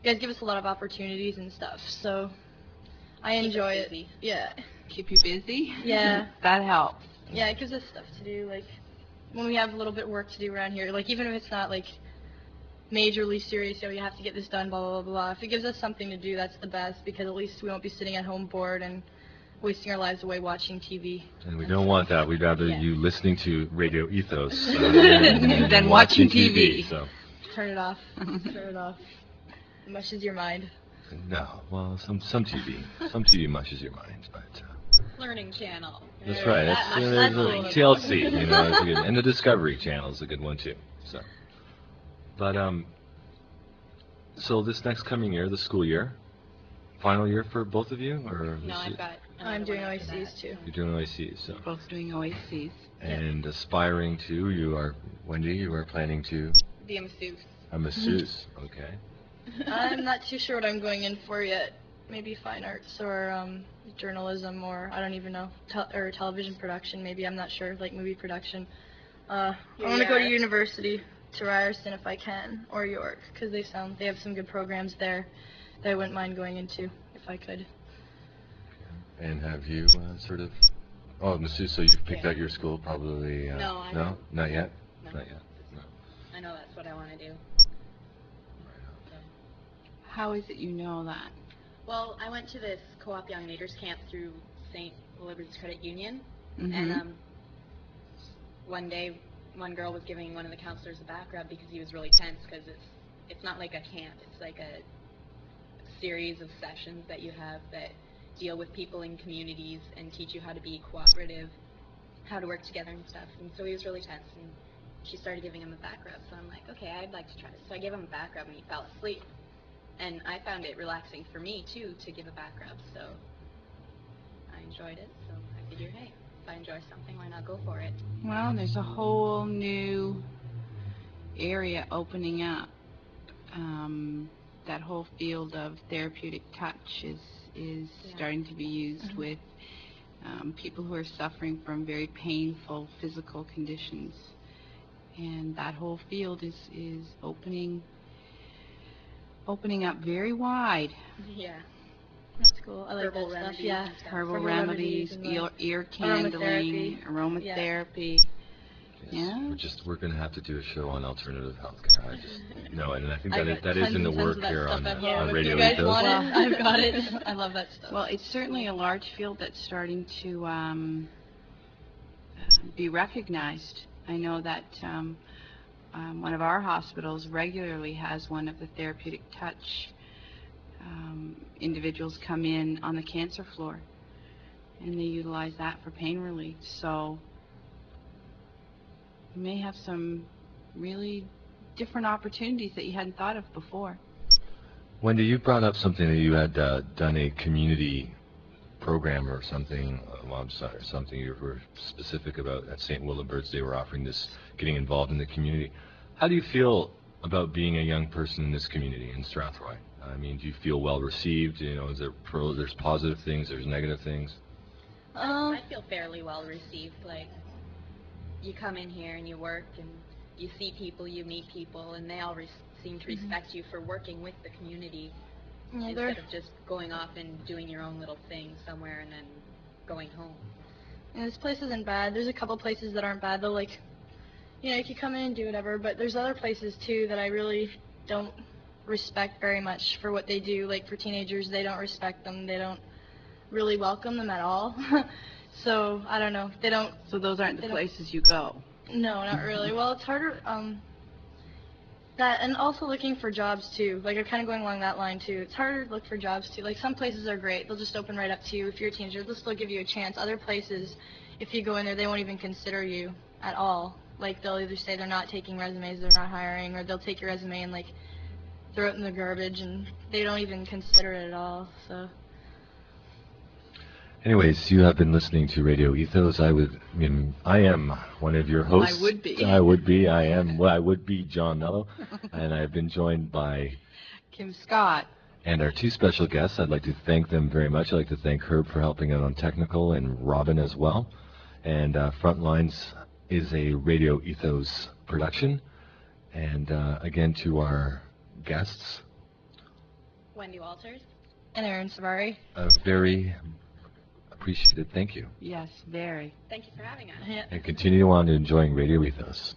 you guys give us a lot of opportunities and stuff. So I enjoy it. Yeah.
Keep you busy?
Yeah.
That helps.
Yeah, it gives us stuff to do. Like, when we have a little bit of work to do around here, like, even if it's not, like, majorly serious, you know, you have to get this done, blah, blah, blah, blah. If it gives us something to do, that's the best, because at least we won't be sitting at home bored and wasting our lives away watching TV.
And we don't want that. We'd rather you listening to Radio Ethos
than watching TV.
So.
Turn it off. Turn it off. It mushes your mind.
No, well, some TV. Some TV mushes your mind, but...
Learning Channel.
That's right. That's TLC, you know, that's a good, and the Discovery Channel is a good one too. So, but so this next coming year, the school year, final year for both of you, or
no, I'm doing OACs too.
You're doing OACs, so
both doing OACs,
and aspiring to. You are, Wendy. You are planning to
be a masseuse.
A masseuse, okay.
I'm not too sure what I'm going in for yet. Maybe fine arts or journalism, or I don't even know, or television production. Maybe, I'm not sure, like movie production. I want to go to university, to Ryerson if I can, or York, because they have some good programs there that I wouldn't mind going into if I could.
And have you sort of, masseuse, so you've picked out your school probably?
No,
not yet?
No.
Not yet. No.
I know that's what I want to do.
How is it you know that?
Well, I went to this co-op young leaders camp through St. Willibrord's Credit Union,
Mm-hmm.
and one day, one girl was giving one of the counselors a back rub because he was really tense, because it's not like a camp, it's like a series of sessions that you have that deal with people in communities and teach you how to be cooperative, how to work together and stuff. And so he was really tense, and she started giving him a back rub. So I'm like, okay, I'd like to try this. So I gave him a back rub, and he fell asleep. And I found it relaxing for me, too, to give a back rub, so I enjoyed it. So I figured, hey, if I enjoy something, why not go for it?
Well, there's a whole new area opening up. That whole field of therapeutic touch is starting to be used with people who are suffering from very painful physical conditions. And that whole field is opening up very wide.
Yeah.
That's cool. I like
Herbal
that
remedies,
stuff. Yeah.
Herbal remedies, ear candling, aromatherapy.
Yes, we're going to have to do a show on alternative healthcare. I just know it, and I think that is in the work here on Radio Ethos.
You guys want it? I've got it. I love that stuff.
Well, it's certainly a large field that's starting to be recognized. I know that one of our hospitals regularly has one of the therapeutic touch individuals come in on the cancer floor, and they utilize that for pain relief. So you may have some really different opportunities that you hadn't thought of before.
Wendy, you brought up something that you had done a community program or something, or something you were specific about at St. Willibrord's. They were offering this, getting involved in the community. How do you feel about being a young person in this community in Strathroy? I mean, do you feel well received? You know, is there there's positive things, there's negative things?
I feel fairly well received. Like, you come in here and you work and you see people, you meet people, and they all seem to respect you for working with the community instead of just going off and doing your own little thing somewhere and then going home.
Yeah, this place isn't bad. There's a couple places that aren't bad though. Like, you know, you can come in and do whatever, but there's other places too that I really don't respect very much for what they do. Like, for teenagers, they don't respect them. They don't really welcome them at all. So I don't know. They don't.
So those aren't the places you go.
No, not really. Well, it's harder. That, and also looking for jobs too. Like, I'm kind of going along that line too. It's harder to look for jobs too. Like, some places are great. They'll just open right up to you. If you're a teenager, they'll still give you a chance. Other places, if you go in there, they won't even consider you at all. Like, they'll either say they're not taking resumes, they're not hiring, or they'll take your resume and, like, throw it in the garbage, and they don't even consider it at all, so.
Anyways, you have been listening to Radio Ethos. I am one of your hosts.
I would be.
I would be John Mello, and I've been joined by
Kim Scott.
And our two special guests. I'd like to thank them very much. I'd like to thank Herb for helping out on technical, and Robin as well. And Frontlines is a Radio Ethos production. And again, to our guests,
Wendy Walters
and Aaron Savari.
Very appreciated. Thank you.
Yes, very.
Thank you for having us.
And continue on enjoying Radio Ethos.